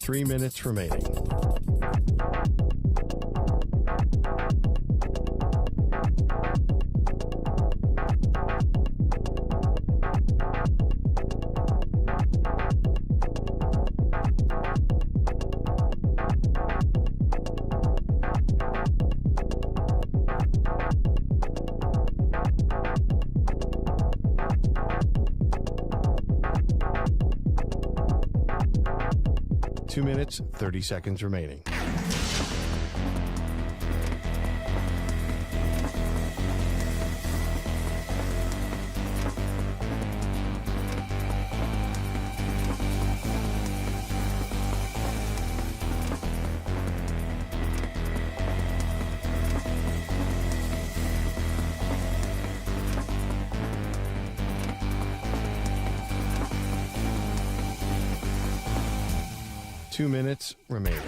3 minutes remaining. Two minutes, 30 seconds remaining. Two minutes remaining.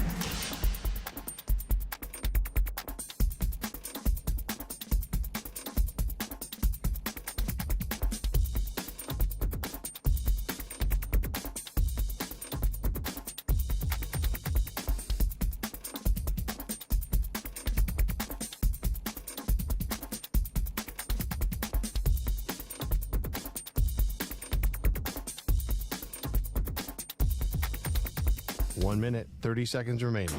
One minute, 30 seconds remaining.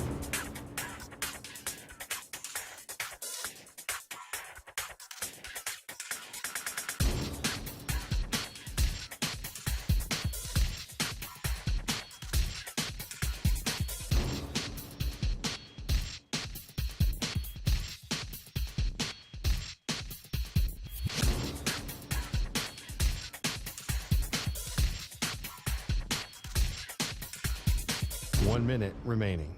One minute remaining.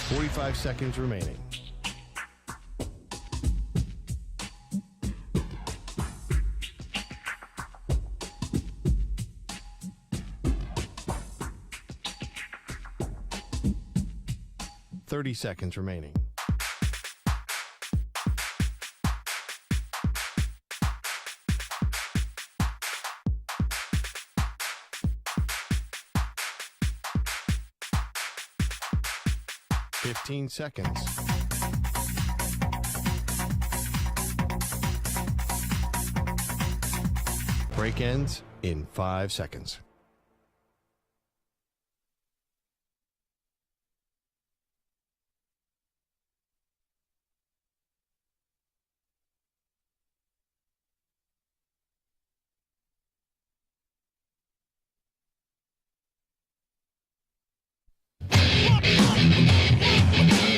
Forty-five seconds remaining. Thirty seconds remaining. Fifteen seconds. Break ends in 5 seconds.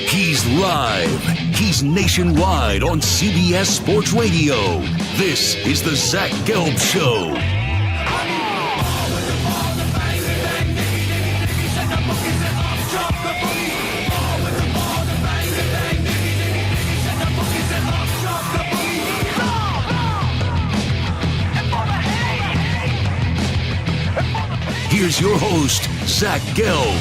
He's live. He's nationwide on CBS Sports Radio. This is the Zach Gelb Show. Here's your host, Zach Gelb.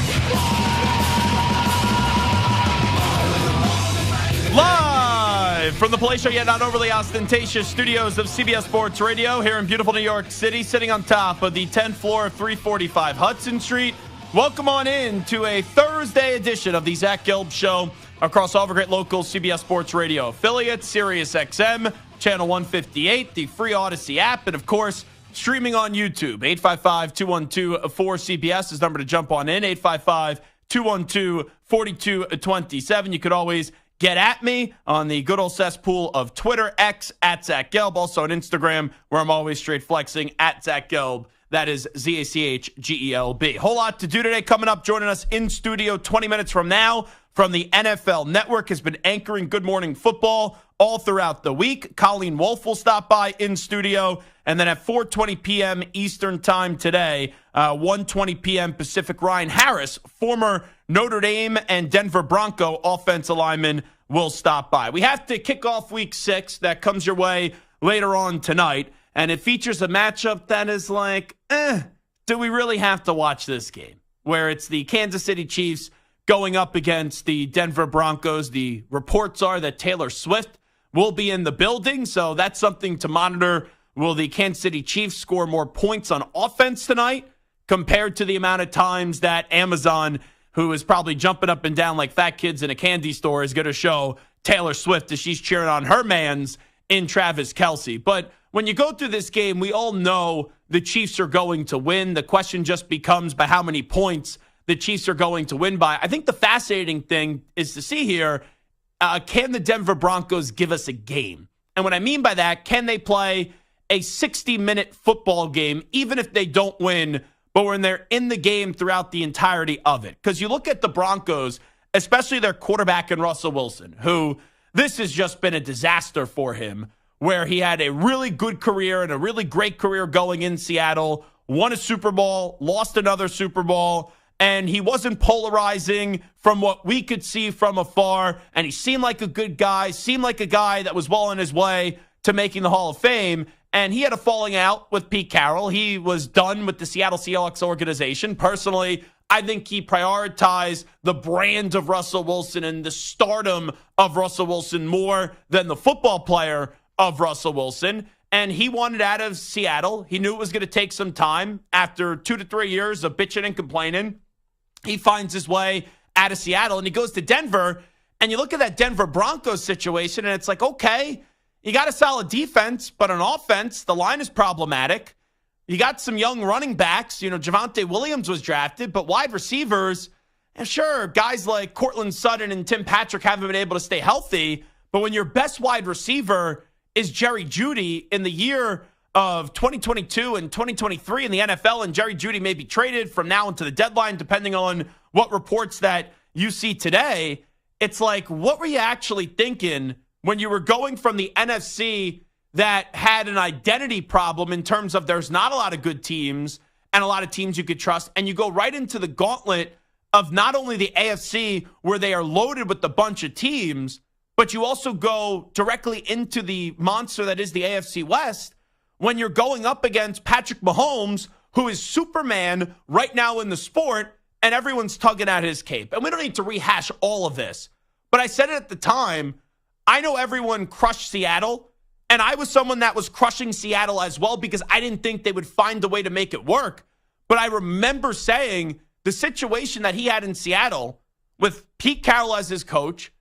Live from the palatial yet not overly ostentatious studios of CBS Sports Radio here in beautiful New York City, sitting on top of the 10th floor of 345 Hudson Street. Welcome on in to a Thursday edition of the Zach Gelb Show across all of our great local CBS Sports Radio affiliates, Sirius XM, Channel 158, the free Odyssey app, and of course, streaming on YouTube. 855-212-4CBS is the number to jump on in. 855-212-4227. You could always get at me on the good old cesspool of Twitter, X, at Zach Gelb. Also on Instagram, where I'm always straight flexing, at Zach Gelb. That is ZACHGELB. Whole lot to do today. Coming up, joining us in studio 20 minutes from now from the NFL Network, has been anchoring Good Morning Football all throughout the week. Colleen Wolfe will stop by in studio. And then at 4:20 p.m. Eastern Time today, 1:20 p.m. Pacific, Ryan Harris, former Notre Dame and Denver Bronco offensive lineman, will stop by. We have to kick off Week 6. That comes your way later on tonight. And it features a matchup that is like, do we really have to watch this game? Where it's the Kansas City Chiefs going up against the Denver Broncos. The reports are that Taylor Swift will be in the building, so that's something to monitor. Will the Kansas City Chiefs score more points on offense tonight compared to the amount of times that Amazon, who is probably jumping up and down like fat kids in a candy store, is going to show Taylor Swift as she's cheering on her mans in Travis Kelce? But when you go through this game, we all know the Chiefs are going to win. The question just becomes by how many points the Chiefs are going to win by. I think the fascinating thing is to see here, can the Denver Broncos give us a game? And what I mean by that, can they play a 60-minute football game, even if they don't win, but when they're in the game throughout the entirety of it? Because you look at the Broncos, especially their quarterback in Russell Wilson, who this has just been a disaster for him, where he had a really good career and a really great career going in Seattle, won a Super Bowl, lost another Super Bowl, and he wasn't polarizing from what we could see from afar, and he seemed like a good guy, seemed like a guy that was well on his way to making the Hall of Fame, and he had a falling out with Pete Carroll. He was done with the Seattle Seahawks organization. Personally, I think he prioritized the brand of Russell Wilson and the stardom of Russell Wilson more than the football player of Russell Wilson, and he wanted out of Seattle. He knew it was going to take some time. After 2 to 3 years of bitching and complaining, he finds his way out of Seattle, and he goes to Denver, and you look at that Denver Broncos situation, and it's like, okay, you got a solid defense, but on offense, the line is problematic. You got some young running backs. Javonte Williams was drafted, but wide receivers, and sure, guys like Cortland Sutton and Tim Patrick haven't been able to stay healthy, but when your best wide receiver is Jerry Jeudy in the year of 2022 and 2023 in the NFL, and Jerry Jeudy may be traded from now until the deadline, depending on what reports that you see today, it's like, what were you actually thinking when you were going from the NFC that had an identity problem in terms of there's not a lot of good teams and a lot of teams you could trust, and you go right into the gauntlet of not only the AFC where they are loaded with a bunch of teams, but you also go directly into the monster that is the AFC West when you're going up against Patrick Mahomes, who is Superman right now in the sport, and everyone's tugging at his cape. And we don't need to rehash all of this, but I said it at the time. I know everyone crushed Seattle, and I was someone that was crushing Seattle as well because I didn't think they would find a way to make it work. But I remember saying the situation that he had in Seattle with Pete Carroll as his coach,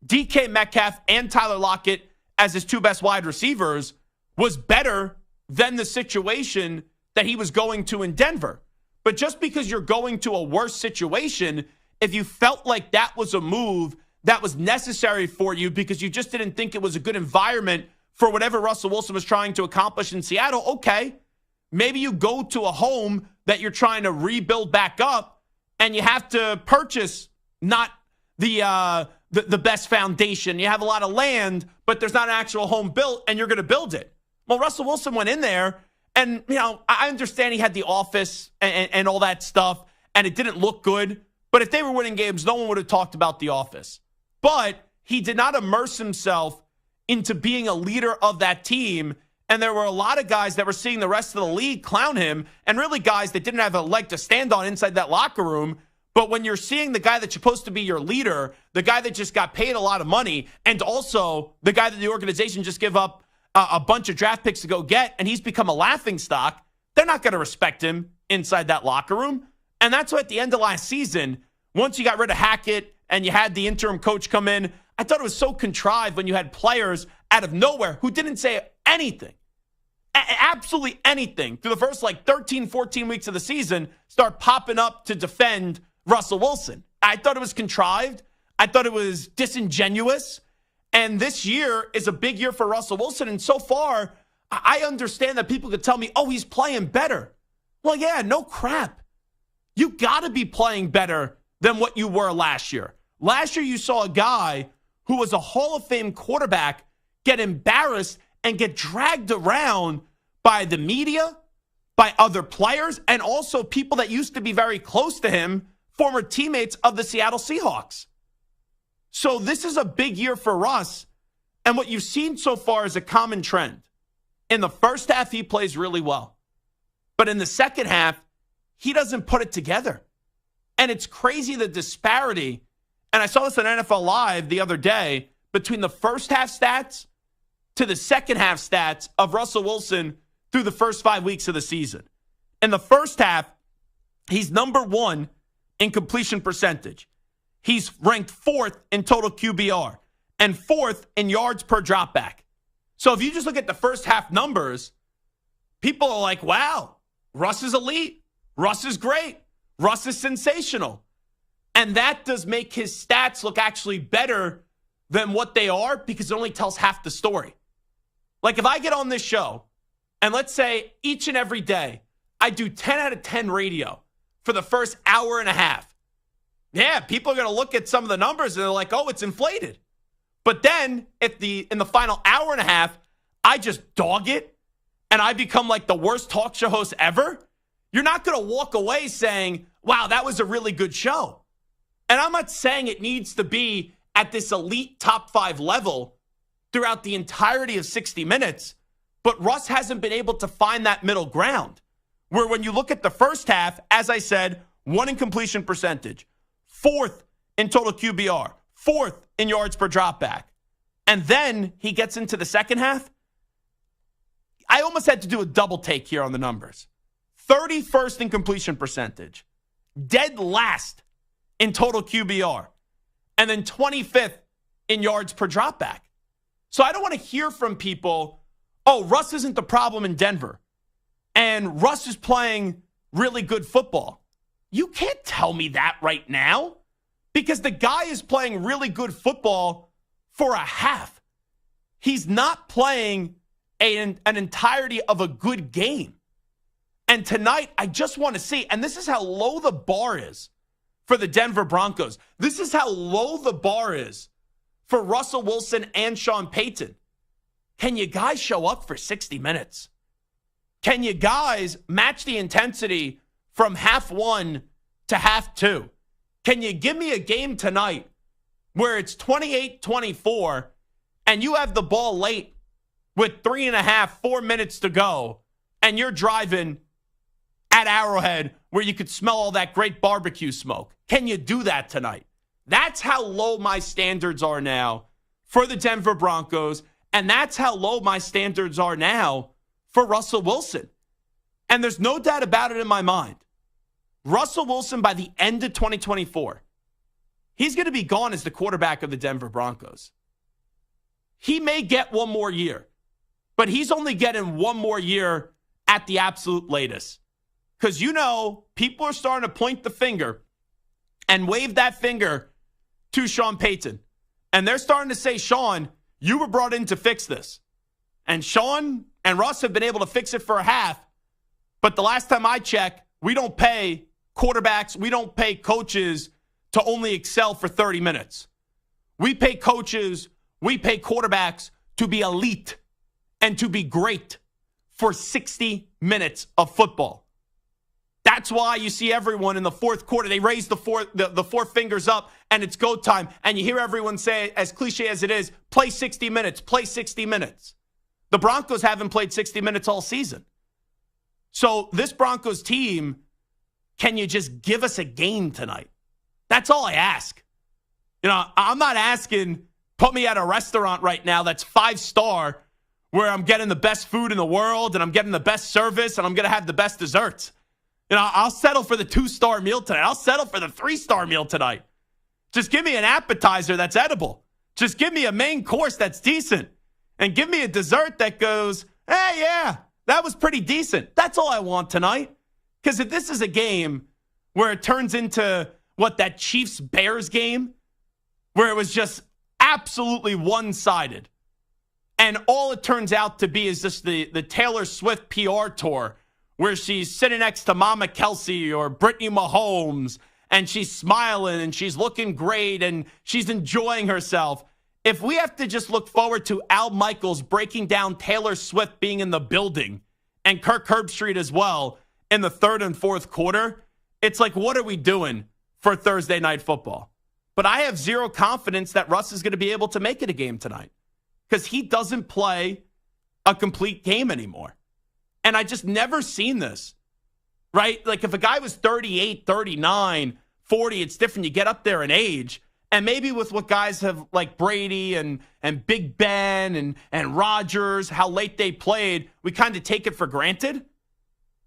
DK Metcalf and Tyler Lockett as his two best wide receivers was better than the situation that he was going to in Denver. But just because you're going to a worse situation, if you felt like that was a move that was necessary for you because you just didn't think it was a good environment for whatever Russell Wilson was trying to accomplish in Seattle, okay, maybe you go to a home that you're trying to rebuild back up and you have to purchase not the best foundation. You have a lot of land, but there's not an actual home built, and you're going to build it. Well, Russell Wilson went in there, and, I understand he had the office and all that stuff, and it didn't look good. But if they were winning games, no one would have talked about the office. But he did not immerse himself into being a leader of that team, and there were a lot of guys that were seeing the rest of the league clown him, and really guys that didn't have a leg to stand on inside that locker room. But when you're seeing the guy that's supposed to be your leader, the guy that just got paid a lot of money, and also the guy that the organization just give up a bunch of draft picks to go get, and he's become a laughingstock, they're not going to respect him inside that locker room. And that's why at the end of last season, once you got rid of Hackett and you had the interim coach come in, I thought it was so contrived when you had players out of nowhere who didn't say anything, absolutely anything, through the first 13, 14 weeks of the season, start popping up to defend Russell Wilson. I thought it was contrived. I thought it was disingenuous. And this year is a big year for Russell Wilson. And so far, I understand that people could tell me, oh, he's playing better. Well, yeah, no crap. You got to be playing better than what you were last year. Last year, you saw a guy who was a Hall of Fame quarterback get embarrassed and get dragged around by the media, by other players, and also people that used to be very close to him, former teammates of the Seattle Seahawks. So this is a big year for Russ, and what you've seen so far is a common trend. In the first half, he plays really well. But in the second half, he doesn't put it together. And it's crazy the disparity. And I saw this on NFL Live the other day between the first half stats to the second half stats of Russell Wilson through the first 5 weeks of the season. In the first half, he's number 1 in completion percentage. He's ranked 4th in total QBR and 4th in yards per dropback. So if you just look at the first half numbers, people are like, wow, Russ is elite. Russ is great. Russ is sensational. And that does make his stats look actually better than what they are because it only tells half the story. Like if I get on this show and let's say each and every day I do 10 out of 10 radio for the first hour and a half. Yeah, people are going to look at some of the numbers and they're like, oh, it's inflated. But then in the final hour and a half, I just dog it and I become like the worst talk show host ever. You're not going to walk away saying, wow, that was a really good show. And I'm not saying it needs to be at this elite top 5 level throughout the entirety of 60 minutes. But Russ hasn't been able to find that middle ground where when you look at the first half, as I said, 1 in completion percentage, 4th in total QBR, 4th in yards per dropback. And then he gets into the second half. I almost had to do a double take here on the numbers. 31st in completion percentage, dead last in total QBR, and then 25th in yards per dropback. So I don't want to hear from people, oh, Russ isn't the problem in Denver, and Russ is playing really good football. You can't tell me that right now because the guy is playing really good football for a half. He's not playing an entirety of a good game. And tonight, I just want to see, and this is how low the bar is for the Denver Broncos. This is how low the bar is for Russell Wilson and Sean Payton. Can you guys show up for 60 minutes? Can you guys match the intensity from half 1 to half 2? Can you give me a game tonight where it's 28-24 and you have the ball late with 4 minutes to go and you're driving at Arrowhead where you could smell all that great barbecue smoke? Can you do that tonight? That's how low my standards are now for the Denver Broncos, and that's how low my standards are now for Russell Wilson. And there's no doubt about it in my mind. Russell Wilson, by the end of 2024, he's going to be gone as the quarterback of the Denver Broncos. He may get one more year, but he's only getting one more year at the absolute latest. Because, people are starting to point the finger and wave that finger to Sean Payton. And they're starting to say, Sean, you were brought in to fix this. And Sean and Russ have been able to fix it for a half. But the last time I checked, we don't pay quarterbacks, we don't pay coaches to only excel for 30 minutes. We pay coaches, we pay quarterbacks to be elite and to be great for 60 minutes of football. That's why you see everyone in the fourth quarter, they raise the four fingers up and it's go time. And you hear everyone say, as cliche as it is, play 60 minutes, play 60 minutes. The Broncos haven't played 60 minutes all season. So this Broncos team, can you just give us a game tonight? That's all I ask. I'm not asking, put me at a restaurant right now that's 5-star where I'm getting the best food in the world and I'm getting the best service and I'm going to have the best desserts. I'll settle for the 2-star meal tonight. I'll settle for the 3-star meal tonight. Just give me an appetizer that's edible. Just give me a main course that's decent. And give me a dessert that goes, hey, yeah, that was pretty decent. That's all I want tonight. Because if this is a game where it turns into that Chiefs-Bears game, where it was just absolutely one-sided, and all it turns out to be is just the Taylor Swift PR tour, where she's sitting next to Mama Kelsey or Brittany Mahomes, and she's smiling and she's looking great and she's enjoying herself. If we have to just look forward to Al Michaels breaking down Taylor Swift being in the building and Kirk Herbstreit as well in the third and fourth quarter, it's like, what are we doing for Thursday Night Football? But I have zero confidence that Russ is going to be able to make it a game tonight because he doesn't play a complete game anymore. And I just never seen this, right? Like if a guy was 38, 39, 40, it's different. You get up there in age. And maybe with what guys have like Brady and Big Ben and Rodgers, how late they played, we kind of take it for granted.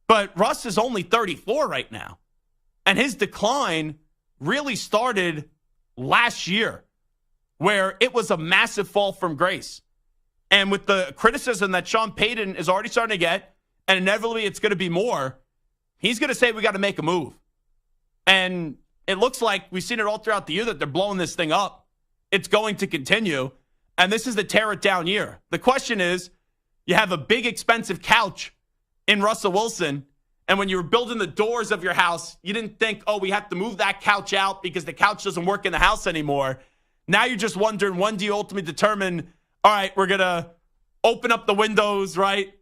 But Russ is only 34 right now. And his decline really started last year, where it was a massive fall from grace. And with the criticism that Sean Payton is already starting to get, and inevitably it's going to be more, he's going to say we got to make a move. And it looks like we've seen it all throughout the year that they're blowing this thing up. It's going to continue. And this is the tear it down year. The question is, you have a big expensive couch in Russell Wilson. And when you were building the doors of your house, you didn't think, oh, we have to move that couch out because the couch doesn't work in the house anymore. Now you're just wondering, when do you ultimately determine, all right, we're going to open up the windows, right?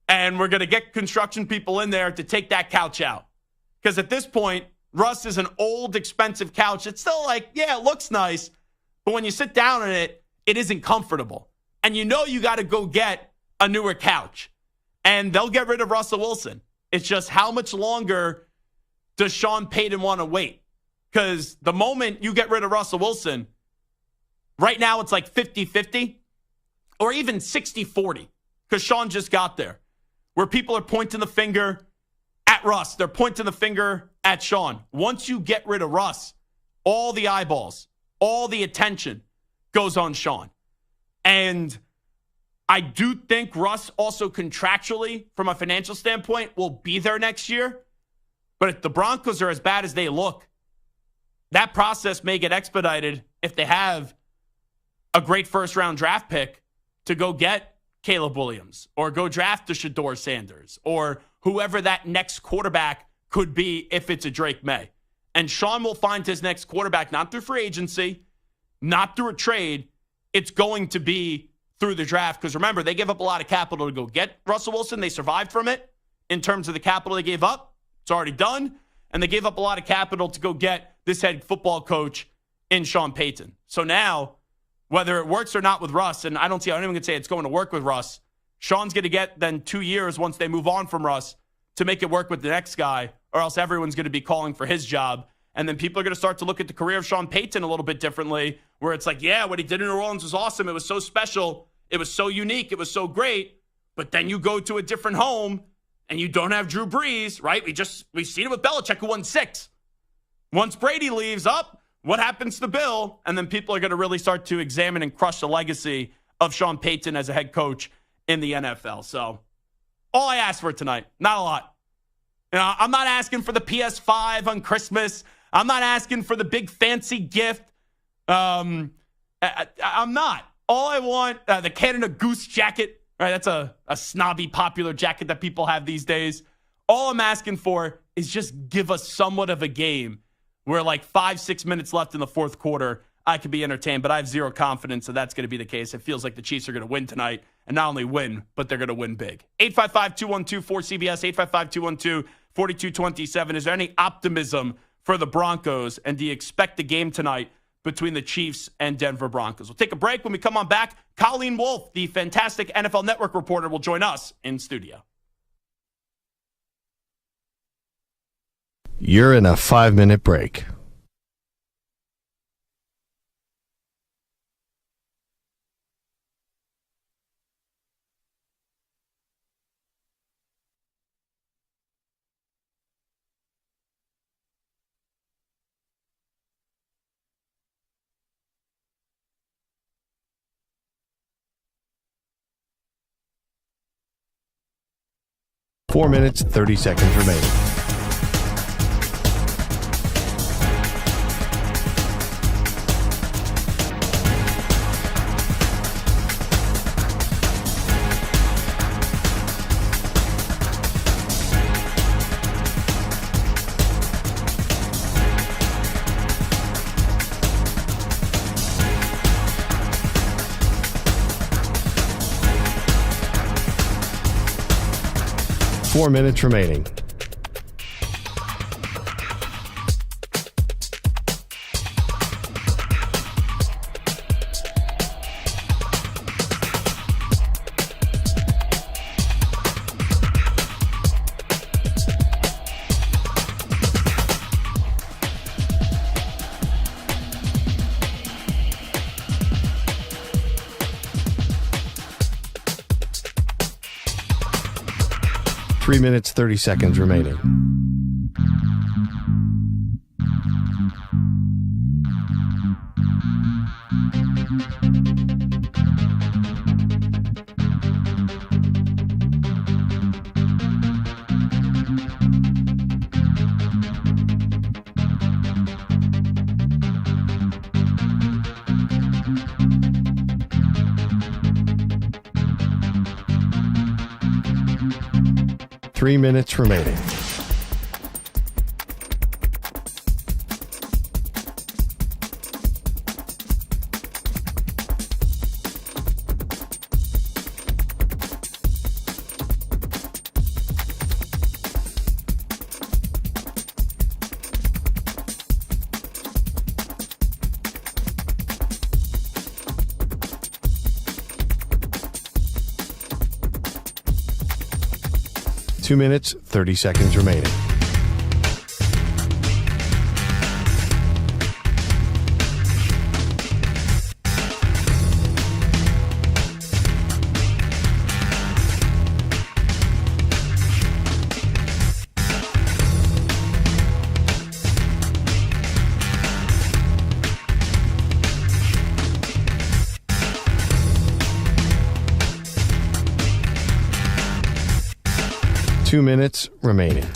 And we're going to get construction people in there to take that couch out. Because at this point, Russ is an old, expensive couch. It's still like, yeah, it looks nice. But when you sit down on it, it isn't comfortable. And you know you got to go get a newer couch. And they'll get rid of Russell Wilson. It's just how much longer does Sean Payton want to wait? Because the moment you get rid of Russell Wilson, right now it's like 50-50 or even 60-40 because Sean just got there, where people are pointing the finger at Russ. They're pointing the finger at Sean. Once you get rid of Russ, all the eyeballs, all the attention goes on Sean. And I do think Russ also contractually, from a financial standpoint, will be there next year. But if the Broncos are as bad as they look, that process may get expedited if they have a great first-round draft pick to go get Caleb Williams or go draft the Shedeur Sanders or whoever that next quarterback could be if it's a Drake May. And Sean will find his next quarterback not through free agency, not through a trade. It's going to be through the draft. Because remember, they gave up a lot of capital to go get Russell Wilson. They survived from it in terms of the capital they gave up. It's already done. And they gave up a lot of capital to go get this head football coach in Sean Payton. So now, whether it works or not with Russ, and I don't see how anyone can say it's going to work with Russ, Sean's going to get then 2 years once they move on from Russ to make it work with the next guy, or else everyone's going to be calling for his job. And then people are going to start to look at the career of Sean Payton a little bit differently, where it's like, yeah, what he did in New Orleans was awesome. It was so special. It was so unique. It was so great. But then you go to a different home and you don't have Drew Brees, right? We've seen it with Belichick, who won 6. Once Brady leaves up, what happens to Bill? And then people are going to really start to examine and crush the legacy of Sean Payton as a head coach in the NFL. So all I asked for tonight, not a lot. You know, I'm not asking for the PS5 on Christmas. I'm not asking for the big fancy gift. I'm not. All I want, the Canada Goose jacket, right? That's a snobby, popular jacket that people have these days. All I'm asking for is just give us somewhat of a game where like 5-6 minutes left in the fourth quarter, I could be entertained, but I have zero confidence that that's going to be the case. It feels like the Chiefs are going to win tonight, and not only win, but they're going to win big. 855-212-4CBS, 855-212-4227. Is there any optimism for the Broncos, and do you expect the game tonight between the Chiefs and Denver Broncos? We'll take a break. When we come on back, Colleen Wolfe, the fantastic NFL Network reporter, will join us in studio. You're in a 5-minute break. Four minutes, 30 seconds remaining. Four minutes remaining. 3 minutes, 30 seconds remaining. Three minutes remaining. Two minutes, 30 seconds remaining. Two minutes remaining.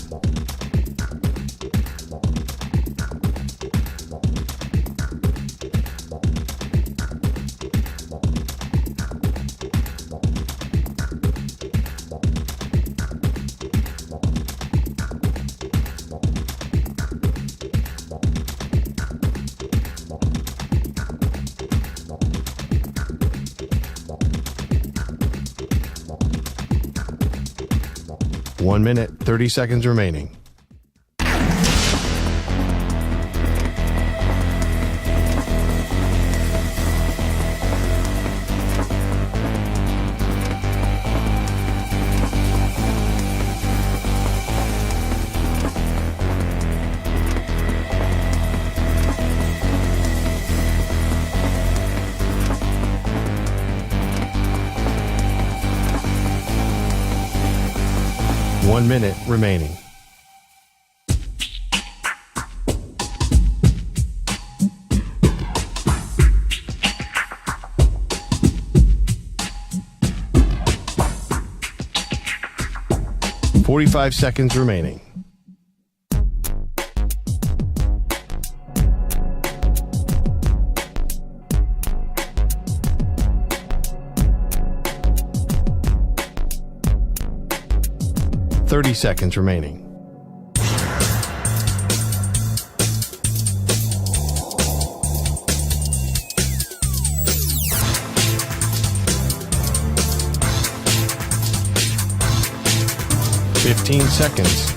One minute, 30 seconds remaining. One minute remaining. .45 seconds remaining. .30 seconds remaining. .15 seconds.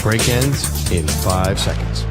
Break ends in 5 seconds.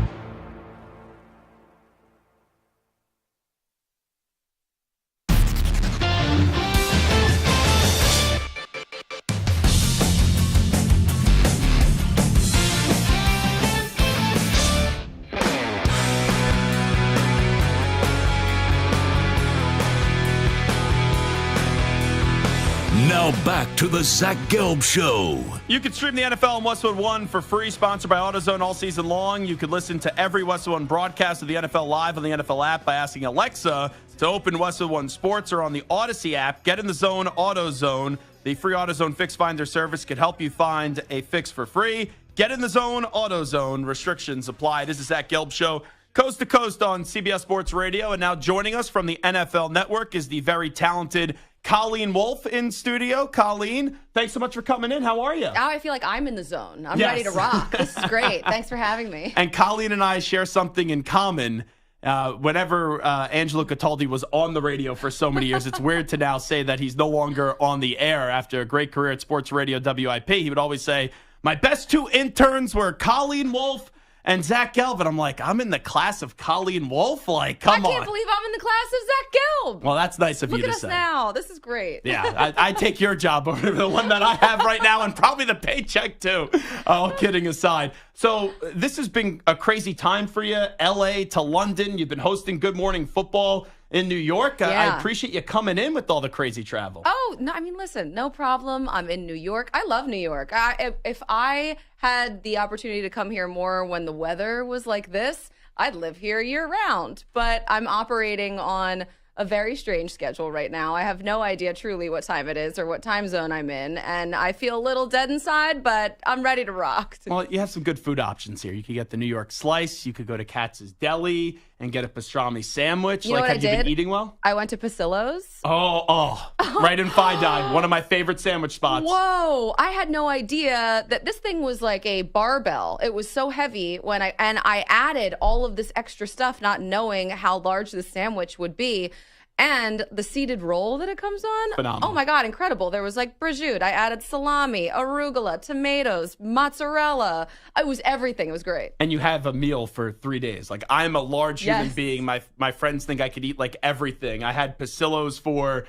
Now back to the Zach Gelb Show. You can stream the NFL on Westwood One for free, sponsored by AutoZone all season long. You can listen to every Westwood One broadcast of the NFL live on the NFL app by asking Alexa to open Westwood One Sports, or on the Odyssey app. Get in the zone, AutoZone. The free AutoZone Fix Finder service can help you find a fix for free. Get in the zone, AutoZone. Restrictions apply. This is Zach Gelb Show, coast to coast on CBS Sports Radio. And now joining us from the NFL Network is the very talented Colleen Wolfe in studio. Colleen, thanks so much for coming in. How are you? Now I feel like I'm in the zone. I'm Yes. ready to rock. This is great. Thanks for having me. And Colleen and I share something in common. Whenever Angelo Cataldi was on the radio for so many years, it's weird to now say that he's no longer on the air after a great career at Sports Radio WIP. He would always say, my best two interns were Colleen Wolfe and Zach Gelb. And I'm like, I'm in the class of Colleen Wolfe? Like, come on. I can't believe I'm in the class of Zach Gelb. Well, that's nice of Look you at to us say. now. This is great. Yeah, I take your job over the one that I have right now, and probably the paycheck too. All kidding aside. So this has been a crazy time for you. LA to London. You've been hosting Good Morning Football. in New York. I Yeah. appreciate you coming in with all the crazy travel. Oh, no, I mean, listen, no problem. I'm in New York. I love New York. If I had the opportunity to come here more when the weather was like this, I'd live here year round. But I'm operating on a very strange schedule right now. I have no idea truly what time it is or what time zone I'm in, and I feel a little dead inside, but I'm ready to rock. Well, you have some good food options here. You could get the New York Slice. You could go to Katz's Deli and get a pastrami sandwich. You know what I have you been did? eating well? I went to Pasillo's. Right in Fidei, one of my favorite sandwich spots. Whoa, I had no idea that this thing was like a barbell. It was so heavy when I added all of this extra stuff not knowing how large the sandwich would be. And the seeded roll that it comes on. Phenomenal. Oh my God, incredible. There was like prosciutto. I added salami, arugula, tomatoes, mozzarella. It was everything. It was great. And you have a meal for 3 days. Like, I'm a large human Yes. being. My friends think I could eat like everything. I had Pasillo's for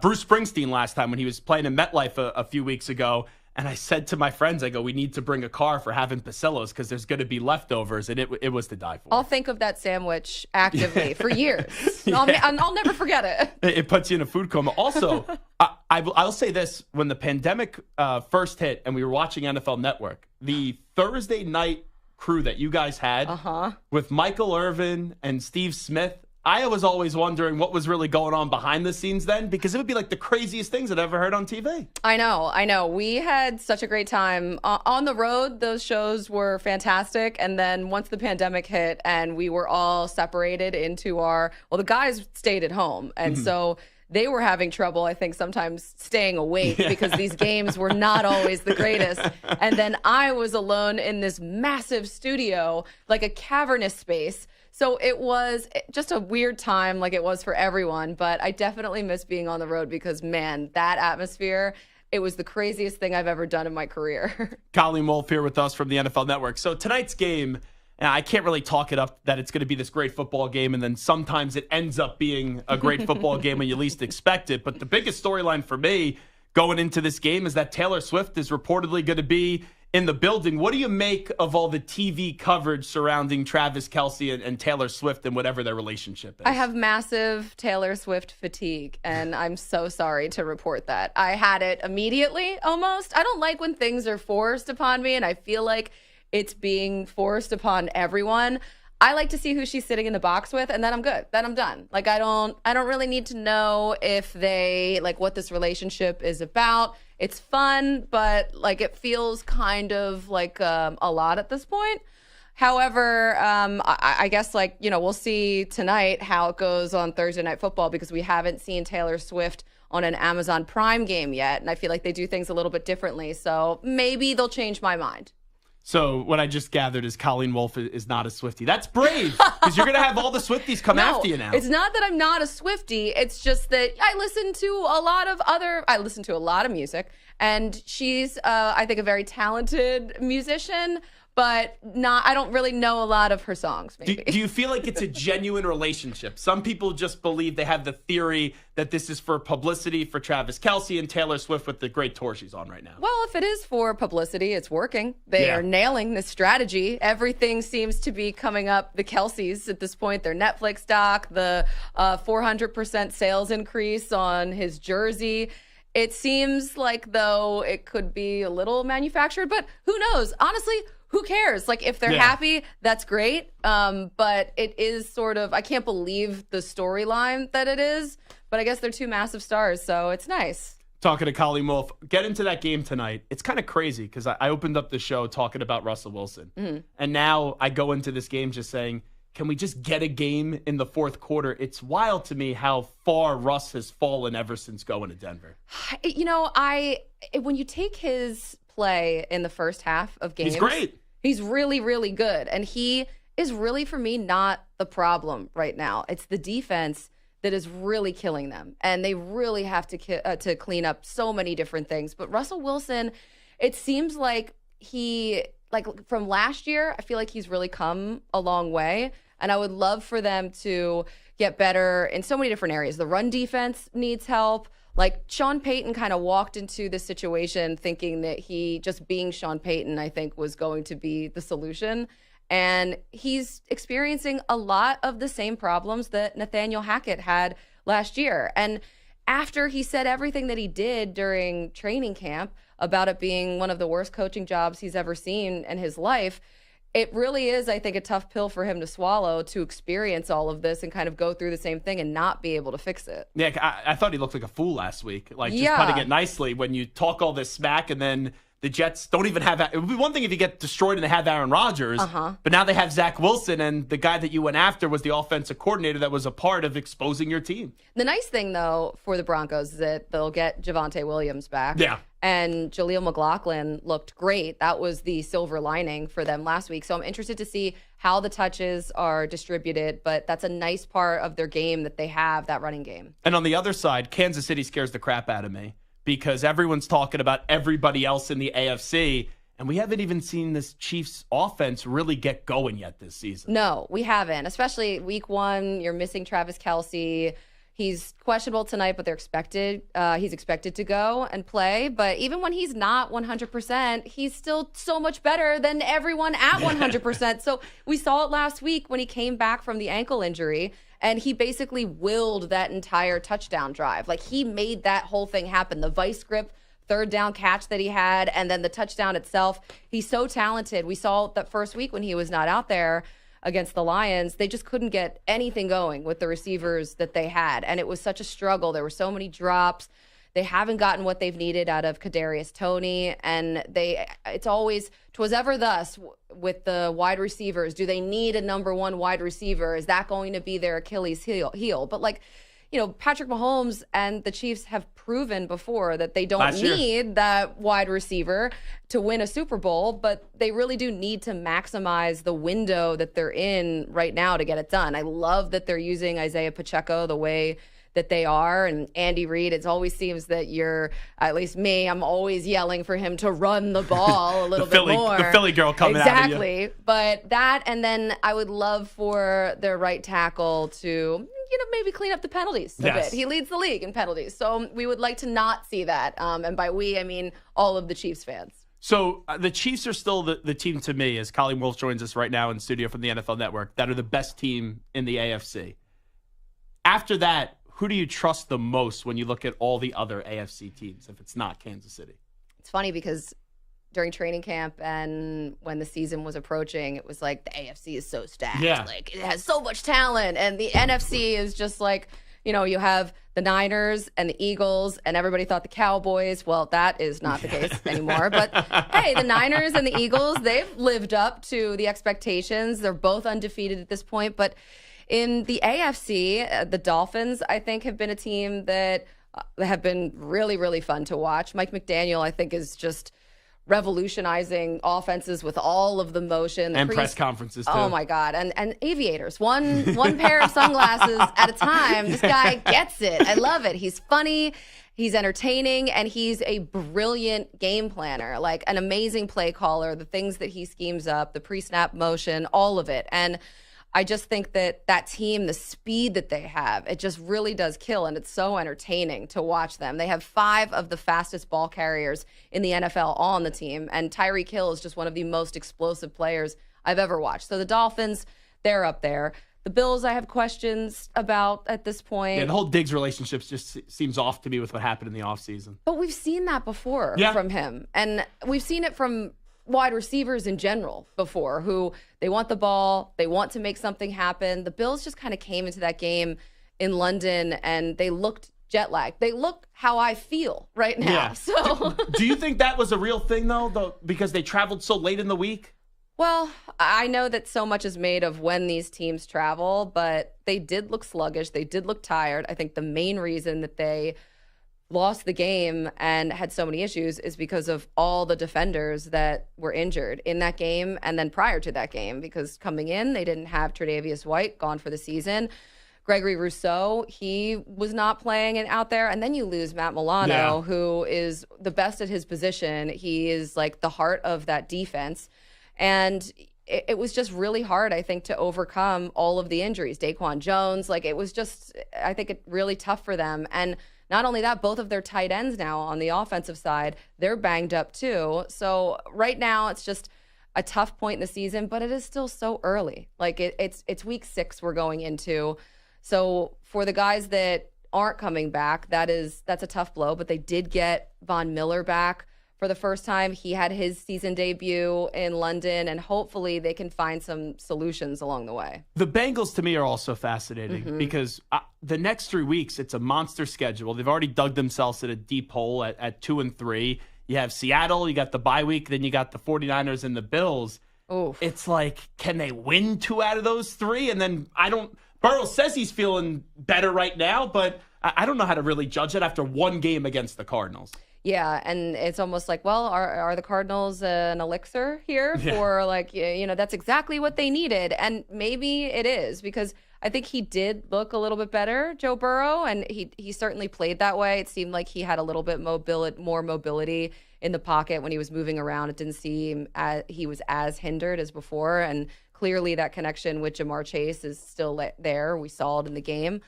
Bruce Springsteen last time when he was playing in MetLife a few weeks ago. And I said to my friends, I go, we need to bring a car for having Pasillo's because there's going to be leftovers. And it was to die for. I'll think of that sandwich actively for years. I'll never forget it. It puts you in a food coma. Also, I'll say this. When the pandemic first hit and we were watching NFL Network, the Thursday night crew that you guys had with Michael Irvin and Steve Smith, I was always wondering what was really going on behind the scenes then, because it would be like the craziest things I'd ever heard on TV. I know. We had such a great time. On the road, those shows were fantastic. And then once the pandemic hit and we were all separated into the guys stayed at home. And so they were having trouble, I think, sometimes staying awake because these games were not always the greatest. And then I was alone in this massive studio, like a cavernous space. So it was just a weird time like it was for everyone, but I definitely miss being on the road because, man, that atmosphere, it was the craziest thing I've ever done in my career. Colleen Wolfe here with us from the NFL Network. So tonight's game, and I can't really talk it up that it's going to be this great football game, and then sometimes it ends up being a great football game when you least expect it. But the biggest storyline for me going into this game is that Taylor Swift is reportedly going to be in the building. What do you make of all the TV coverage surrounding Travis Kelce and Taylor Swift and whatever their relationship is? I have massive Taylor Swift fatigue, and I'm so sorry to report that. I had it immediately, almost. I don't like when things are forced upon me, and I feel like it's being forced upon everyone. I like to see who she's sitting in the box with, and then I'm good. Then I'm done. Like, I don't really need to know if they, like, what this relationship is about. It's fun, but like it feels kind of like a lot at this point. However, I guess we'll see tonight how it goes on Thursday Night Football because we haven't seen Taylor Swift on an Amazon Prime game yet. And I feel like they do things a little bit differently. So maybe they'll change my mind. So what I just gathered is Colleen Wolfe is not a Swiftie. That's brave because you're going to have all the Swifties come after you now. It's not that I'm not a Swiftie. It's just that I listen to a lot of music, and she's, I think, a very talented musician, but I don't really know a lot of her songs, maybe. Do you feel like it's a genuine relationship? Some people just believe they have the theory that this is for publicity for Travis Kelce and Taylor Swift with the great tour she's on right now. Well, if it is for publicity, it's working. They are nailing this strategy. Everything seems to be coming up. The Kelce's at this point, their Netflix doc, the 400% sales increase on his jersey. It seems like, though, it could be a little manufactured, but who knows? Honestly, who cares? Like, if they're happy, that's great. But it is sort of, I can't believe the storyline that it is, but I guess they're two massive stars, so it's nice. Talking to Colleen Wolfe, get into that game tonight. It's kind of crazy because I opened up the show talking about Russell Wilson. And now I go into this game just saying, can we just get a game in the fourth quarter? It's wild to me how far Russ has fallen ever since going to Denver. You know, when you take his play in the first half of games, he's great. He's really, really good. And he is really, for me, not the problem right now. It's the defense that is really killing them. And they really have to clean up so many different things. But Russell Wilson, it seems like from last year, I feel like he's really come a long way. And I would love for them to get better in so many different areas. The run defense needs help. Like, Sean Payton kind of walked into this situation thinking that he, just being Sean Payton, I think, was going to be the solution. And he's experiencing a lot of the same problems that Nathaniel Hackett had last year. And after he said everything that he did during training camp about it being one of the worst coaching jobs he's ever seen in his life, it really is, I think, a tough pill for him to swallow, to experience all of this and kind of go through the same thing and not be able to fix it. Yeah, I thought he looked like a fool last week. Like, just putting it nicely, when you talk all this smack and then the Jets don't even have... It would be one thing if you get destroyed and they have Aaron Rodgers, but now they have Zach Wilson, and the guy that you went after was the offensive coordinator that was a part of exposing your team. The nice thing, though, for the Broncos is that they'll get Javonte Williams back. Yeah. And Jaleel McLaughlin looked great. That was the silver lining for them last week. So I'm interested to see how the touches are distributed, but that's a nice part of their game that they have, that running game. And on the other side, Kansas City scares the crap out of me because everyone's talking about everybody else in the AFC, and we haven't even seen this Chiefs offense really get going yet this season. No, we haven't, especially week one. You're missing Travis Kelce. He's questionable tonight, but he's expected to go and play. But even when he's not 100%, he's still so much better than everyone at 100%. So we saw it last week when he came back from the ankle injury, and he basically willed that entire touchdown drive. Like, he made that whole thing happen. The vice grip, third down catch that he had, and then the touchdown itself. He's so talented. We saw that first week when he was not out there against the Lions, they just couldn't get anything going with the receivers that they had. And it was such a struggle. There were so many drops. They haven't gotten what they've needed out of Kadarius Toney. And it's always, 'twas ever thus with the wide receivers. Do they need a number one wide receiver? Is that going to be their Achilles heel? But Patrick Mahomes and the Chiefs have proven before that they don't need that wide receiver to win a Super Bowl, but they really do need to maximize the window that they're in right now to get it done. I love that they're using Isaiah Pacheco the way that they are, and Andy Reid, it always seems that at least me, I'm always yelling for him to run the ball a little bit more. The Philly girl coming out of you. Exactly. But that, and then I would love for their right tackle to maybe clean up the penalties a bit. He leads the league in penalties. So we would like to not see that. And by we, I mean all of the Chiefs fans. So the Chiefs are still the team to me, as Colleen Wolfe joins us right now in studio from the NFL Network, that are the best team in the AFC. After that, who do you trust the most when you look at all the other AFC teams, if it's not Kansas City? It's funny because during training camp and when the season was approaching, it was like the AFC is so stacked. Yeah. Like, it has so much talent. And the NFC is just like, you have the Niners and the Eagles, and everybody thought the Cowboys. Well, that is not the case anymore. But hey, the Niners and the Eagles, they've lived up to the expectations. They're both undefeated at this point. But in the AFC, the Dolphins, I think, have been a team that have been really, really fun to watch. Mike McDaniel, I think, is just revolutionizing offenses with all of the motion. And press conferences, too. Oh, my God. And aviators. One pair of sunglasses at a time. This guy gets it. I love it. He's funny. He's entertaining, and he's a brilliant game planner, like an amazing play caller, the things that he schemes up, the pre-snap motion, all of it. And I just think that team, the speed that they have, it just really does kill, and it's so entertaining to watch them. They have 5 of the fastest ball carriers in the NFL all on the team, and Tyreek Hill is just one of the most explosive players I've ever watched. So the Dolphins, they're up there. The Bills, I have questions about at this point. Yeah, the whole Diggs relationship just seems off to me with what happened in the offseason. But we've seen that before from him, and we've seen it from wide receivers in general before, who they want the ball, they want to make something happen. The Bills just kind of came into that game in London and they looked jet lagged. They look how I feel right now. Yeah. So do you think that was a real thing though, because they traveled so late in the week? Well, I know that so much is made of when these teams travel, but they did look sluggish. They did look tired. I think the main reason that they lost the game and had so many issues is because of all the defenders that were injured in that game and then prior to that game, because coming in, they didn't have Tre'Davious White, gone for the season. Gregory Rousseau, he was not playing out there. And then you lose Matt Milano, who is the best at his position. He is like the heart of that defense. And it was just really hard, I think, to overcome all of the injuries. Daquan Jones, it was just, I think, really tough for them. And not only that, both of their tight ends now on the offensive side, they're banged up too. So right now it's just a tough point in the season, but it is still so early. Like it's week 6 we're going into. So for the guys that aren't coming back, that's a tough blow, but they did get Von Miller back for the first time. He had his season debut in London, and hopefully they can find some solutions along the way. The Bengals, to me, are also fascinating because the next 3 weeks, it's a monster schedule. They've already dug themselves in a deep hole at 2-3. You have Seattle, you got the bye week, then you got the 49ers and the Bills. Oof. It's like, can they win 2 out of those 3? And then Burrow says he's feeling better right now, but I don't know how to really judge it after one game against the Cardinals. Yeah, and it's almost like, well, are the Cardinals an elixir here for that's exactly what they needed. And maybe it is, because I think he did look a little bit better, Joe Burrow, and he certainly played that way. It seemed like he had a little bit more mobility in the pocket when he was moving around. It didn't seem he was as hindered as before, and clearly that connection with Jamar Chase is still there. We saw it in the game.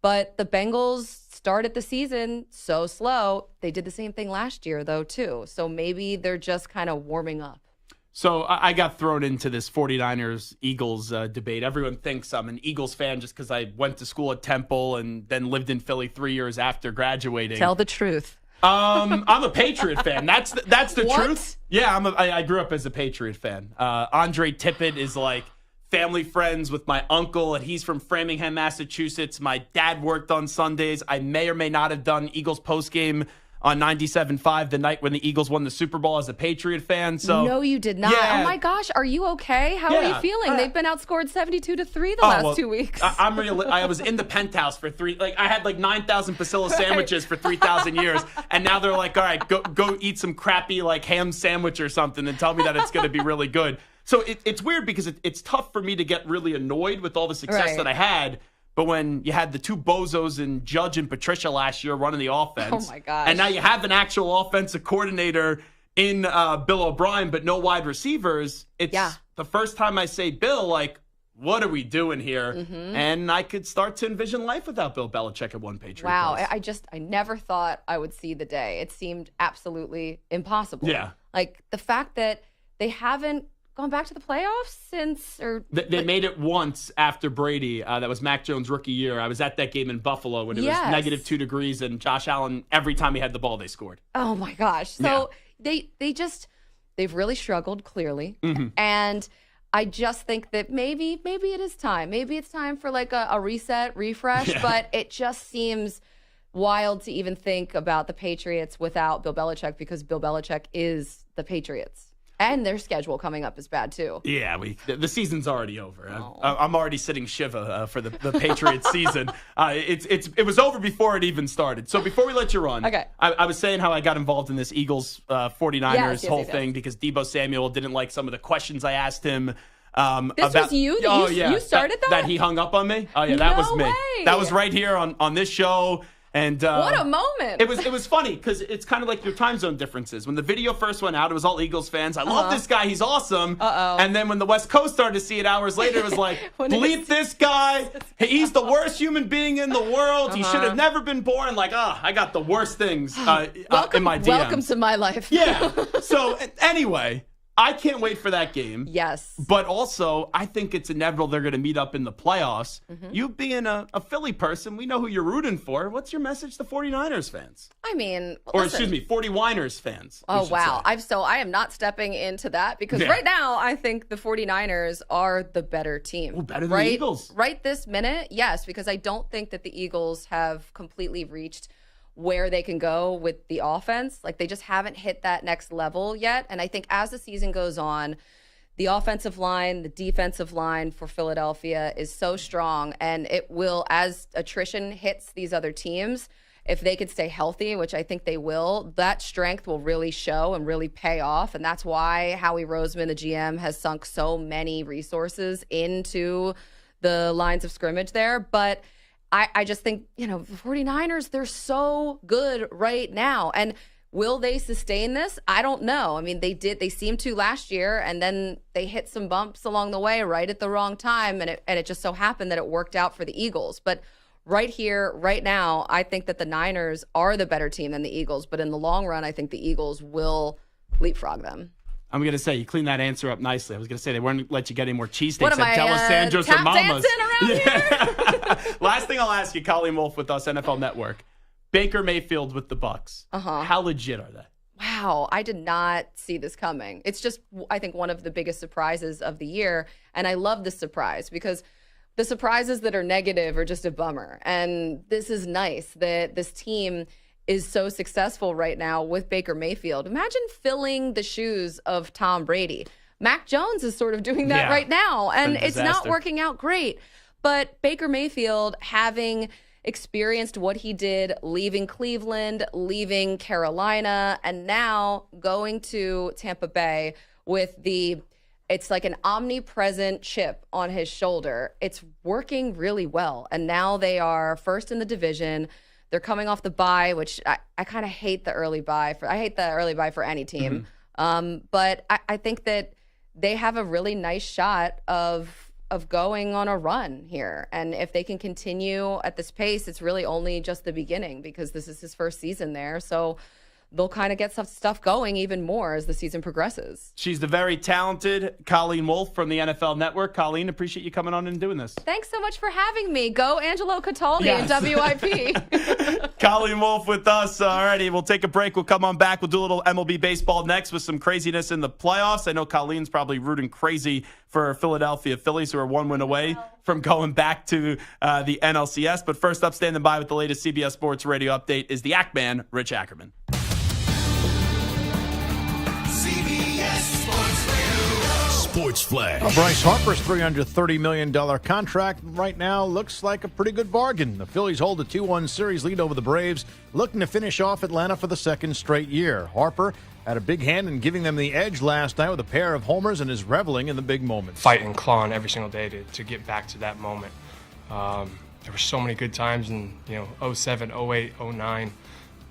But the Bengals started the season so slow. They did the same thing last year, though, too. So maybe they're just kind of warming up. So I got thrown into this 49ers-Eagles debate. Everyone thinks I'm an Eagles fan just because I went to school at Temple and then lived in Philly 3 years after graduating. Tell the truth. I'm a Patriot fan. That's the What? truth. Yeah, I grew up as a Patriot fan. Andre Tippett is like family friends with my uncle, and he's from Framingham, Massachusetts. My dad worked on Sundays. I may or may not have done Eagles postgame on 97.5 the night when the Eagles won the Super Bowl as a Patriot fan. So No, you did not. Yeah. Oh, my gosh. Are you okay? How are you feeling? They've been outscored 72-3 the last 2 weeks. I was in the penthouse for 3, I had 9,000 Pasilla sandwiches for 3,000 years. And now they're like, all right, go eat some crappy ham sandwich or something and tell me that it's going to be really good. So it's weird because it's tough for me to get really annoyed with all the success that I had. But when you had the 2 bozos in Judge and Patricia last year running the offense. Oh, my gosh. And now you have an actual offensive coordinator in Bill O'Brien, but no wide receivers. It's the first time I say, Bill, what are we doing here? And I could start to envision life without Bill Belichick at one Patriot. Wow. place. I never thought I would see the day. It seemed absolutely impossible. Yeah. The fact that they haven't gone back to the playoffs since, They made it once after Brady. That was Mac Jones' rookie year. I was at that game in Buffalo when it was negative 2 degrees, and Josh Allen, every time he had the ball, they scored. Oh my gosh. So they've really struggled, clearly. And I just think that maybe it is time. Maybe it's time for a reset, refresh, but it just seems wild to even think about the Patriots without Bill Belichick, because Bill Belichick is the Patriots. And their schedule coming up is bad, too. Yeah, the season's already over. I'm already sitting Shiva for the Patriots season. It was over before it even started. So before we let you run, okay. I was saying how I got involved in this Eagles 49ers whole thing because Deebo Samuel didn't like some of the questions I asked him. This was you? You started that? That he hung up on me? Oh, yeah, that was me. Way. That was right here on this show. And what a moment. It was funny because it's kind of like your time zone differences. When the video first went out, it was all Eagles fans. I love this guy. He's awesome. And then when the West Coast started to see it hours later, it was like, delete this guy. He's the worst human being in the world. He should have never been born. I got the worst things in my DMs. Welcome to my life. Yeah. So anyway, I can't wait for that game. Yes. But also, I think it's inevitable they're going to meet up in the playoffs. You being a Philly person, we know who you're rooting for. What's your message to 49ers fans? I mean, or excuse me, 40winers fans. Oh, wow. I am not stepping into that because right now I think the 49ers are the better team. Oh, better than the Eagles. Right this minute, yes, because I don't think that the Eagles have completely reached where they can go with the offense. They just haven't hit that next level yet. And I think as the season goes on, the offensive line, the defensive line for Philadelphia is so strong, and it will, as attrition hits these other teams, if they could stay healthy, which I think they will, that strength will really show and really pay off. And that's why Howie Roseman, the GM, has sunk so many resources into the lines of scrimmage there. But I just think, the 49ers, they're so good right now. And will they sustain this? I don't know. I mean, they seemed to last year, and then they hit some bumps along the way right at the wrong time. And it just so happened that it worked out for the Eagles. But right here, right now, I think that the Niners are the better team than the Eagles. But in the long run, I think the Eagles will leapfrog them. I'm going to say you cleaned that answer up nicely. I was going to say they weren't let you get any more cheesesteaks What am at D'Alessandro's or tap Mama's. dancing around here? Last thing I'll ask you, Colleen Wolfe with us, NFL Network. Baker Mayfield with the Bucs. How legit are they? Wow, I did not see this coming. It's just, I think, one of the biggest surprises of the year. And I love this surprise because the surprises that are negative are just a bummer. And this is nice that this team is so successful right now with Baker Mayfield. Imagine filling the shoes of Tom Brady. Mac Jones is sort of doing that right now, and it's not working out great. But Baker Mayfield, having experienced what he did, leaving Cleveland, leaving Carolina, and now going to Tampa Bay with it's like an omnipresent chip on his shoulder. It's working really well. And now they are first in the division. They're coming off the bye, which I kind of hate the early bye. I hate the early bye for any team. But I think that they have a really nice shot of going on a run here. And if they can continue at this pace, it's really only just the beginning because this is his first season there. So they'll kind of get stuff going even more as the season progresses. She's the very talented Colleen Wolfe from the NFL Network. Colleen, appreciate you coming on and doing this. Thanks so much for having me. Go Angelo Cataldi and WIP. Colleen Wolfe with us. Alrighty, we'll take a break. We'll come on back. We'll do a little MLB baseball next with some craziness in the playoffs. I know Colleen's probably rooting crazy for Philadelphia Phillies, who are 1 win away from going back to the NLCS. But first up, standing by with the latest CBS Sports Radio update is the Act Man, Rich Ackerman. Sports Flash. Bryce Harper's $330 million contract right now looks like a pretty good bargain. The Phillies hold a 2-1 series lead over the Braves, looking to finish off Atlanta for the second straight year. Harper had a big hand in giving them the edge last night with a pair of homers and is reveling in the big moments. Fighting and clawing every single day to get back to that moment. There were so many good times in 07, 08, 09,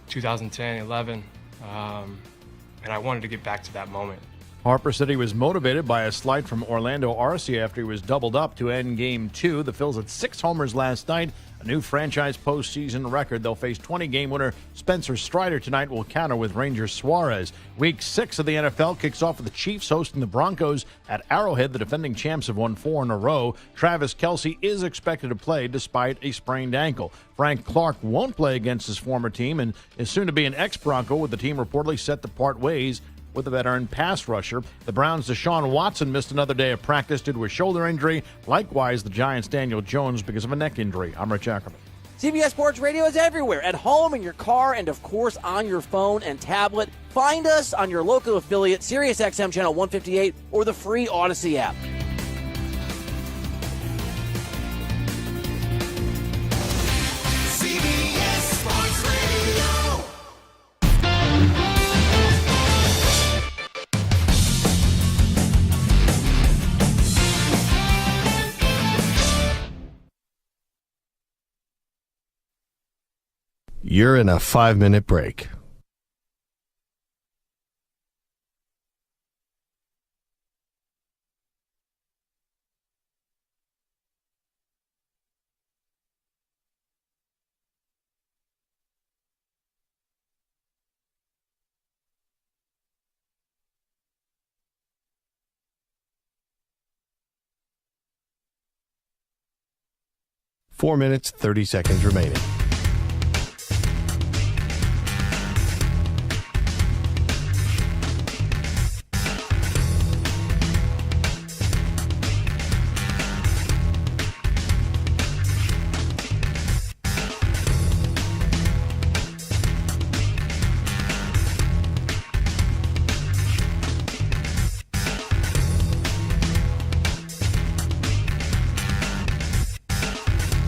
2010, 11, and I wanted to get back to that moment. Harper said he was motivated by a slight from Orlando Arcia after he was doubled up to end Game 2. The Phils had 6 homers last night, a new franchise postseason record. They'll face 20-game winner Spencer Strider tonight. Will counter with Ranger Suarez. Week 6 of the NFL kicks off with the Chiefs hosting the Broncos at Arrowhead. The defending champs have won 4 in a row. Travis Kelce is expected to play despite a sprained ankle. Frank Clark won't play against his former team and is soon to be an ex-Bronco, with the team reportedly set to part ways with a veteran pass rusher. The Browns' Deshaun Watson missed another day of practice due to a shoulder injury. Likewise, the Giants' Daniel Jones because of a neck injury. I'm Rich Ackerman. CBS Sports Radio is everywhere, at home, in your car, and of course on your phone and tablet. Find us on your local affiliate, SiriusXM Channel 158, or the free Odyssey app. CBS Sports Radio. You're in a 5-minute break. Four minutes, 30 seconds remaining.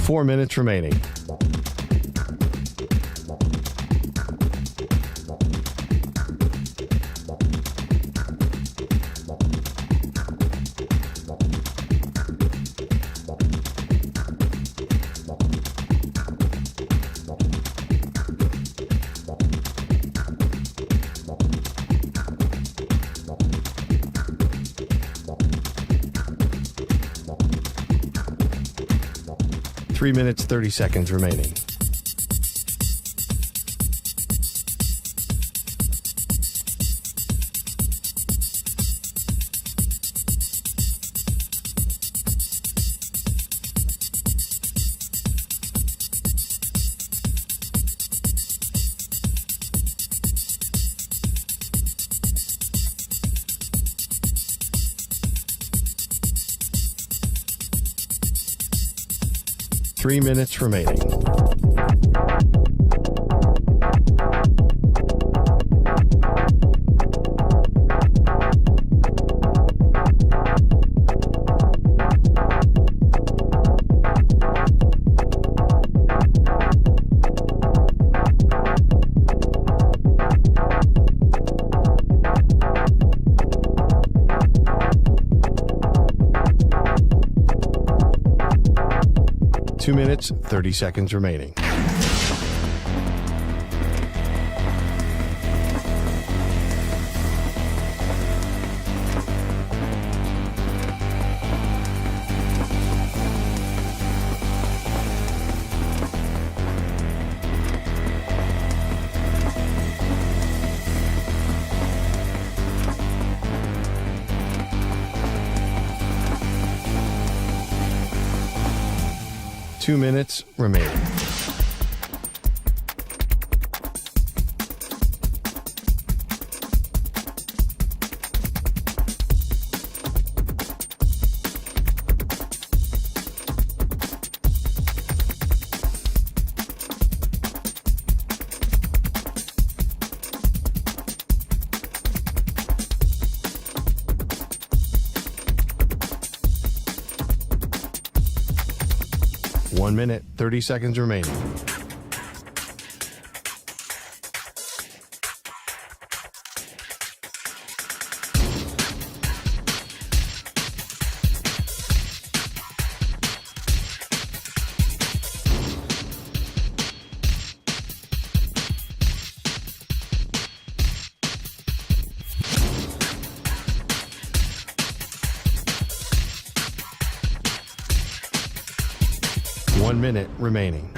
Four minutes remaining. Three minutes, 30 seconds remaining. 3 minutes remaining. Two minutes, 30 seconds remaining. Two minutes remaining. One minute, 30 seconds remaining. One minute remaining.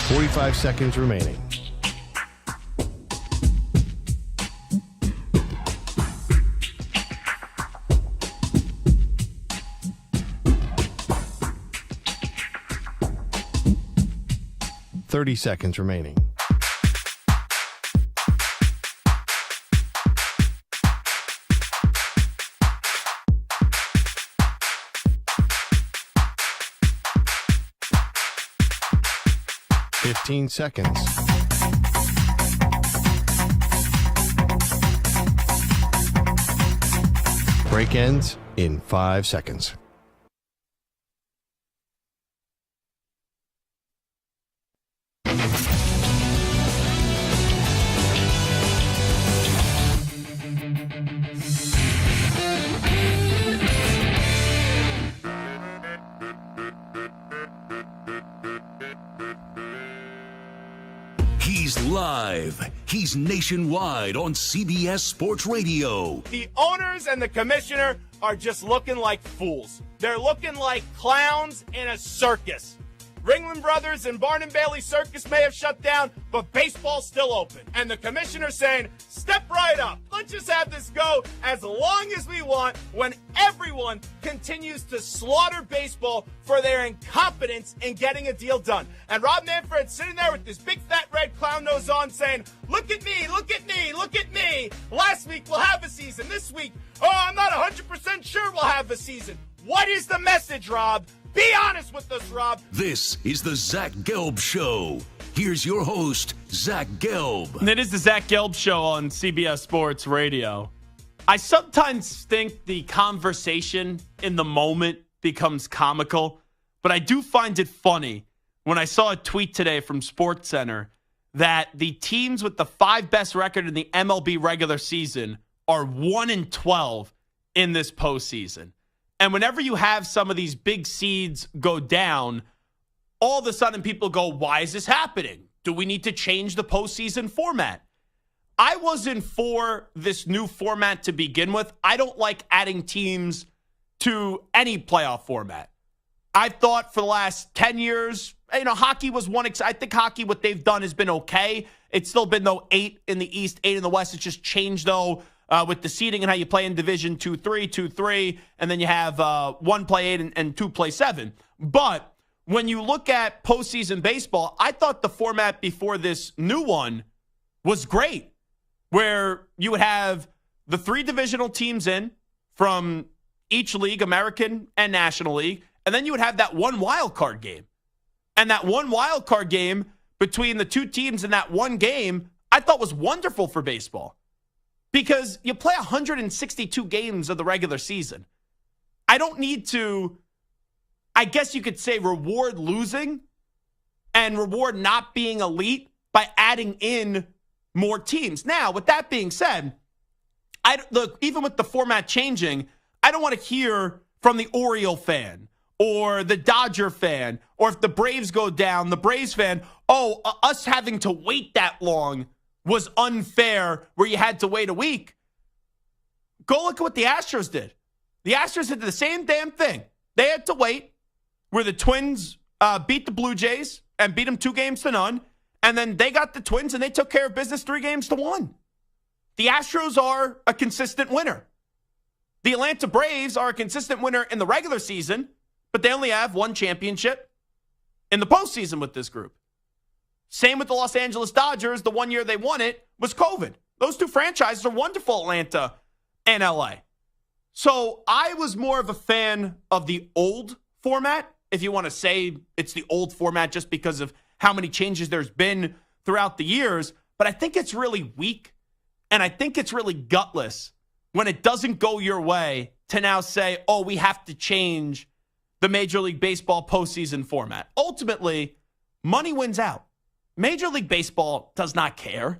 Forty-five seconds remaining. Thirty seconds remaining. Fifteen seconds. Break ends in 5 seconds. He's live. He's nationwide on CBS Sports Radio. The owners and the commissioner are just looking like fools. They're looking like clowns in a circus. Ringling Brothers and Barnum Bailey Circus may have shut down, but baseball's still open. And the commissioner's saying, step right up. Let's just have this go as long as we want when everyone continues to slaughter baseball for their incompetence in getting a deal done. And Rob Manfred's sitting there with this big fat red clown nose on saying, look at me, look at me, look at me. Last week we'll have a season. This week, I'm not 100% sure we'll have a season. What is the message, Rob? Be honest with us, Rob. This is the Zach Gelb Show. Here's your host, Zach Gelb. And it is the Zach Gelb Show on CBS Sports Radio. I sometimes think the conversation in the moment becomes comical, but I do find it funny when I saw a tweet today from SportsCenter that the teams with the 5 best record in the MLB regular season are 1-12 in this postseason. And whenever you have some of these big seeds go down, all of a sudden people go, why is this happening? Do we need to change the postseason format? I wasn't for this new format to begin with. I don't like adding teams to any playoff format. I've thought for the last 10 years, hockey was one. I think hockey, what they've done has been okay. It's still been, though, 8 in the East, 8 in the West. It's just changed, though, with the seeding and how you play in Division 2-3, 2-3, and then you have 1 play 8 and 2 play 7. But when you look at postseason baseball, I thought the format before this new one was great, where you would have the 3 divisional teams in from each league, American and National League, and then you would have that one wild card game. And that one wild card game between the 2 teams in that one game, I thought was wonderful for baseball because you play 162 games of the regular season. I don't need to, I guess you could say, reward losing and reward not being elite by adding in more teams. Now, with that being said, look, even with the format changing, I don't want to hear from the Oriole fan or the Dodger fan, or if the Braves go down, the Braves fan, us having to wait that long was unfair where you had to wait a week. Go look at what the Astros did. The Astros did the same damn thing. They had to wait where the Twins beat the Blue Jays and beat them 2-0, and then they got the Twins and they took care of business 3-1. The Astros are a consistent winner. The Atlanta Braves are a consistent winner in the regular season, but they only have 1 championship in the postseason with this group. Same with the Los Angeles Dodgers. The 1 year they won it was COVID. Those 2 franchises are wonderful, Atlanta and LA. So I was more of a fan of the old format, if you want to say it's the old format just because of how many changes there's been throughout the years. But I think it's really weak, and I think it's really gutless when it doesn't go your way to now say, we have to change the Major League Baseball postseason format. Ultimately, money wins out. Major League Baseball does not care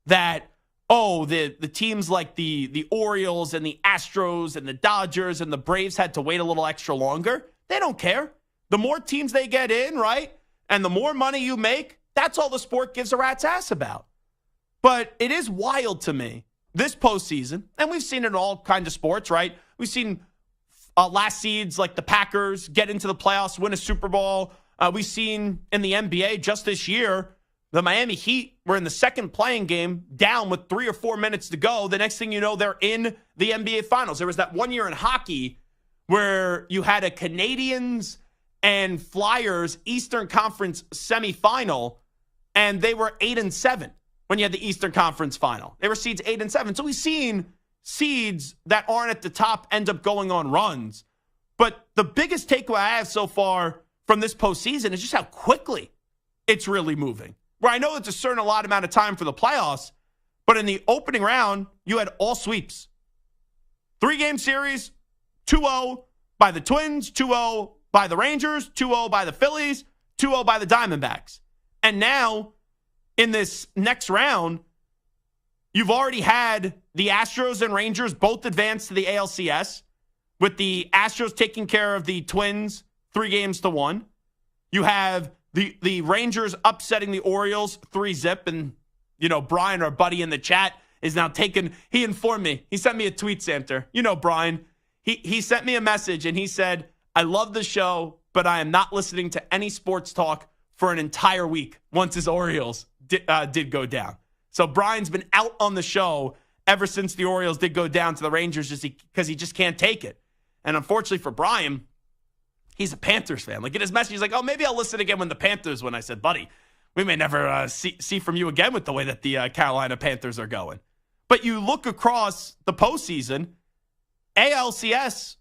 that, the teams like the Orioles and the Astros and the Dodgers and the Braves had to wait a little extra longer. They don't care. The more teams they get in, right, and the more money you make, that's all the sport gives a rat's ass about. But it is wild to me, this postseason, and we've seen it in all kinds of sports, right? We've seen last seeds like the Packers get into the playoffs, win a Super Bowl. We've seen in the NBA just this year, the Miami Heat were in the second playing game down with 3 or 4 minutes to go. The next thing you know, they're in the NBA Finals. There was that 1 year in hockey where you had a Canadians and Flyers Eastern Conference semifinal, and they were 8-7 when you had the Eastern Conference final. They were seeds 8-7. So we've seen seeds that aren't at the top end up going on runs. But the biggest takeaway I have so far from this postseason is just how quickly it's really moving. Where I know it's a certain allotted amount of time for the playoffs, but in the opening round, you had all sweeps. 3-game series, 2-0 by the Twins, 2-0 by the Rangers, 2-0 by the Phillies, 2-0 by the Diamondbacks. And now, in this next round, you've already had the Astros and Rangers both advance to the ALCS, with the Astros taking care of the Twins 3-1. You have the Rangers upsetting the Orioles 3-0. And, Brian, our buddy in the chat, is now he informed me. He sent me a tweet, Samter. Brian. He sent me a message, and he said, I love the show, but I am not listening to any sports talk for an entire week once his Orioles did go down. So Brian's been out on the show ever since the Orioles did go down to the Rangers just because he just can't take it. And unfortunately for Brian, he's a Panthers fan. Like in his message, he's like, maybe I'll listen again when the Panthers win. I said, buddy, we may never see from you again with the way that the Carolina Panthers are going. But you look across the postseason, ALCS,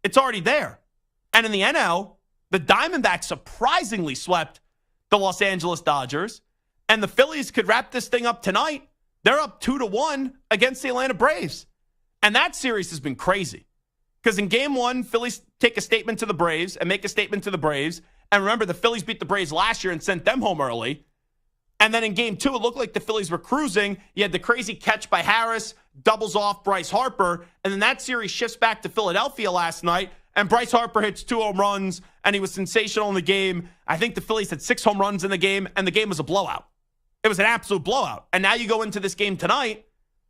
it's already there. And in the NL, the Diamondbacks surprisingly swept the Los Angeles Dodgers. And the Phillies could wrap this thing up tonight. They're up 2-1 against the Atlanta Braves. And that series has been crazy. Because in game 1, Phillies take a statement to the Braves and make a statement to the Braves. And remember, the Phillies beat the Braves last year and sent them home early. And then in game 2, it looked like the Phillies were cruising. You had the crazy catch by Harris, doubles off Bryce Harper. And then that series shifts back to Philadelphia last night. And Bryce Harper hits 2 home runs, and he was sensational in the game. I think the Phillies had 6 home runs in the game, and the game was a blowout. It was an absolute blowout. And now you go into this game tonight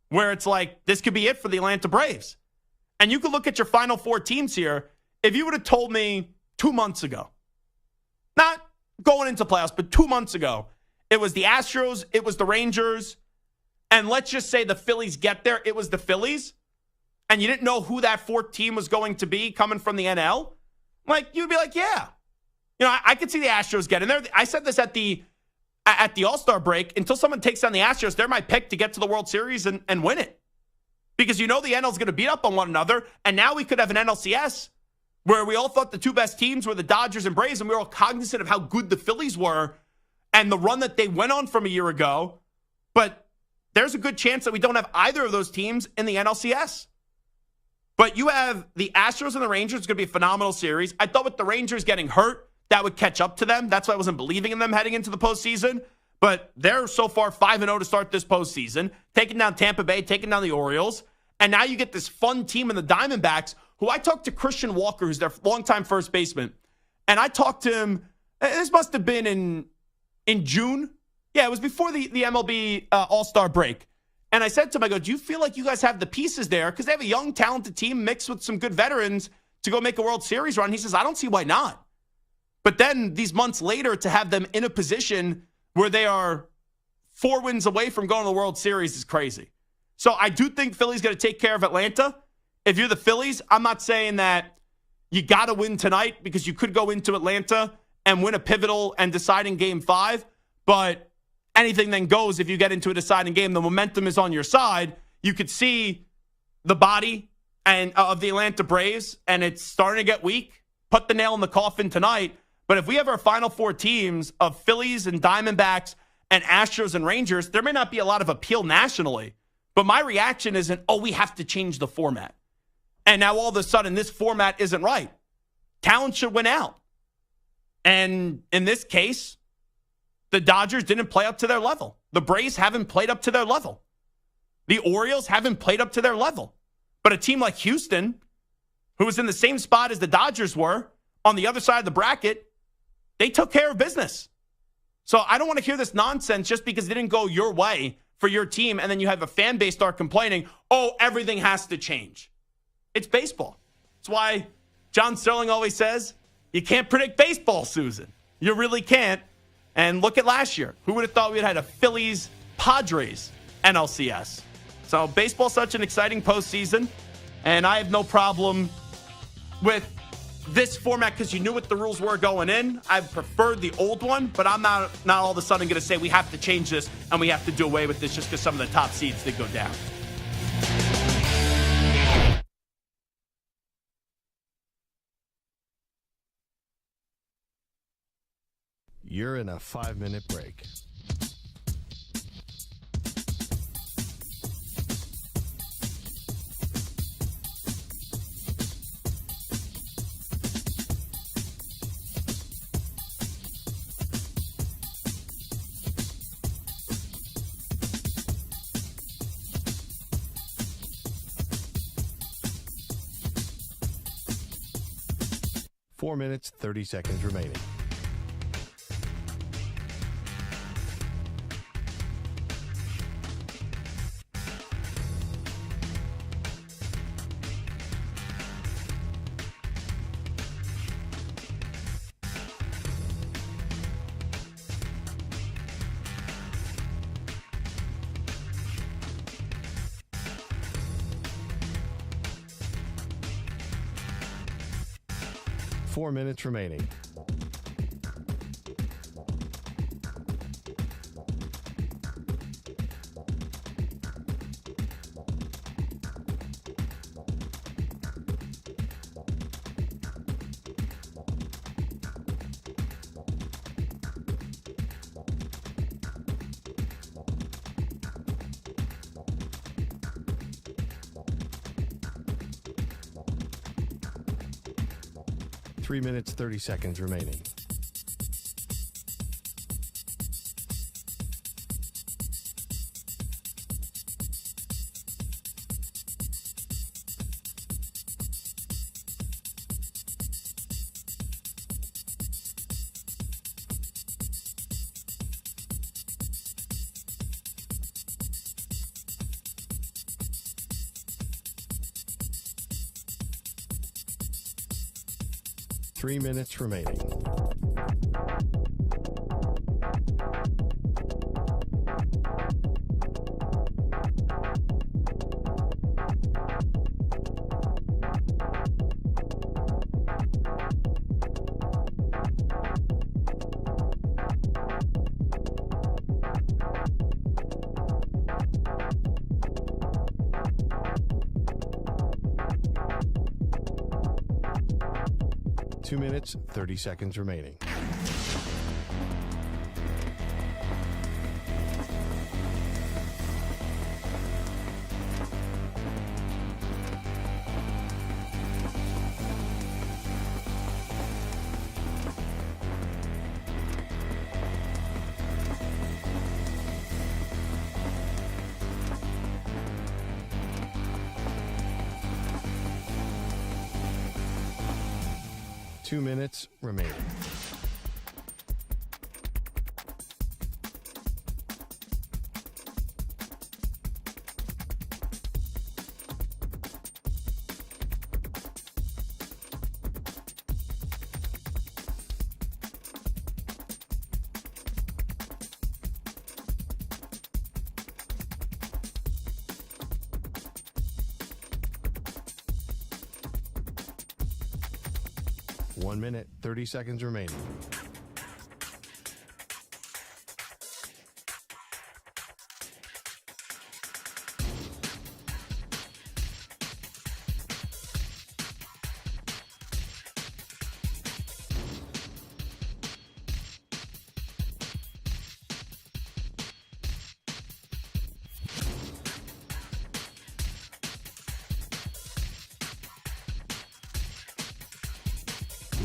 where it's like, this could be it for the Atlanta Braves. And you could look at your final 4 teams here. If you would have told me 2 months ago, not going into playoffs, but 2 months ago, it was the Astros, it was the Rangers, and let's just say the Phillies get there, it was the Phillies, and you didn't know who that 4th team was going to be coming from the NL, you'd be like, yeah, You know, I could see the Astros getting there. I said this at the All-Star break. Until someone takes down the Astros, they're my pick to get to the World Series and win it. Because you know the NL is going to beat up on one another. And now we could have an NLCS where we all thought the two best teams were the Dodgers and Braves, and we were all cognizant of how good the Phillies were and the run that they went on from a year ago. But there's a good chance that we don't have either of those teams in the NLCS. But you have the Astros and the Rangers. It's going to be a phenomenal series. I thought with the Rangers getting hurt, that would catch up to them. That's why I wasn't believing in them heading into the postseason. But they're so far 5-0 to start this postseason, taking down Tampa Bay, taking down the Orioles. And now you get this fun team in the Diamondbacks, who I talked to Christian Walker, who's their longtime first baseman. And I talked to him, this must have been in June. Yeah, it was before the MLB All-Star break. And I said to him, I go, do you feel like you guys have the pieces there? Because they have a young, talented team mixed with some good veterans to go make a World Series run. He says, I don't see why not. But then these months later, to have them in a position where they are 4 wins away from going to the World Series is crazy. So I do think Philly's going to take care of Atlanta. If you're the Phillies, I'm not saying that you got to win tonight because you could go into Atlanta and win a pivotal and deciding Game 5. But anything then goes if you get into a deciding game. The momentum is on your side. You could see the body and of the Atlanta Braves, and it's starting to get weak. Put the nail in the coffin tonight. But if we have our final 4 teams of Phillies and Diamondbacks and Astros and Rangers, there may not be a lot of appeal nationally. But my reaction isn't, we have to change the format. And now all of a sudden this format isn't right. Talent should win out. And in this case, the Dodgers didn't play up to their level. The Braves haven't played up to their level. The Orioles haven't played up to their level. But a team like Houston, who was in the same spot as the Dodgers were, on the other side of the bracket, they took care of business. So I don't want to hear this nonsense just because it didn't go your way for your team, and then you have a fan base start complaining, everything has to change. It's baseball. That's why John Sterling always says, you can't predict baseball, Susan. You really can't. And look at last year. Who would have thought we had a Phillies-Padres NLCS? So baseball's such an exciting postseason, and I have no problem with this format because you knew what the rules were going in. I preferred the old one, but I'm not all of a sudden going to say we have to change this and we have to do away with this just because some of the top seeds did go down. You're in a 5-minute break. Four minutes, 30 seconds remaining. Four minutes remaining. Three minutes, 30 seconds remaining. Three minutes remaining. 2 minutes, 30 seconds remaining. Two minutes remaining. One minute, 30 seconds remaining.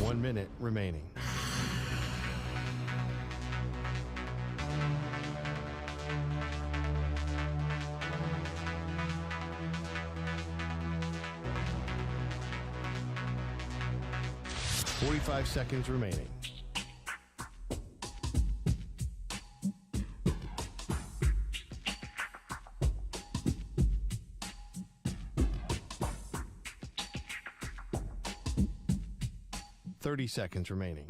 One minute remaining. Forty-five seconds remaining. Thirty seconds remaining.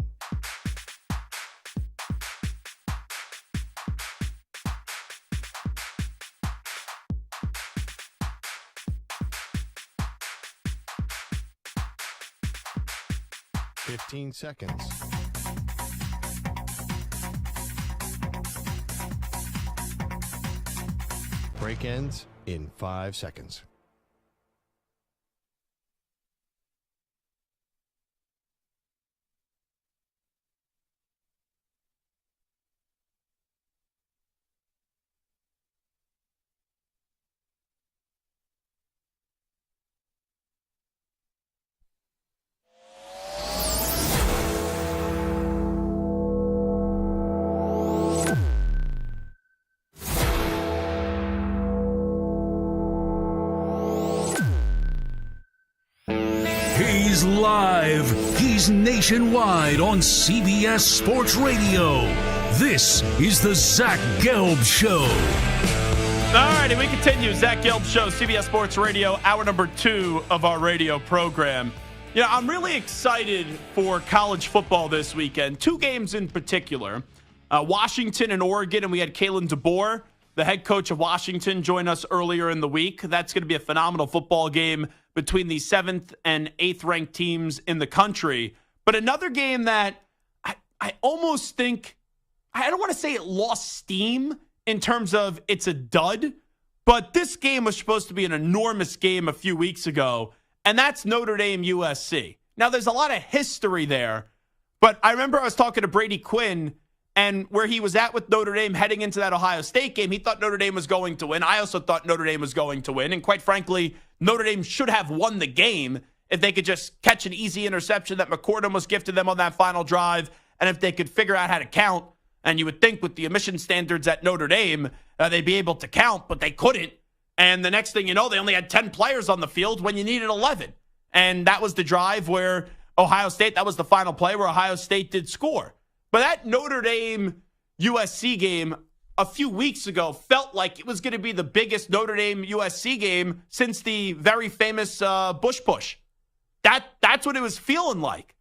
Fifteen seconds. Break ends in 5 seconds. He's live. He's nationwide on CBS Sports Radio. This is the Zach Gelb Show. All righty, we continue. Zach Gelb Show, CBS Sports Radio, hour number 2 of our radio program. You know, I'm really excited for college football this weekend. 2 games in particular, Washington and Oregon, and we had Kalen DeBoer, the head coach of Washington, join us earlier in the week. That's going to be a phenomenal football game between the 7th and 8th ranked teams in the country. But another game that I almost think, I don't want to say it lost steam in terms of it's a dud, but this game was supposed to be an enormous game a few weeks ago, and that's Notre Dame USC. Now, there's a lot of history there, but I remember I was talking to Brady Quinn, and where he was at with Notre Dame heading into that Ohio State game, he thought Notre Dame was going to win. I also thought Notre Dame was going to win. And quite frankly, Notre Dame should have won the game if they could just catch an easy interception that McCordum was gifted them on that final drive. And if they could figure out how to count. And you would think with the emission standards at Notre Dame, they'd be able to count, but they couldn't. And the next thing you know, they only had 10 players on the field when you needed 11. And that was the drive where Ohio State, that was the final play where Ohio State did score. But that Notre Dame USC game a few weeks ago felt like it was going to be the biggest Notre Dame USC game since the very famous Bush Push. That's what it was feeling like.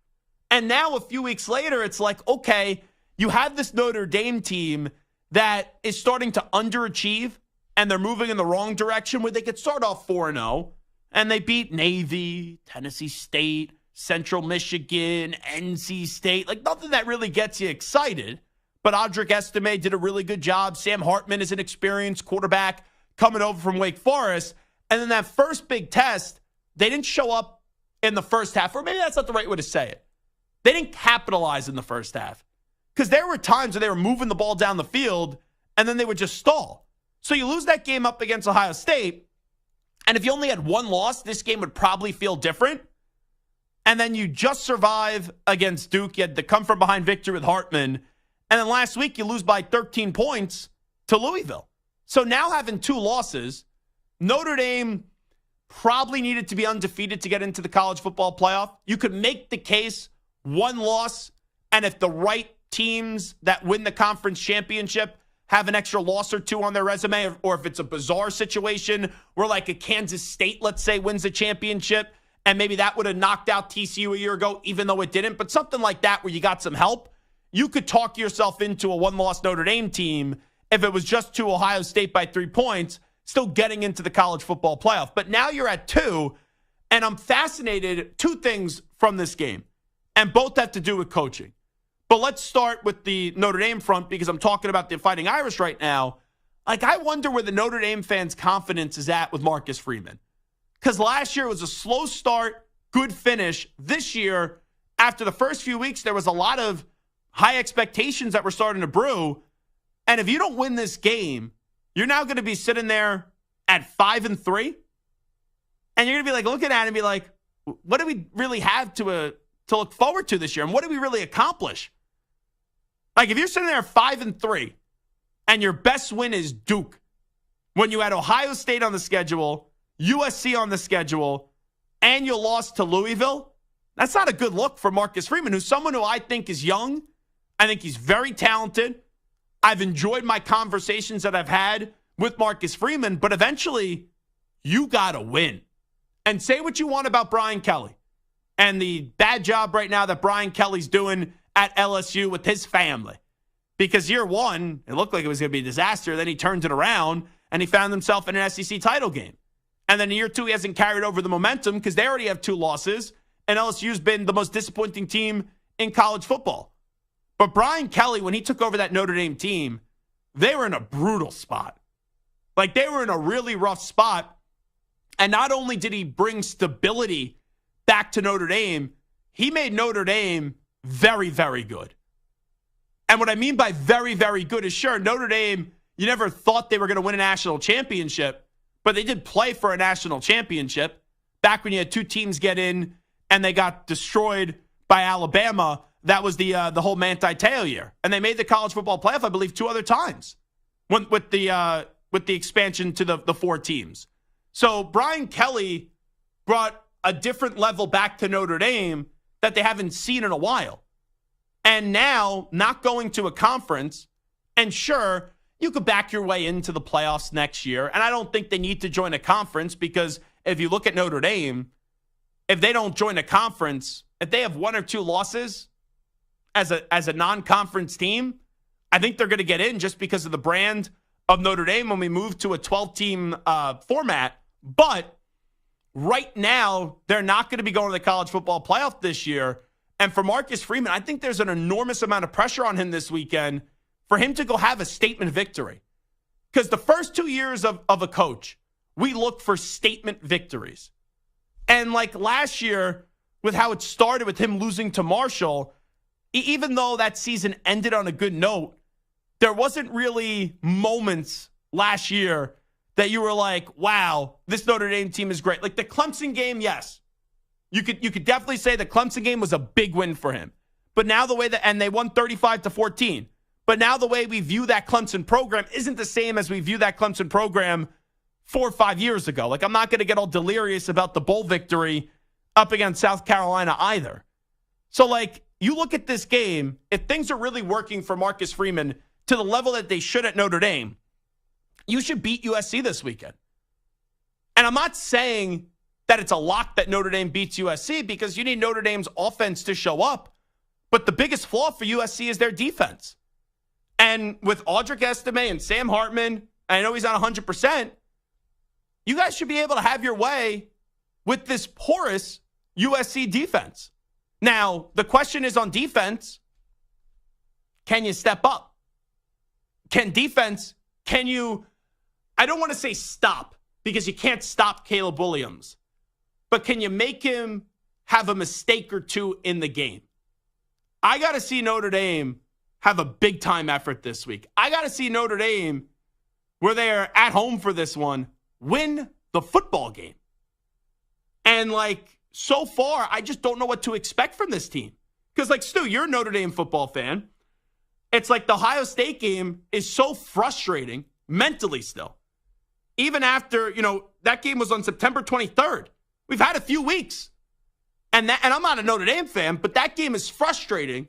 And now a few weeks later, it's like, okay, you have this Notre Dame team that is starting to underachieve, and they're moving in the wrong direction where they could start off 4-0, and they beat Navy, Tennessee State, Central Michigan, NC State, like nothing that really gets you excited. But Audric Estime did a really good job. Sam Hartman is an experienced quarterback coming over from Wake Forest. And then that first big test, they didn't show up in the first half, or maybe that's not the right way to say it. They didn't capitalize in the first half because there were times where they were moving the ball down the field and then they would just stall. So you lose that game up against Ohio State, and if you only had one loss, this game would probably feel different. And then you just survive against Duke. You had the come-from-behind victory with Hartman. And then last week, you lose by 13 points to Louisville. So now having 2 losses, Notre Dame probably needed to be undefeated to get into the college football playoff. You could make the case 1 loss, and if the right teams that win the conference championship have an extra loss or 2 on their resume, or if it's a bizarre situation where like a Kansas State, let's say, wins a championship, and maybe that would have knocked out TCU a year ago, even though it didn't. But something like that where you got some help, you could talk yourself into a 1-loss Notre Dame team if it was just to Ohio State by 3 points, still getting into the college football playoff. But now you're at 2, and I'm fascinated. 2 things from this game, and both have to do with coaching. But let's start with the Notre Dame front because I'm talking about the Fighting Irish right now. Like, I wonder where the Notre Dame fans' confidence is at with Marcus Freeman. Because last year was a slow start, good finish. This year, after the first few weeks, there was a lot of high expectations that were starting to brew. And if you don't win this game, you're now going to be sitting there at 5-3. And you're going to be like looking at it and be like, what do we really have to look forward to this year? And what did we really accomplish? Like, if you're sitting there 5-3 and your best win is Duke, when you had Ohio State on the schedule, USC on the schedule, and you lost to Louisville, that's not a good look for Marcus Freeman, who's someone who I think is young. I think he's very talented. I've enjoyed my conversations that I've had with Marcus Freeman, but eventually you got to win. And say what you want about Brian Kelly and the bad job right now that Brian Kelly's doing at LSU with his family. Because year 1, it looked like it was going to be a disaster. Then he turned it around and he found himself in an SEC title game. And then in year 2, he hasn't carried over the momentum because they already have 2 losses. And LSU's been the most disappointing team in college football. But Brian Kelly, when he took over that Notre Dame team, they were in a brutal spot. Like, they were in a really rough spot. And not only did he bring stability back to Notre Dame, he made Notre Dame very, very good. And what I mean by very, very good is, sure, Notre Dame, you never thought they were going to win a national championship, but they did play for a national championship back when you had 2 teams get in and they got destroyed by Alabama. That was the whole Manti Te'o year. And they made the college football playoff, I believe, 2 other times with the expansion to the 4 teams. So Brian Kelly brought a different level back to Notre Dame that they haven't seen in a while. And now, not going to a conference, and sure, you could back your way into the playoffs next year. And I don't think they need to join a conference because if you look at Notre Dame, if they don't join a conference, if they have 1 or 2 losses as a non-conference team, I think they're going to get in just because of the brand of Notre Dame when we move to a 12-team format. But right now, they're not going to be going to the college football playoff this year. And for Marcus Freeman, I think there's an enormous amount of pressure on him this weekend for him to go have a statement victory. Because the first 2 years of a coach, we look for statement victories. And like last year, with how it started with him losing to Marshall, even though that season ended on a good note, there wasn't really moments last year that you were like, wow, this Notre Dame team is great. Like the Clemson game, yes. You could definitely say the Clemson game was a big win for him. But now the way and they won 35-14. But now the way we view that Clemson program isn't the same as we view that Clemson program 4 or 5 years ago. Like, I'm not going to get all delirious about the bowl victory up against South Carolina either. So, like, you look at this game, if things are really working for Marcus Freeman to the level that they should at Notre Dame, you should beat USC this weekend. And I'm not saying that it's a lock that Notre Dame beats USC because you need Notre Dame's offense to show up. But the biggest flaw for USC is their defense. And with Audric Estime and Sam Hartman, I know he's not 100%, you guys should be able to have your way with this porous USC defense. Now, the question is on defense, can you step up? Can you, I don't want to say stop because you can't stop Caleb Williams, but can you make him have a mistake or 2 in the game? I got to see Notre Dame have a big-time effort this week. I got to see Notre Dame, where they are at home for this one, win the football game. And, so far, I just don't know what to expect from this team. Because, Stu, you're a Notre Dame football fan. It's like the Ohio State game is so frustrating mentally still. Even after, that game was on September 23rd. We've had a few weeks. And I'm not a Notre Dame fan, but that game is frustrating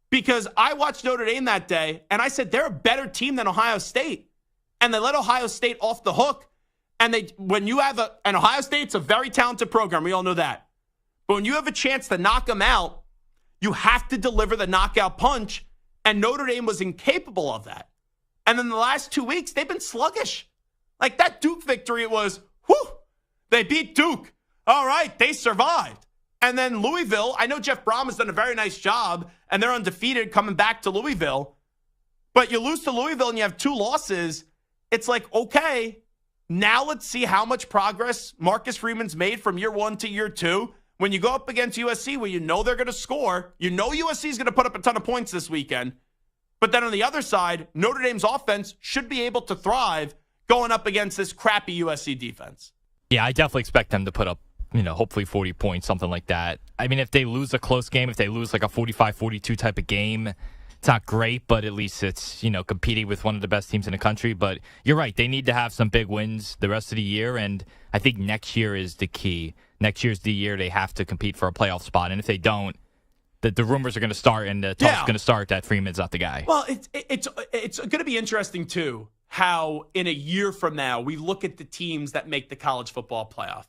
because I watched Notre Dame that day, and I said they're a better team than Ohio State. And they let Ohio State off the hook. And when you have and Ohio State's a very talented program, we all know that. But when you have a chance to knock them out, you have to deliver the knockout punch, and Notre Dame was incapable of that. And then the last 2 weeks, they've been sluggish. Like that Duke victory, it was, they beat Duke. All right, they survived. And then Louisville, I know Jeff Brom has done a very nice job, and they're undefeated coming back to Louisville. But you lose to Louisville and you have 2 losses. It's like, okay, now let's see how much progress Marcus Freeman's made from year 1 to year 2. When you go up against USC, where you know they're going to score, you know USC is going to put up a ton of points this weekend. But then on the other side, Notre Dame's offense should be able to thrive going up against this crappy USC defense. Yeah, I definitely expect them to put up, hopefully 40 points, something like that. I mean, if they lose a close game, if they lose like a 45-42 type of game, it's not great, but at least it's, competing with one of the best teams in the country. But you're right. They need to have some big wins the rest of the year, and I think next year is the key. Next year's the year they have to compete for a playoff spot, and if they don't, the rumors are going to start, and the talk's going to start that Freeman's not the guy. Well, it's going to be interesting, too, how in a year from now we look at the teams that make the college football playoff.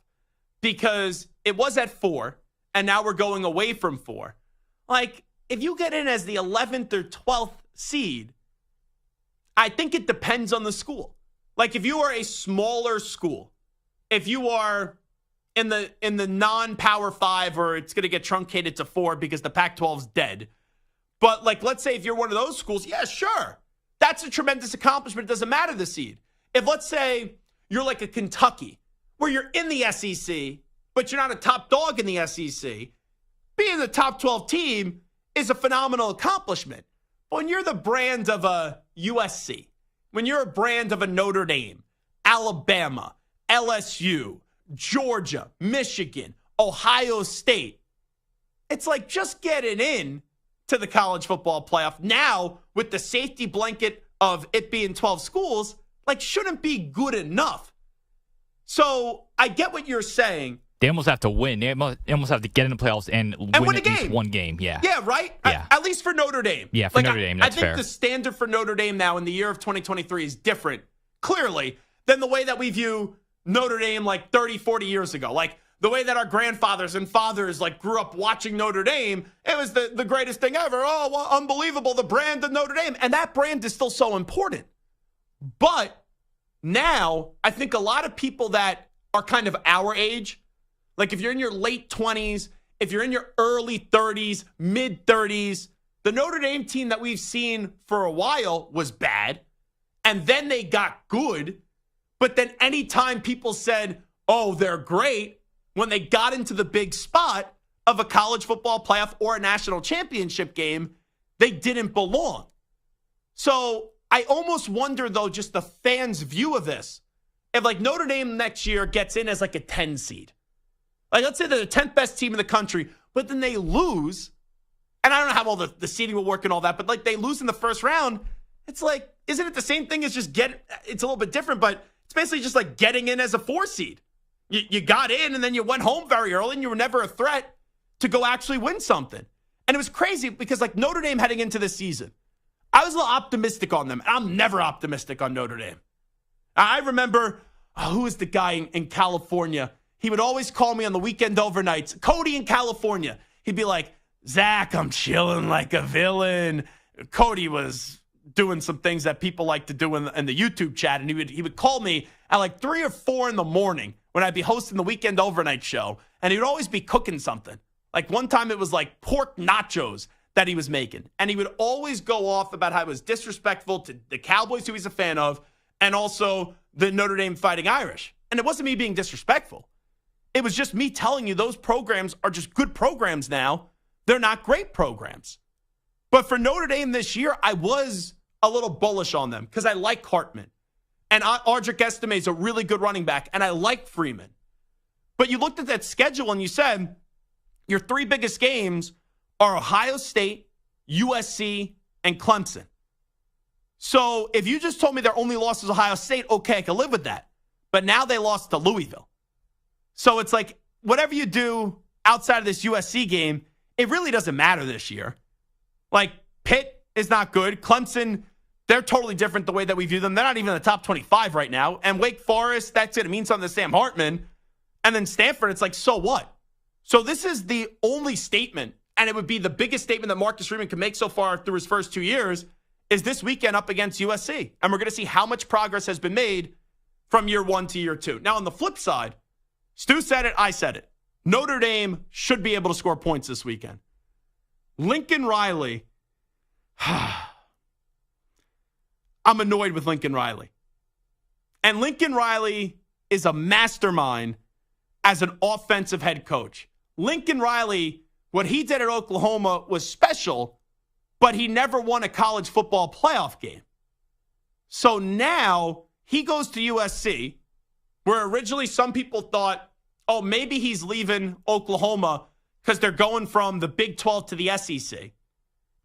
Because it was at 4, and now we're going away from 4. If you get in as the 11th or 12th seed, I think it depends on the school. If you are a smaller school, if you are in the non-Power 5, or it's going to get truncated to 4 because the Pac-12's dead. But let's say if you're one of those schools, yeah, sure. That's a tremendous accomplishment. It doesn't matter the seed. If let's say you're like a Kentucky, where you're in the SEC, but you're not a top dog in the SEC, being the top 12 team is a phenomenal accomplishment. But when you're the brand of a USC, when you're a brand of a Notre Dame, Alabama, LSU, Georgia, Michigan, Ohio State, it's like just getting in to the college football playoff now with the safety blanket of it being 12 schools, shouldn't be good enough. So I get what you're saying. They almost have to win. They almost have to get in the playoffs and win a at game. least one game. Yeah. Yeah, right? Yeah. At least for Notre Dame. Yeah, for Notre Dame, that's fair. I think the standard for Notre Dame now in the year of 2023 is different, clearly, than the way that we view Notre Dame 30, 40 years ago. The way that our grandfathers and fathers grew up watching Notre Dame, it was the greatest thing ever. Oh, well, unbelievable, the brand of Notre Dame. And that brand is still so important. But now, I think a lot of people that are kind of our age, if you're in your late 20s, if you're in your early 30s, mid 30s, the Notre Dame team that we've seen for a while was bad. And then they got good. But then anytime people said, oh, they're great, when they got into the big spot of a college football playoff or a national championship game, they didn't belong. So I almost wonder, though, just the fans' view of this. If Notre Dame next year gets in as a 10 seed. Let's say they're the 10th best team in the country, but then they lose. And I don't know how all the seeding will work and all that, but they lose in the first round. It's isn't it the same thing as just it's a little bit different, but it's basically just getting in as a 4 seed. You got in and then you went home very early and you were never a threat to go actually win something. And it was crazy because Notre Dame heading into this season, I was a little optimistic on them. I'm never optimistic on Notre Dame. I remember, who was the guy in California? He would always call me on the weekend overnights. Cody in California. He'd be like, Zach, I'm chilling like a villain. Cody was doing some things that people like to do in the YouTube chat. And he would call me at 3 or 4 in the morning when I'd be hosting the weekend overnight show. And he would always be cooking something. One time it was pork nachos that he was making. And he would always go off about how it was disrespectful to the Cowboys, who he's a fan of, and also the Notre Dame Fighting Irish. And it wasn't me being disrespectful. It was just me telling you those programs are just good programs now They're not great programs. But for Notre Dame this year, I was a little bullish on them because I like Hartman. And Audric Estime is a really good running back, and I like Freeman. But you looked at that schedule and you said your three biggest games are Ohio State, USC, and Clemson. So if you just told me their only loss is Ohio State, okay, I can live with that. But now they lost to Louisville. So it's like whatever you do outside of this USC game, it really doesn't matter this year. Like Pitt is not good. Clemson, they're totally different the way that we view them. They're not even in the top 25 right now. And Wake Forest, that's going to mean something to Sam Hartman. And then Stanford, it's like, so what? So this is the only statement, and it would be the biggest statement that Marcus Freeman can make so far through his first 2 years, is this weekend up against USC. And we're going to see how much progress has been made from year one to year two. Now, on the flip side, Stu said it, I said it. Notre Dame should be able to score points this weekend. Lincoln Riley, I'm annoyed with Lincoln Riley. And Lincoln Riley is a mastermind as an offensive head coach. Lincoln Riley, what he did at Oklahoma was special, but he never won a college football playoff game. So now he goes to USC, where originally some people thought, oh, maybe he's leaving Oklahoma because they're going from the Big 12 to the SEC.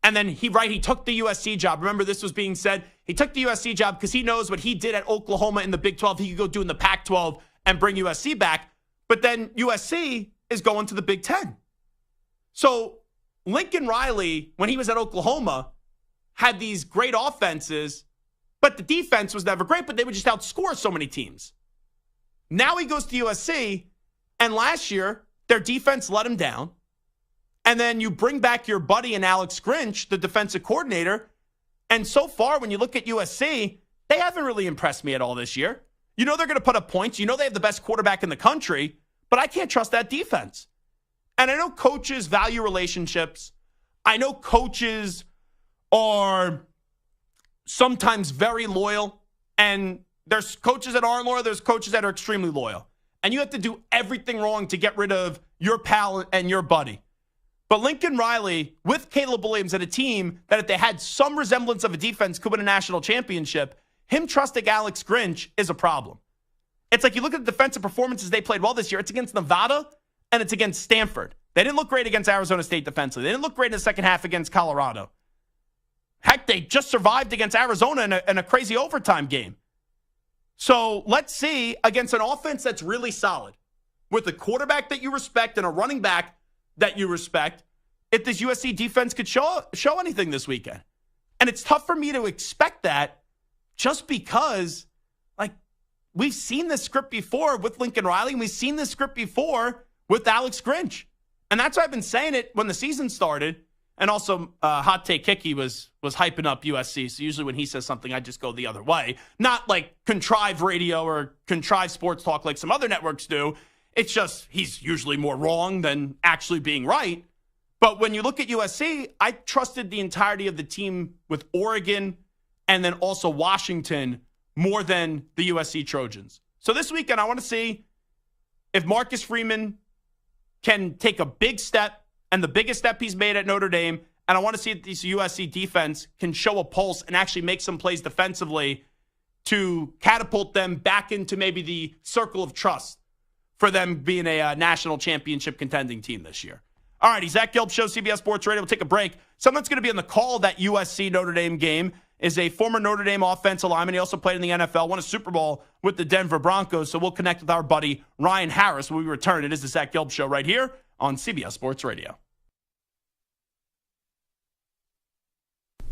And then he took the USC job. Remember, this was being said. He took the USC job because he knows what he did at Oklahoma in the Big 12. He could go do in the Pac-12 and bring USC back. But then USC is going to the Big 10. So Lincoln Riley, when he was at Oklahoma, had these great offenses, but the defense was never great, but they would just outscore so many teams. Now he goes to USC, and last year, their defense let him down. And then you bring back your buddy and Alex Grinch, the defensive coordinator. And so far, when you look at USC, they haven't really impressed me at all this year. You know they're going to put up points. You know they have the best quarterback in the country, but I can't trust that defense. And I know coaches value relationships. I know coaches are sometimes very loyal, and there's coaches that aren't loyal. There's coaches that are extremely loyal. And you have to do everything wrong to get rid of your pal and your buddy. But Lincoln Riley, with Caleb Williams and a team that if they had some resemblance of a defense could win a national championship, him trusting Alex Grinch is a problem. It's like you look at the defensive performances they played well this year. It's against Nevada and it's against Stanford. They didn't look great against Arizona State defensively. They didn't look great in the second half against Colorado. Heck, they just survived against Arizona in a crazy overtime game. So let's see against an offense that's really solid with a quarterback that you respect and a running back that you respect, if this USC defense could show anything this weekend. And it's tough for me to expect that just because, like, we've seen this script before with Lincoln Riley, and we've seen this script before with Alex Grinch. And that's why I've been saying it when the season started. And also, Hot Take Hickey was hyping up USC. So usually when he says something, I just go the other way. Not like contrived radio or contrived sports talk like some other networks do. It's just he's usually more wrong than actually being right. But when you look at USC, I trusted the entirety of the team with Oregon and then also Washington more than the USC Trojans. So this weekend, I want to see if Marcus Freeman can take a big step and the biggest step he's made at Notre Dame. And I want to see if this USC defense can show a pulse and actually make some plays defensively to catapult them back into maybe the circle of trust for them being a national championship contending team this year. All righty, Zach Gelb Show, CBS Sports Radio. We'll take a break. Someone that's going to be on the call of that USC Notre Dame game is a former Notre Dame offensive lineman. He also played in the NFL, won a Super Bowl with the Denver Broncos. So we'll connect with our buddy Ryan Harris when we return. It is the Zach Gelb Show right here on CBS Sports Radio.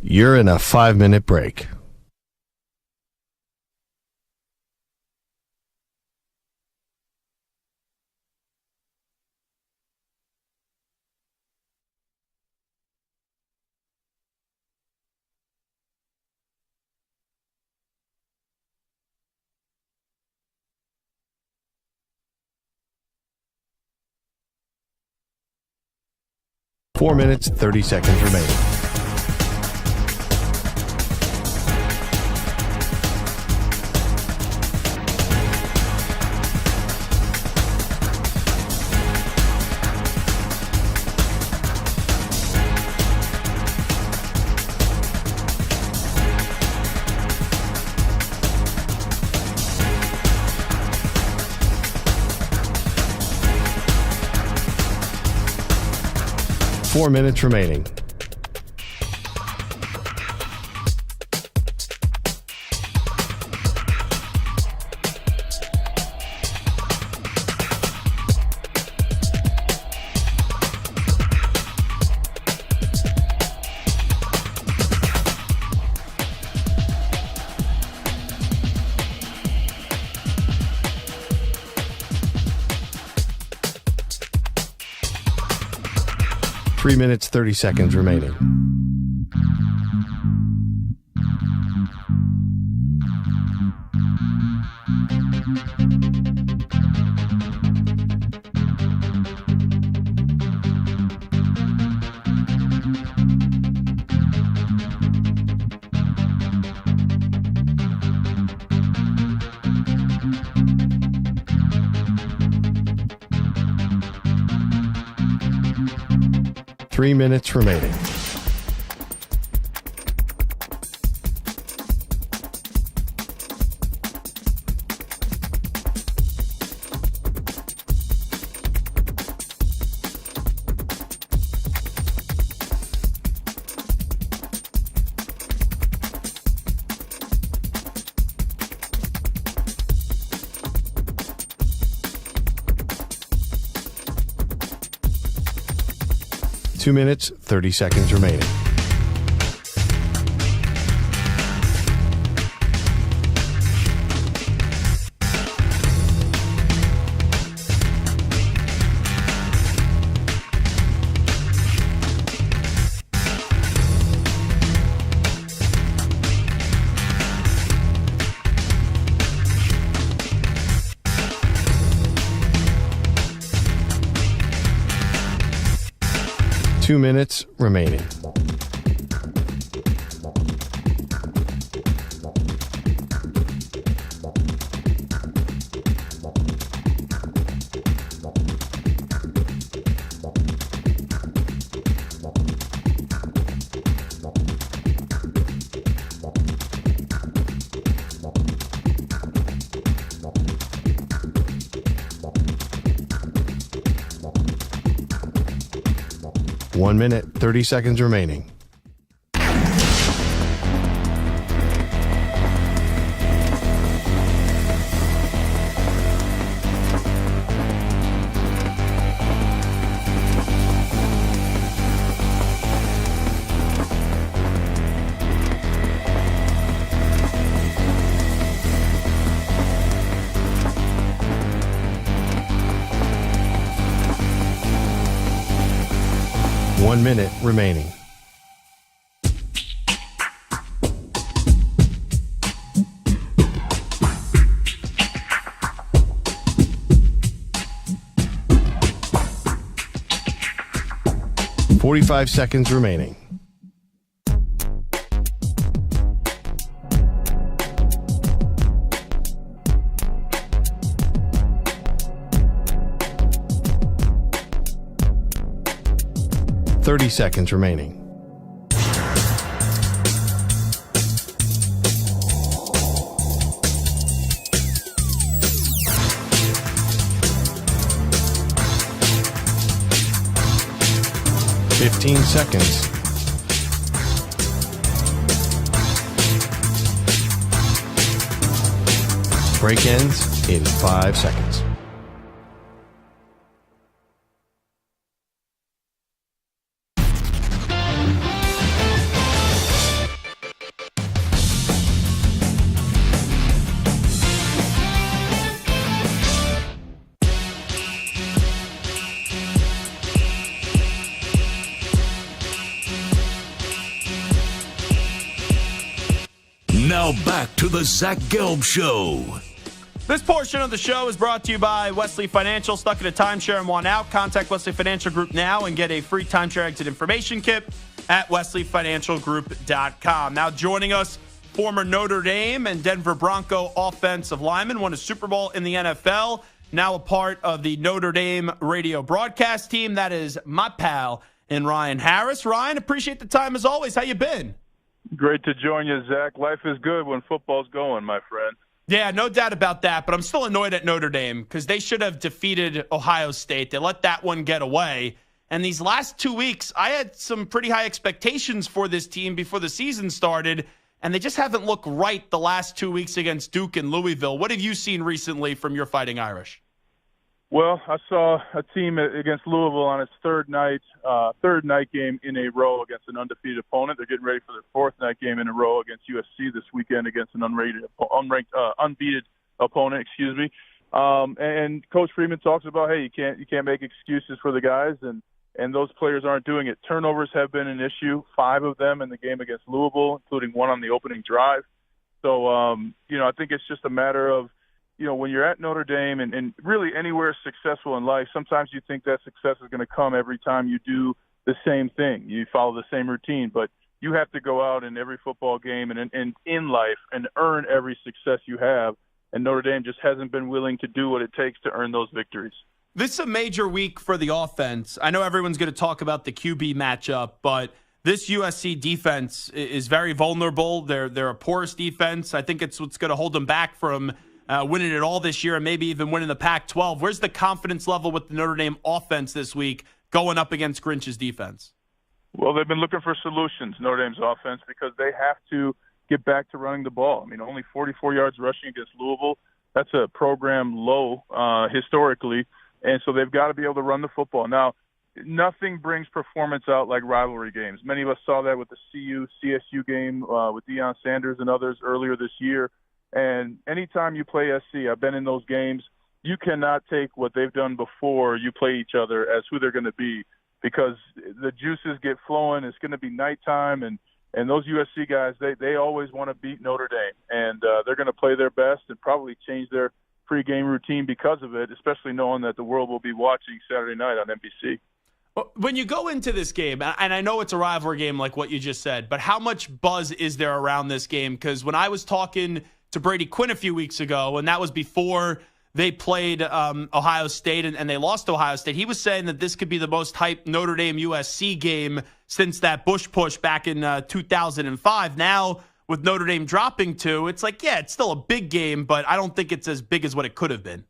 You're in a 5-minute break. Four minutes, 30 seconds remaining. 4 minutes remaining. Three minutes, 30 seconds remaining. Three minutes remaining. Two minutes, 30 seconds remaining. Two minutes remaining. One minute, 30 seconds remaining. One minute remaining. .45 seconds remaining. .30 seconds remaining. .15 seconds. Break ends in 5 seconds. Now back to the Zach Gelb Show. This portion of the show is brought to you by Wesley Financial. Stuck in a timeshare and want out? Contact Wesley Financial Group now and get a free timeshare exit information kit at wesleyfinancialgroup.com. Now joining us, former Notre Dame and Denver Bronco offensive lineman, won a Super Bowl in the NFL, now a part of the Notre Dame radio broadcast team. That is my pal and Ryan Harris. Ryan, appreciate the time as always. How you been? Great to join you, Zach. Life is good when football's going, my friend. Yeah, no doubt about that, but I'm still annoyed at Notre Dame because they should have defeated Ohio State. They let that one get away, And these last 2 weeks, I had some pretty high expectations for this team before the season started, and they just haven't looked right the last 2 weeks against Duke and Louisville. What have you seen recently from your Fighting Irish? Well, I saw a team against Louisville on its third night game in a row against an undefeated opponent. They're getting ready for their fourth night game in a row against USC this weekend against an unbeaten opponent. And Coach Freeman talks about, hey, you can't make excuses for the guys, and those players aren't doing it. Turnovers have been an issue, 5 of them in the game against Louisville, including 1 on the opening drive. So, I think it's just a matter of, when you're at Notre Dame and really anywhere successful in life, sometimes you think that success is going to come every time you do the same thing. You follow the same routine, but you have to go out in every football game and in life and earn every success you have. And Notre Dame just hasn't been willing to do what it takes to earn those victories. This is a major week for the offense. I know everyone's going to talk about the QB matchup, but this USC defense is very vulnerable. They're a porous defense. I think it's what's going to hold them back from winning it all this year and maybe even winning the Pac-12. Where's the confidence level with the Notre Dame offense this week going up against Grinch's defense? Well, they've been looking for solutions, Notre Dame's offense, because they have to get back to running the ball. I mean, only 44 yards rushing against Louisville. That's a program low historically, and so they've got to be able to run the football. Now, nothing brings performance out like rivalry games. Many of us saw that with the CSU game with Deion Sanders and others earlier this year. And anytime you play SC, I've been in those games, you cannot take what they've done before you play each other as who they're going to be, because the juices get flowing. It's going to be nighttime, and those USC guys, they always want to beat Notre Dame, and they're going to play their best and probably change their pregame routine because of it, especially knowing that the world will be watching Saturday night on NBC. When you go into this game, and I know it's a rivalry game like what you just said, but how much buzz is there around this game? Because when I was talking to Brady Quinn a few weeks ago, and that was before they played Ohio State and they lost to Ohio State, he was saying that this could be the most hyped Notre Dame USC game since that Bush push back in 2005. Now, with Notre Dame dropping 2, it's like, yeah, it's still a big game, but I don't think it's as big as what it could have been.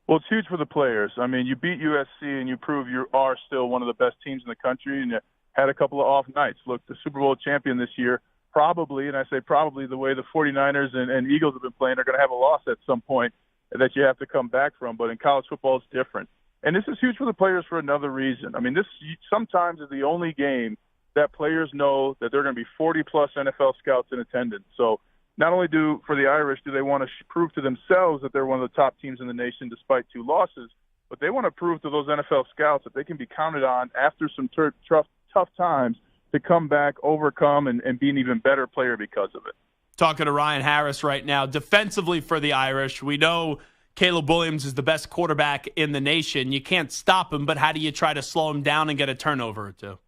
Well, it's huge for the players. I mean, you beat USC and you prove you are still one of the best teams in the country, and you had a couple of off nights. Look, the Super Bowl champion this year, probably, and I say probably the way the 49ers and Eagles have been playing, are going to have a loss at some point that you have to come back from. But in college football, it's different. And this is huge for the players for another reason. I mean, this sometimes is the only game that players know that there are going to be 40-plus NFL scouts in attendance. So not only for the Irish do they want to prove to themselves that they're one of the top teams in the nation despite 2 losses, but they want to prove to those NFL scouts that they can be counted on after some tough times to come back, overcome, and be an even better player because of it. Talking to Ryan Harris right now. Defensively for the Irish, we know Caleb Williams is the best quarterback in the nation. You can't stop him, but how do you try to slow him down and get a turnover or 2?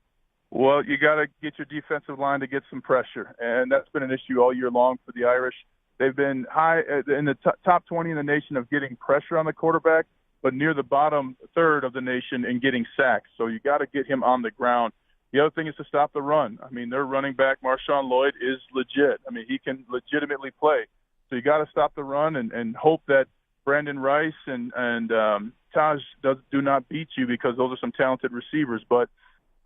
Well, you got to get your defensive line to get some pressure, and that's been an issue all year long for the Irish. They've been high in the top 20 in the nation of getting pressure on the quarterback, but near the bottom third of the nation in getting sacks. So you got to get him on the ground. The other thing is to stop the run. I mean, their running back, Marshawn Lloyd, is legit. I mean, he can legitimately play. So you got to stop the run and hope that Brandon Rice and Taj do not beat you, because those are some talented receivers. But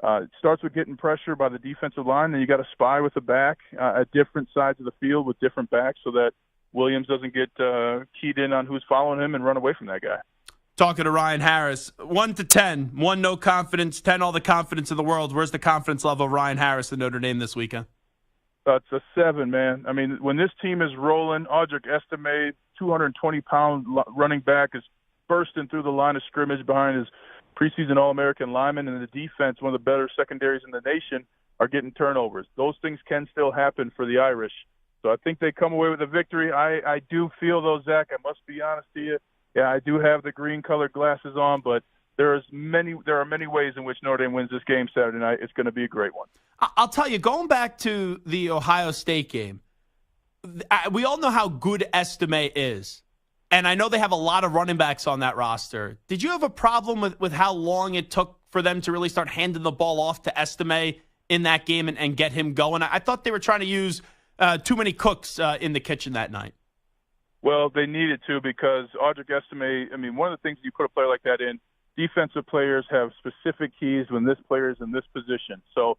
it starts with getting pressure by the defensive line. Then you got to spy with the back at different sides of the field with different backs so that Williams doesn't get keyed in on who's following him and run away from that guy. Talking to Ryan Harris, 1 to 10, 1 no confidence, 10 all the confidence in the world. Where's the confidence level of Ryan Harris in Notre Dame this weekend? It's a 7, man. I mean, when this team is rolling, Audric Estime, 220-pound running back, is bursting through the line of scrimmage behind his preseason All-American lineman, and the defense, one of the better secondaries in the nation, are getting turnovers. Those things can still happen for the Irish. So I think they come away with a victory. I do feel, though, Zach, I must be honest to you, yeah, I do have the green-colored glasses on, but there are many ways in which Notre Dame wins this game Saturday night. It's going to be a great one. I'll tell you, going back to the Ohio State game, we all know how good Estime is, and I know they have a lot of running backs on that roster. Did you have a problem with how long it took for them to really start handing the ball off to Estime in that game and get him going? I thought they were trying to use too many cooks in the kitchen that night. Well, they needed to, because Audric Estime, I mean, one of the things you put a player like that in, defensive players have specific keys when this player is in this position. So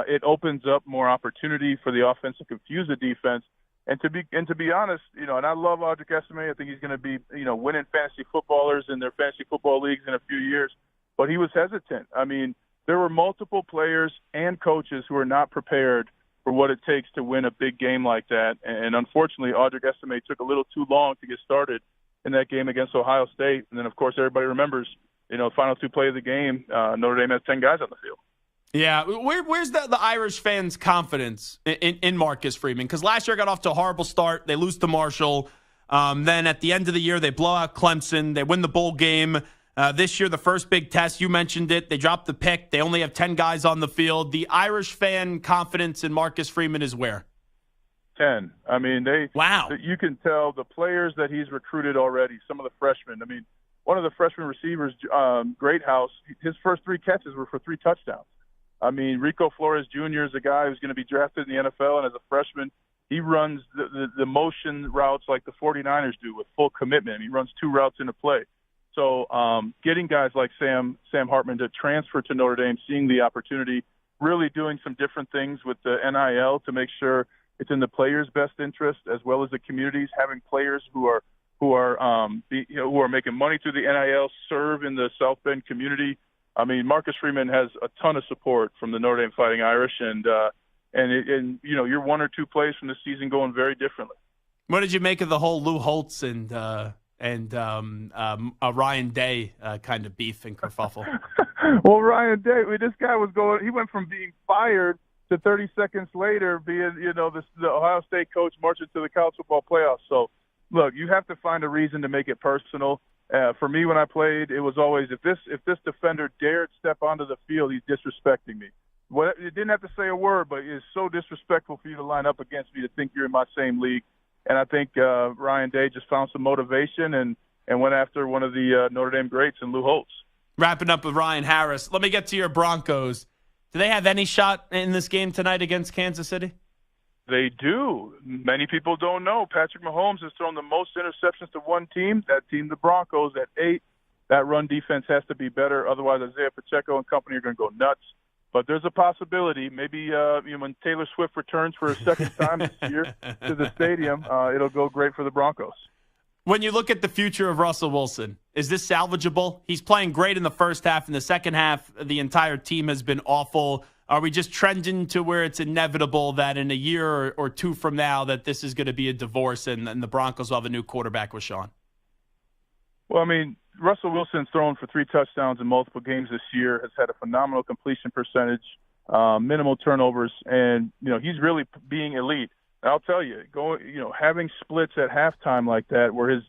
it opens up more opportunity for the offense to confuse the defense. And to be honest, and I love Audric Estime. I think he's going to be, winning fantasy footballers in their fantasy football leagues in a few years. But he was hesitant. I mean, there were multiple players and coaches who are not prepared for what it takes to win a big game like that. And unfortunately, Audric Estime took a little too long to get started in that game against Ohio State. And then, of course, everybody remembers, the final two play of the game, Notre Dame has 10 guys on the field. Yeah, where's the Irish fans' confidence in Marcus Freeman? Because last year got off to a horrible start. They lose to Marshall. Then at the end of the year, they blow out Clemson. They win the bowl game. This year, the first big test, you mentioned it. They dropped the pick. They only have 10 guys on the field. The Irish fan confidence in Marcus Freeman is where? 10. I mean, wow. You can tell the players that he's recruited already, some of the freshmen. I mean, one of the freshman receivers, Greathouse, his first 3 catches were for 3 touchdowns. I mean, Rico Flores Jr. is a guy who's going to be drafted in the NFL, and as a freshman, he runs the motion routes like the 49ers do with full commitment. He runs 2 routes in a play. So getting guys like Sam Hartman to transfer to Notre Dame, seeing the opportunity, really doing some different things with the NIL to make sure it's in the players' best interest as well as the communities, having players who are making money through the NIL serve in the South Bend community. I mean, Marcus Freeman has a ton of support from the Notre Dame Fighting Irish, and you're 1 or 2 plays from this season going very differently. What did you make of the whole Lou Holtz and Ryan Day kind of beef and kerfuffle? Well, Ryan Day, this guy he went from being fired to 30 seconds later being, the Ohio State coach marching to the college football playoffs. So, look, you have to find a reason to make it personal. For me, when I played, it was always if this defender dared step onto the field, he's disrespecting me. You didn't have to say a word, but it's so disrespectful for you to line up against me to think you're in my same league. And I think Ryan Day just found some motivation and went after one of the Notre Dame greats in Lou Holtz. Wrapping up with Ryan Harris, let me get to your Broncos. Do they have any shot in this game tonight against Kansas City? They do. Many people don't know. Patrick Mahomes has thrown the most interceptions to one team. That team, the Broncos, at 8. That run defense has to be better. Otherwise, Isaiah Pacheco and company are going to go nuts. But there's a possibility. Maybe when Taylor Swift returns for a second time this year to the stadium, it'll go great for the Broncos. When you look at the future of Russell Wilson, is this salvageable? He's playing great in the first half. In the second half, the entire team has been awful. Are we just trending to where it's inevitable that in a year or 2 from now that this is going to be a divorce and the Broncos will have a new quarterback with Sean? Well, I mean, Russell Wilson's thrown for 3 touchdowns in multiple games this year, has had a phenomenal completion percentage, minimal turnovers, and, he's really being elite. And I'll tell you, having splits at halftime like that where his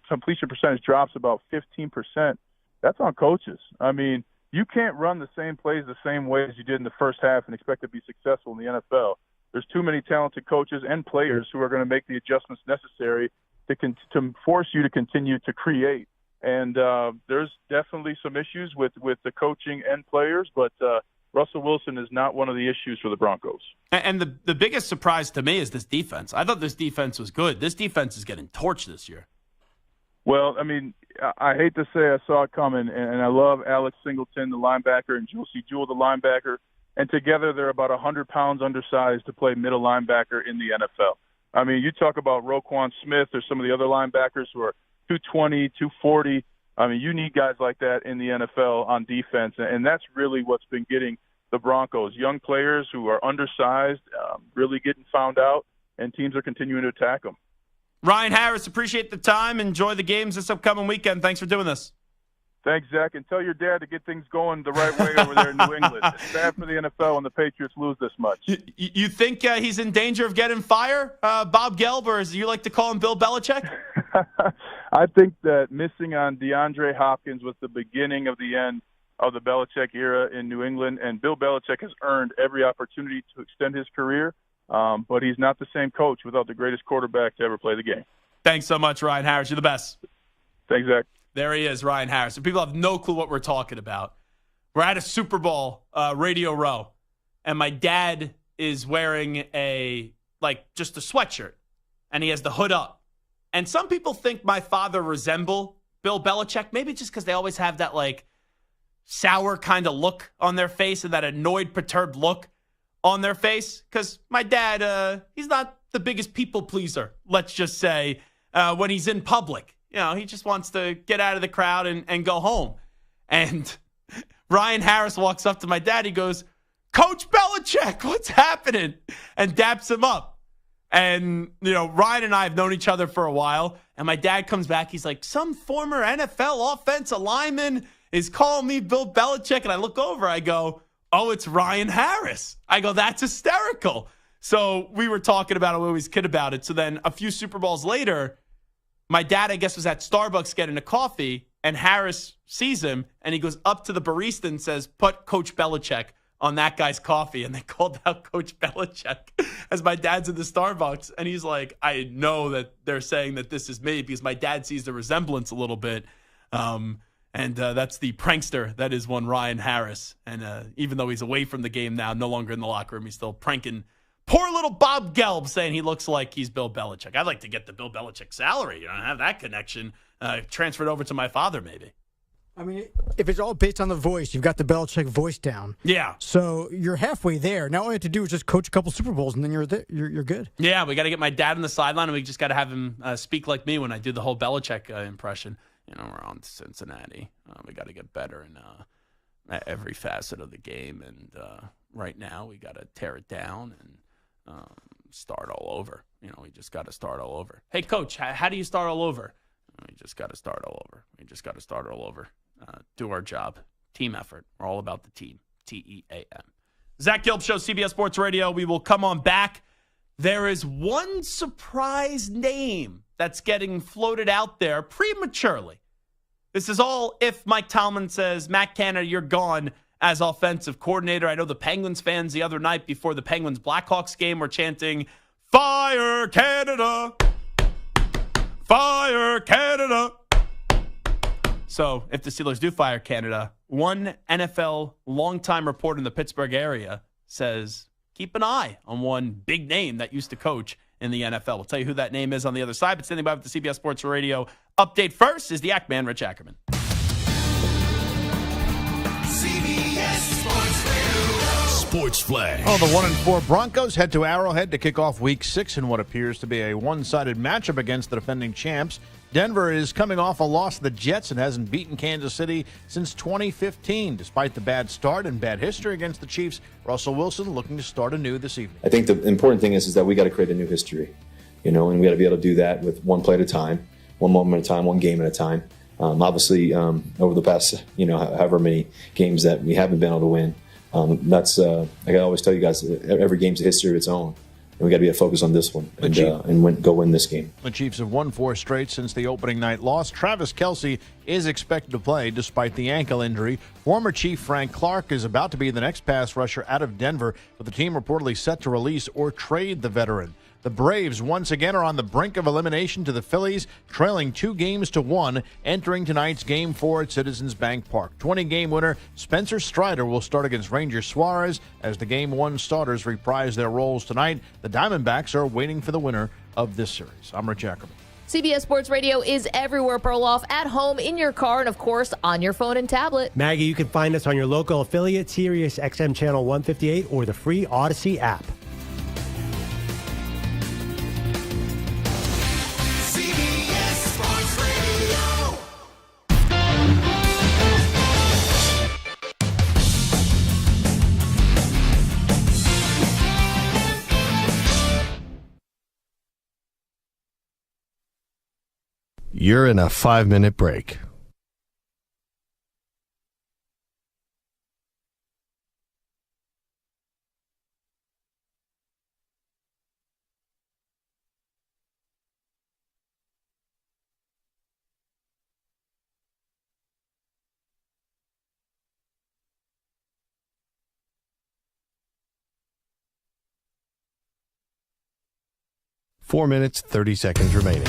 completion percentage drops about 15%, that's on coaches. I mean, you can't run the same plays the same way as you did in the first half and expect to be successful in the NFL. There's too many talented coaches and players who are going to make the adjustments necessary to force you to continue to create. And there's definitely some issues with the coaching and players, but Russell Wilson is not one of the issues for the Broncos. And the biggest surprise to me is this defense. I thought this defense was good. This defense is getting torched this year. Well, I mean, I hate to say I saw it coming, and I love Alex Singleton, the linebacker, and Juicy Jewell, the linebacker, and together they're about 100 pounds undersized to play middle linebacker in the NFL. I mean, you talk about Roquan Smith or some of the other linebackers who are 220, 240. I mean, you need guys like that in the NFL on defense, and that's really what's been getting the Broncos. Young players who are undersized, really getting found out, and teams are continuing to attack them. Ryan Harris, appreciate the time. Enjoy the games this upcoming weekend. Thanks for doing this. Thanks, Zach. And tell your dad to get things going the right way over there in New England. It's bad for the NFL when the Patriots lose this much. You think he's in danger of getting fired, Bob Gelb, or as you like to call him, Bill Belichick? I think that missing on DeAndre Hopkins was the beginning of the end of the Belichick era in New England, and Bill Belichick has earned every opportunity to extend his career. But he's not the same coach without the greatest quarterback to ever play the game. Thanks so much, Ryan Harris. You're the best. Thanks, Zach. There he is, Ryan Harris. And people have no clue what we're talking about. We're at a Super Bowl Radio Row, and my dad is wearing just a sweatshirt, and he has the hood up. And some people think my father resemble Bill Belichick, maybe just because they always have that sour kind of look on their face and that annoyed, perturbed look on their face. Because my dad, he's not the biggest people pleaser, let's just say, when he's in public. He just wants to get out of the crowd and go home. And Ryan Harris walks up to my dad. He goes, "Coach Belichick, what's happening?" And daps him up. And, Ryan and I have known each other for a while. And my dad comes back. He's like, "Some former NFL offensive lineman is calling me Bill Belichick." And I look over. I go, "Oh, it's Ryan Harris." I go, "That's hysterical." So we were talking about it. We always kid about it. So then a few Super Bowls later, my dad, I guess, was at Starbucks getting a coffee. And Harris sees him. And he goes up to the barista and says, "Put Coach Belichick on that guy's coffee." And they called out Coach Belichick as my dad's in the Starbucks. And he's like, "I know that they're saying that this is me," because my dad sees the resemblance a little bit. And that's the prankster that is one Ryan Harris. And even though he's away from the game now, no longer in the locker room, he's still pranking poor little Bob Gelb, saying he looks like he's Bill Belichick. I'd like to get the Bill Belichick salary. Have that connection transferred over to my father, maybe. I mean, if it's all based on the voice, you've got the Belichick voice down. Yeah. So you're halfway there. Now all you have to do is just coach a couple Super Bowls, and then you're good. Yeah, we got to get my dad on the sideline, and we just got to have him speak like me when I do the whole Belichick impression. We're on Cincinnati. We got to get better in every facet of the game. And right now, we got to tear it down and start all over. We just got to start all over. Hey, Coach, how do you start all over? We just got to start all over. We just got to start all over. Do our job. Team effort. We're all about the team. T-E-A-M. Zach Gelb Show, CBS Sports Radio. We will come on back. There is one surprise name that's getting floated out there prematurely. This is all if Mike Tomlin says, "Matt Canada, you're gone as offensive coordinator." I know the Penguins fans the other night before the Penguins-Blackhawks game were chanting, "Fire Canada! Fire Canada!" So if the Steelers do fire Canada, one NFL longtime reporter in the Pittsburgh area says, keep an eye on one big name that used to coach in the NFL. We'll tell you who that name is on the other side. But standing by with the CBS Sports Radio update first is the Ackman, Rich Ackerman. CBS Sports Radio. Sports Flash. Oh, the 1-4 Broncos head to Arrowhead to kick off Week 6 in what appears to be a one-sided matchup against the defending champs. Denver is coming off a loss to the Jets and hasn't beaten Kansas City since 2015. Despite the bad start and bad history against the Chiefs, Russell Wilson looking to start anew this evening. I think the important thing is that we got to create a new history, and we got to be able to do that with one play at a time, one moment at a time, one game at a time. Obviously, over the past, however many games that we haven't been able to win, that's I always tell you guys, every game's a history of its own. And we got to be focused on this one and go win this game. The Chiefs have won 4 straight since the opening night loss. Travis Kelce is expected to play despite the ankle injury. Former Chief Frank Clark is about to be the next pass rusher out of Denver, with the team reportedly set to release or trade the veteran. The Braves once again are on the brink of elimination to the Phillies, trailing 2-1, entering tonight's Game 4 at Citizens Bank Park. 20-game winner Spencer Strider will start against Ranger Suarez as the Game 1 starters reprise their roles tonight. The Diamondbacks are waiting for the winner of this series. I'm Rich Ackerman. CBS Sports Radio is everywhere, Perloff, at home, in your car, and, of course, on your phone and tablet. Maggie, you can find us on your local affiliate, Sirius XM Channel 158, or the free Odyssey app. You're in a 5-minute break. Four minutes, 30 seconds remaining.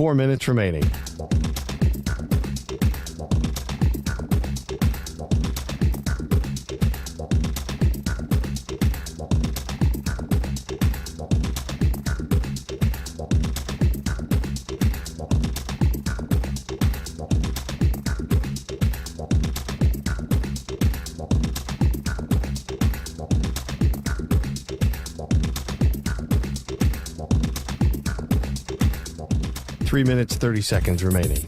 4 minutes remaining. Three minutes, 30 seconds remaining.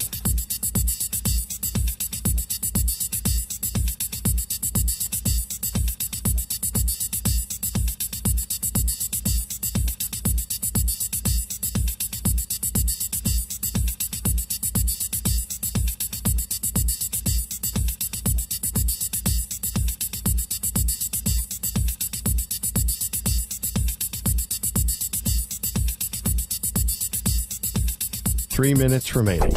Three minutes remaining.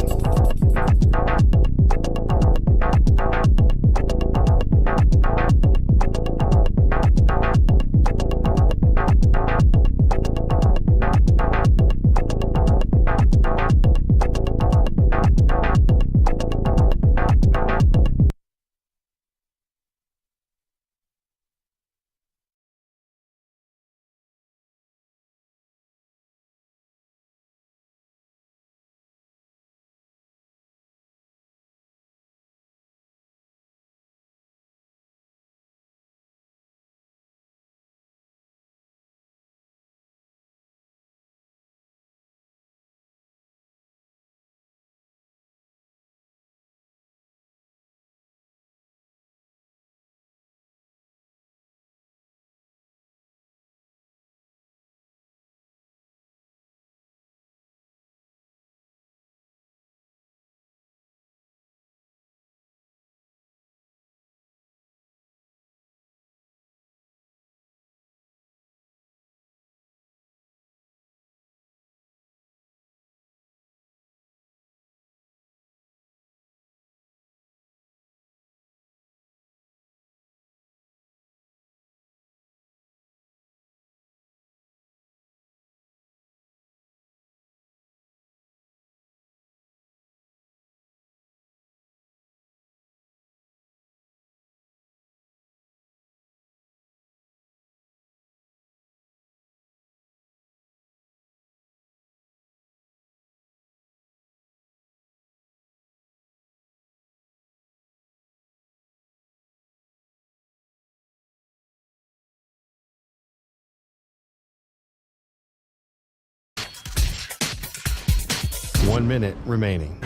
One minute remaining.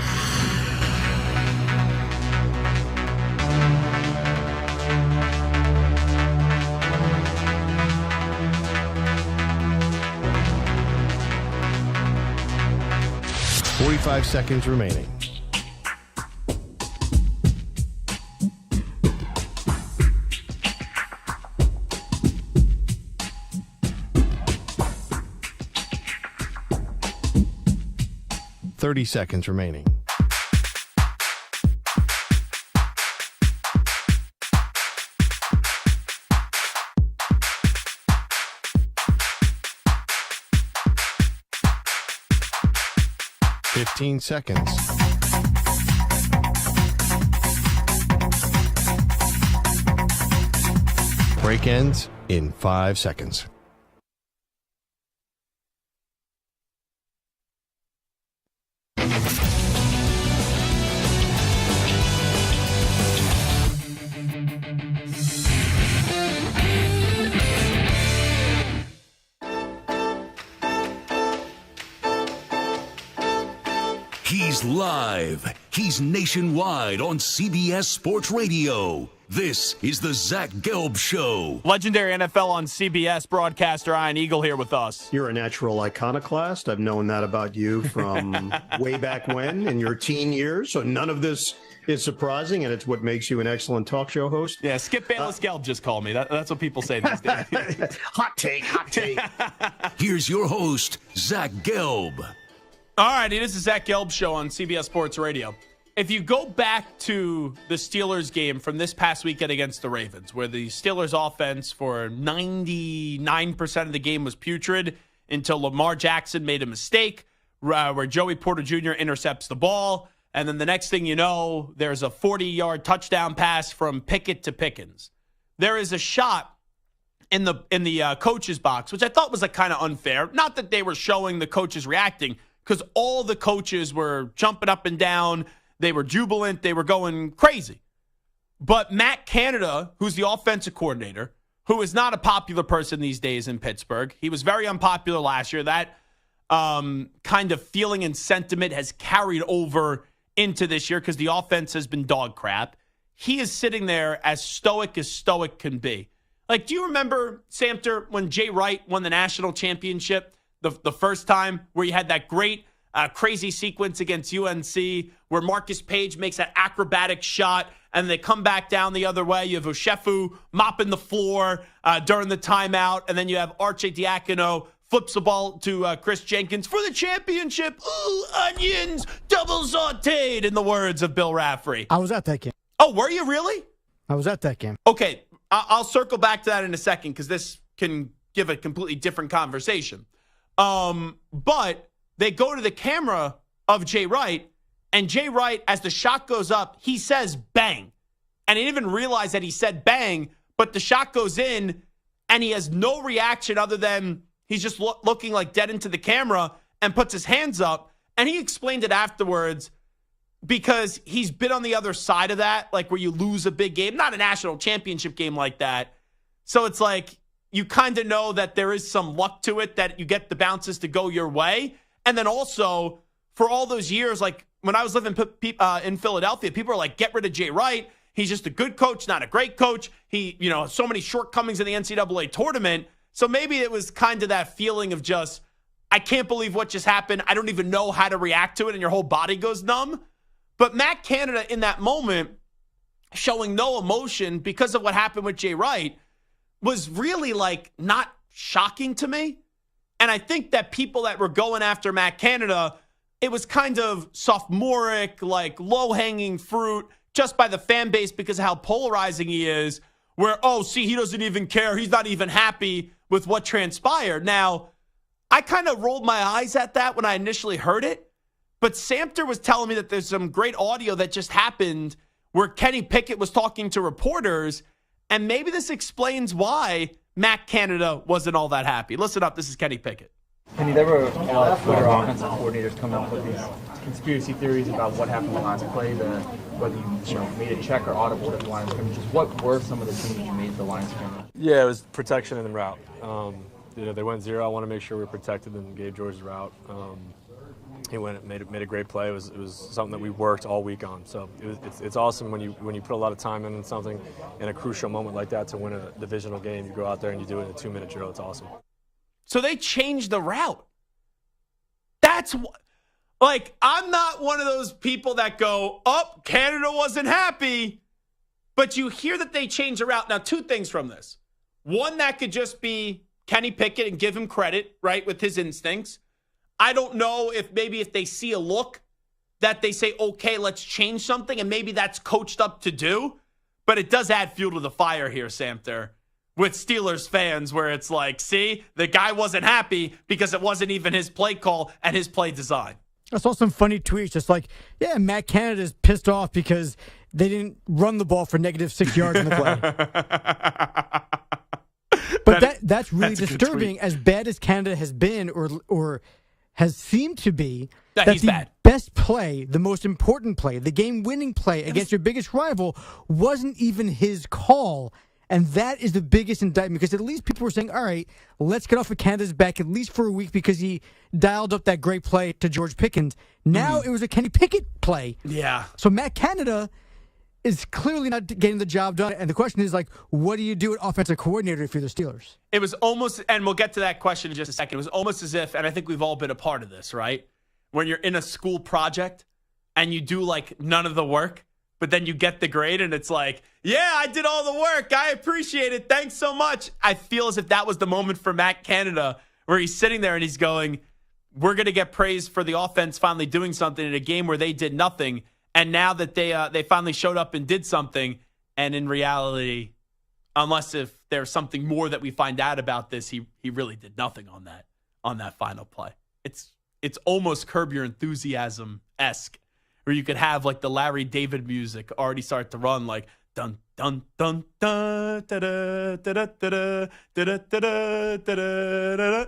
Five seconds remaining. Thirty seconds remaining. Fifteen seconds. Break ends in 5 seconds. He's live. He's nationwide on CBS Sports Radio. This is the Zach Gelb Show. Legendary NFL on CBS broadcaster Ian Eagle here with us. You're a natural iconoclast. I've known that about you from way back when in your teen years. So none of this is surprising, and it's what makes you an excellent talk show host. Yeah, Skip Bayless Gelb just called me. That's what people say these days. Hot take, hot take. Here's your host, Zach Gelb. All righty, this is Zach Gelb Show on CBS Sports Radio. If you go back to the Steelers game from this past weekend against the Ravens, where the Steelers offense for 99% of the game was putrid until Lamar Jackson made a mistake, where Joey Porter Jr. intercepts the ball. And then the next thing you know, there's a 40-yard touchdown pass from Pickett to Pickens. There is a shot in the coach's box, which I thought was kind of unfair. Not that they were showing the coaches reacting, because all the coaches were jumping up and down. They were jubilant. They were going crazy. But Matt Canada, who's the offensive coordinator, who is not a popular person these days in Pittsburgh. He was very unpopular last year. That kind of feeling and sentiment has carried over into this year because the offense has been dog crap. He is sitting there as stoic can be. Like, do you remember, Samter, when Jay Wright won the national championship the first time, where you had that great crazy sequence against UNC where Marcus Page makes that acrobatic shot and they come back down the other way? You have Oshefu mopping the floor during the timeout, and then you have Archie Diacono flips the ball to Chris Jenkins for the championship. Ooh, onions, double sauteed, in the words of Bill Raftery. I was at that game. Oh, were you really? I was at that game. Okay, I'll circle back to that in a second because this can give a completely different conversation. But they go to the camera of Jay Wright, and Jay Wright, as the shot goes up, he says bang. And I didn't even realize that he said bang, but the shot goes in, and he has no reaction other than he's just looking like dead into the camera and puts his hands up. And he explained it afterwards because he's been on the other side of that, like where you lose a big game, not a national championship game like that. So it's like you kind of know that there is some luck to it, that you get the bounces to go your way. And then also for all those years, like when I was living in Philadelphia, people are like, get rid of Jay Wright. He's just a good coach, not a great coach. He, so many shortcomings in the NCAA tournament. So maybe it was kind of that feeling of just, I can't believe what just happened. I don't even know how to react to it, and your whole body goes numb. But Matt Canada in that moment, showing no emotion because of what happened with Jay Wright, was really not shocking to me. And I think that people that were going after Matt Canada, it was kind of sophomoric, low-hanging fruit just by the fan base because of how polarizing he is, where, he doesn't even care. He's not even happy with what transpired. Now, I kind of rolled my eyes at that when I initially heard it, but Samter was telling me that there's some great audio that just happened where Kenny Pickett was talking to reporters, and maybe this explains why Matt Canada wasn't all that happy. Listen up, this is Kenny Pickett. Kenny, there were a lot of Twitter offensive coordinators coming up with these conspiracy theories about what happened the last play, whether you made a check or audible to the line of scrimmage. What were some of the changes you made to the line of scrimmage? Yeah, it was protection in the route. They went zero. I want to make sure we protected and gave George's route. He went and made a great play. It was something that we worked all week on. So it's awesome when you put a lot of time in something in a crucial moment like that to win a divisional game. You go out there and you do it in a 2-minute drill. It's awesome. So they changed the route. That's I'm not one of those people that go, Canada wasn't happy. But you hear that they changed the route. Now, two things from this. One, that could just be Kenny Pickett and give him credit, right, with his instincts. I don't know if they see a look that they say, okay, let's change something, and maybe that's coached up to do. But it does add fuel to the fire here, Samter, with Steelers fans, where it's like, see, the guy wasn't happy because it wasn't even his play call and his play design. I saw some funny tweets just Matt Canada's pissed off because they didn't run the ball for -6 yards in the play. But that's really disturbing. As bad as Canada has been or has seemed to be, he's bad. Best play, the most important play, the game-winning play against your biggest rival wasn't even his call. And that is the biggest indictment, because at least people were saying, all right, let's get off of Canada's back at least for a week because he dialed up that great play to George Pickens. Now it was a Kenny Pickett play. Yeah. So Matt Canada is clearly not getting the job done. And the question is, what do you do at offensive coordinator if you're the Steelers? It was almost, and we'll get to that question in just a second, it was almost as if, and I think we've all been a part of this, right? When you're in a school project and you do none of the work, but then you get the grade and it's yeah, I did all the work. I appreciate it. Thanks so much. I feel as if that was the moment for Matt Canada where he's sitting there and he's going, we're going to get praised for the offense finally doing something in a game where they did nothing. And now that they finally showed up and did something, and in reality, unless if there's something more that we find out about this, he really did nothing on that final play. it's almost Curb Your Enthusiasm-esque, where you could have like the Larry David music already start to run, like dun dun dun dun da da da da da da da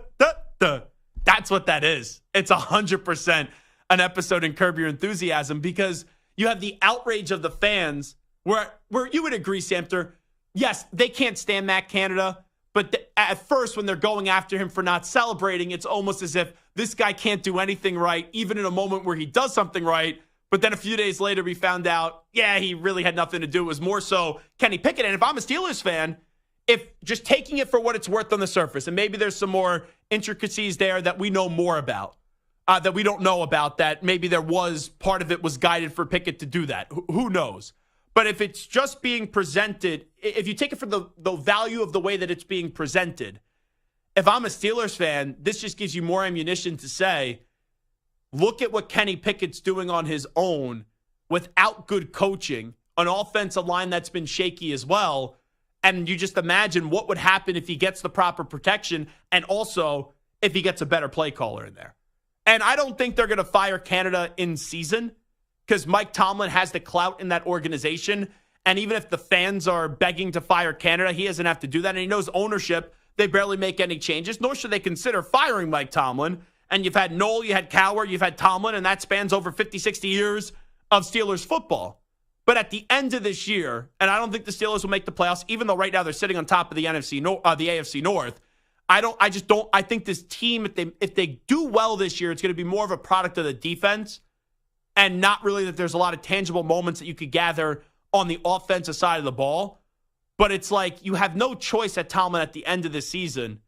da. That's what that is. It's 100% an episode in Curb Your Enthusiasm, because you have the outrage of the fans where you would agree, Samter, yes, they can't stand Matt Canada, but at first when they're going after him for not celebrating, it's almost as if this guy can't do anything right, even in a moment where he does something right. But then a few days later, we found out, yeah, he really had nothing to do. It was more so Kenny Pickett. And if I'm a Steelers fan, if just taking it for what it's worth on the surface, and maybe there's some more intricacies there that we know more about, that we don't know about, that maybe there was part of it was guided for Pickett to do that. Who knows? But if it's just being presented, if you take it for the value of the way that it's being presented, if I'm a Steelers fan, this just gives you more ammunition to say, look at what Kenny Pickett's doing on his own without good coaching, an offensive line that's been shaky as well. And you just imagine what would happen if he gets the proper protection, and also if he gets a better play caller in there. And I don't think they're going to fire Canada in season, because Mike Tomlin has the clout in that organization. And even if the fans are begging to fire Canada, he doesn't have to do that. And he knows ownership, they barely make any changes, nor should they consider firing Mike Tomlin. And you've had Noel, you had Cowher, you've had Tomlin, and that spans over 50, 60 years of Steelers football. But at the end of this year, and I don't think the Steelers will make the playoffs, even though right now they're sitting on top of the AFC North. I think this team, if they do well this year, it's going to be more of a product of the defense, and not really that there's a lot of tangible moments that you could gather on the offensive side of the ball. But it's like you have no choice at Tomlin at the end of the season,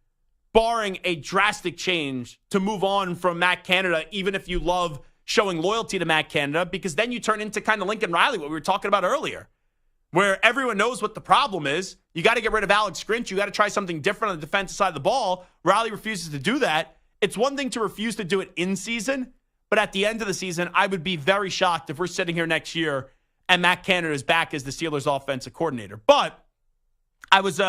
barring a drastic change, to move on from Matt Canada, even if you love showing loyalty to Matt Canada, because then you turn into kind of Lincoln Riley, what we were talking about earlier, where everyone knows what the problem is. You got to get rid of Alex Grinch. You got to try something different on the defensive side of the ball. Riley refuses to do that. It's one thing to refuse to do it in season, but at the end of the season, I would be very shocked if we're sitting here next year and Matt Canada is back as the Steelers offensive coordinator. But I was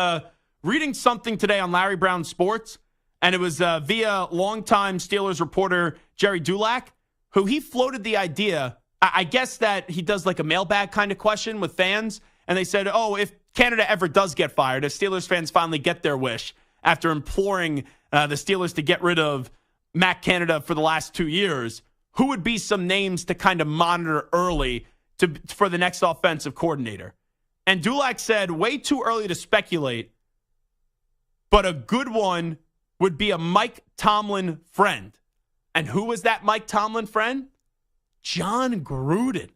reading something today on Larry Brown Sports, and it was via longtime Steelers reporter Jerry Dulac, who he floated the idea, I guess that he does like a mailbag kind of question with fans, and they said, oh, if Canada ever does get fired, if Steelers fans finally get their wish after imploring the Steelers to get rid of Matt Canada for the last 2 years, who would be some names to kind of monitor early for the next offensive coordinator? And Dulac said, way too early to speculate, but a good one would be a Mike Tomlin friend. And who was that Mike Tomlin friend? Jon Gruden.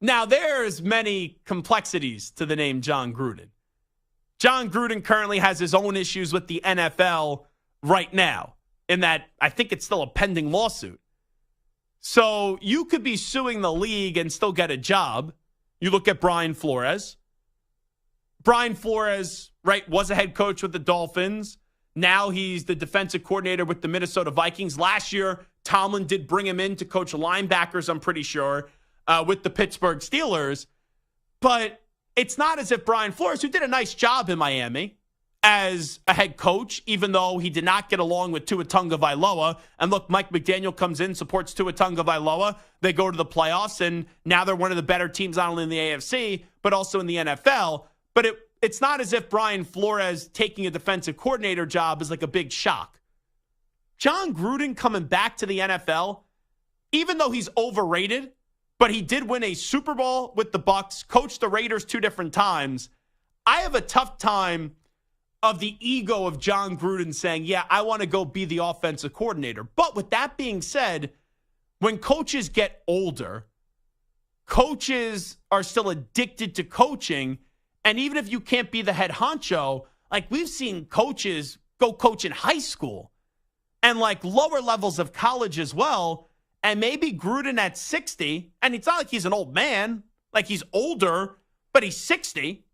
Now, there's many complexities to the name Jon Gruden. Jon Gruden currently has his own issues with the NFL right now, in that I think it's still a pending lawsuit. So you could be suing the league and still get a job. You look at Brian Flores. Brian Flores, right, was a head coach with the Dolphins. Now he's the defensive coordinator with the Minnesota Vikings. Last year, Tomlin did bring him in to coach linebackers, I'm pretty sure, with the Pittsburgh Steelers. But it's not as if Brian Flores, who did a nice job in Miami as a head coach, even though he did not get along with Tua Tagovailoa. And look, Mike McDaniel comes in, supports Tua Tagovailoa. They go to the playoffs, and now they're one of the better teams, not only in the AFC, but also in the NFL. But it's not as if Brian Flores taking a defensive coordinator job is like a big shock. Jon Gruden coming back to the NFL, even though he's overrated, but he did win a Super Bowl with the Bucs, coached the Raiders 2 different times. I have a tough time of the ego of Jon Gruden saying, yeah, I want to go be the offensive coordinator. But with that being said, when coaches get older, coaches are still addicted to coaching. And even if you can't be the head honcho, like we've seen coaches go coach in high school and like lower levels of college as well. And maybe Gruden at 60, and it's not like he's an old man, like he's older, but he's 60.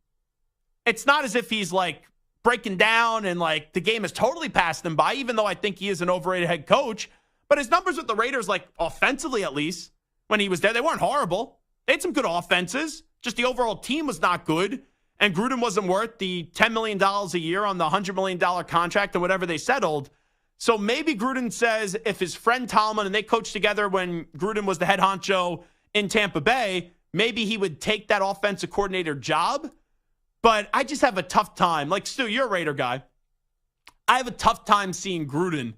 It's not as if he's like breaking down and like the game has totally passed him by, even though I think he is an overrated head coach. But his numbers with the Raiders, like offensively at least, when he was there, they weren't horrible. They had some good offenses. Just the overall team was not good. And Gruden wasn't worth the $10 million a year on the $100 million contract or whatever they settled. So maybe Gruden says if his friend Tolman, and they coached together when Gruden was the head honcho in Tampa Bay, maybe he would take that offensive coordinator job. But I just have a tough time. Like, Stu, you're a Raider guy. I have a tough time seeing Gruden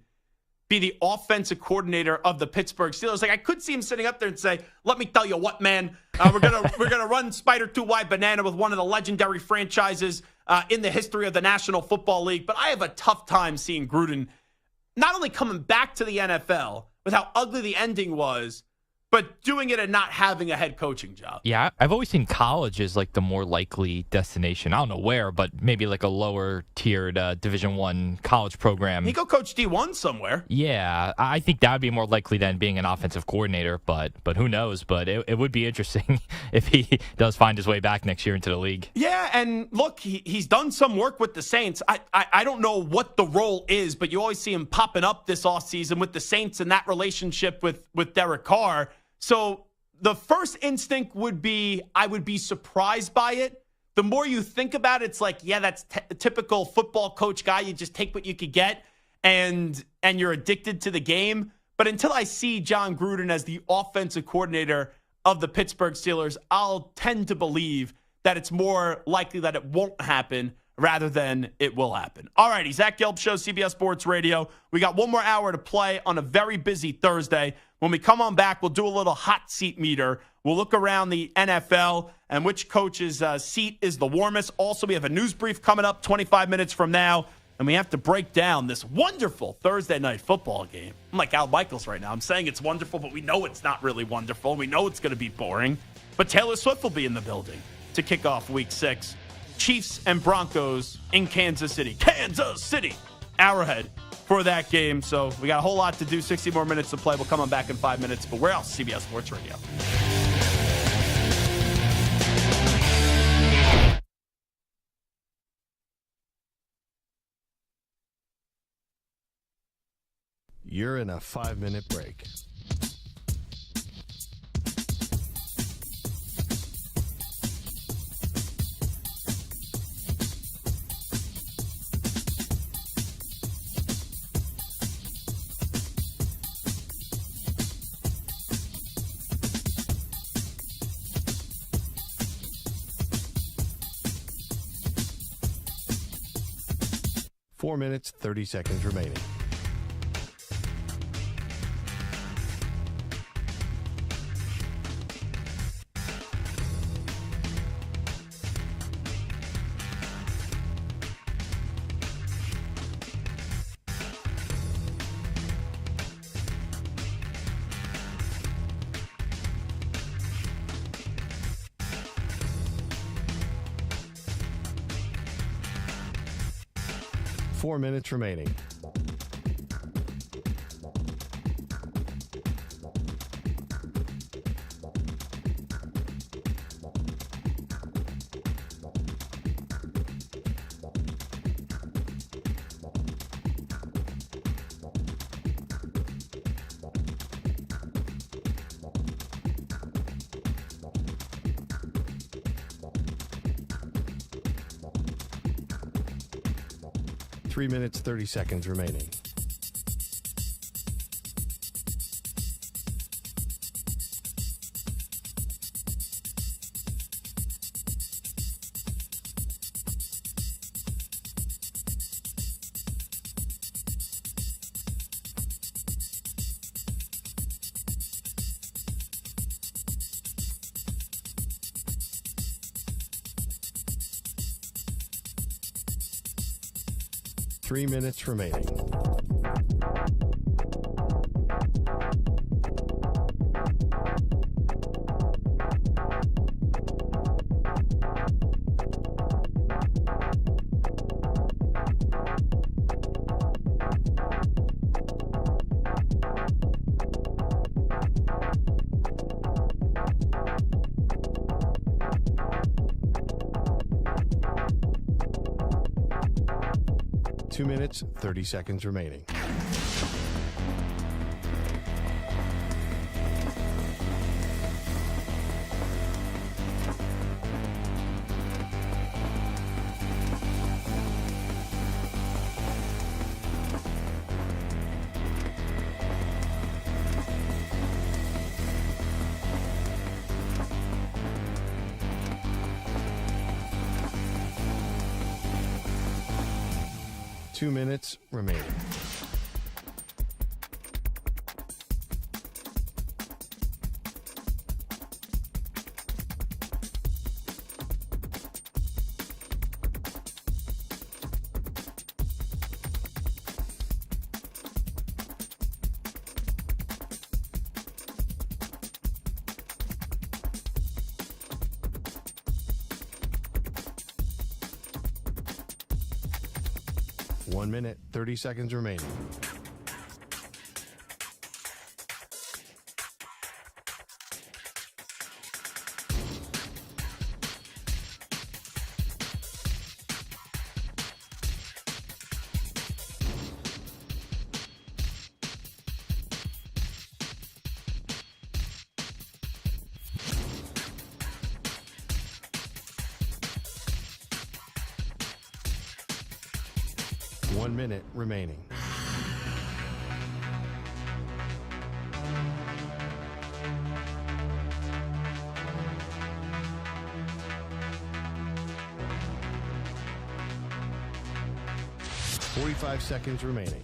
be the offensive coordinator of the Pittsburgh Steelers. Like, I could see him sitting up there and say, let me tell you what, man, we're gonna run Spider 2-Wide Banana with one of the legendary franchises in the history of the National Football League. But I have a tough time seeing Gruden not only coming back to the NFL with how ugly the ending was, but doing it and not having a head coaching job. Yeah, I've always seen college as like the more likely destination. I don't know where, but maybe like a lower tiered Division I college program. He go coach D1 somewhere. Yeah, I think that would be more likely than being an offensive coordinator, but who knows? But it would be interesting if he does find his way back next year into the league. Yeah, and look, he's done some work with the Saints. I don't know what the role is, but you always see him popping up this offseason with the Saints and that relationship with Derek Carr. So the first instinct would be I would be surprised by it. The more you think about it, it's like, yeah, that's a typical football coach guy. You just take what you could get, and you're addicted to the game. But until I see Jon Gruden as the offensive coordinator of the Pittsburgh Steelers, I'll tend to believe that it's more likely that it won't happen rather than it will happen. All righty, Zach Gelb Show, CBS Sports Radio. We got one more hour to play on a very busy Thursday. When we come on back, we'll do a little hot seat meter. We'll look around the NFL and which coach's seat is the warmest. Also, we have a news brief coming up 25 minutes from now, and we have to break down this wonderful Thursday night football game. I'm like Al Michaels right now. I'm saying it's wonderful, but we know it's not really wonderful. We know it's going to be boring. But Taylor Swift will be in the building to kick off Week 6. Chiefs and Broncos in Kansas City. Arrowhead for that game. So we got a whole lot to do. 60 more minutes to play. We'll come on back in 5 minutes. But where else? CBS Sports Radio. You're in a 5-minute break. Four minutes, 30 seconds remaining. Four minutes remaining. Three minutes, 30 seconds remaining. Three minutes remaining. Two minutes, 30 seconds remaining. 2 minutes remaining. One minute, 30 seconds remaining. One minute remaining. Forty-five seconds remaining.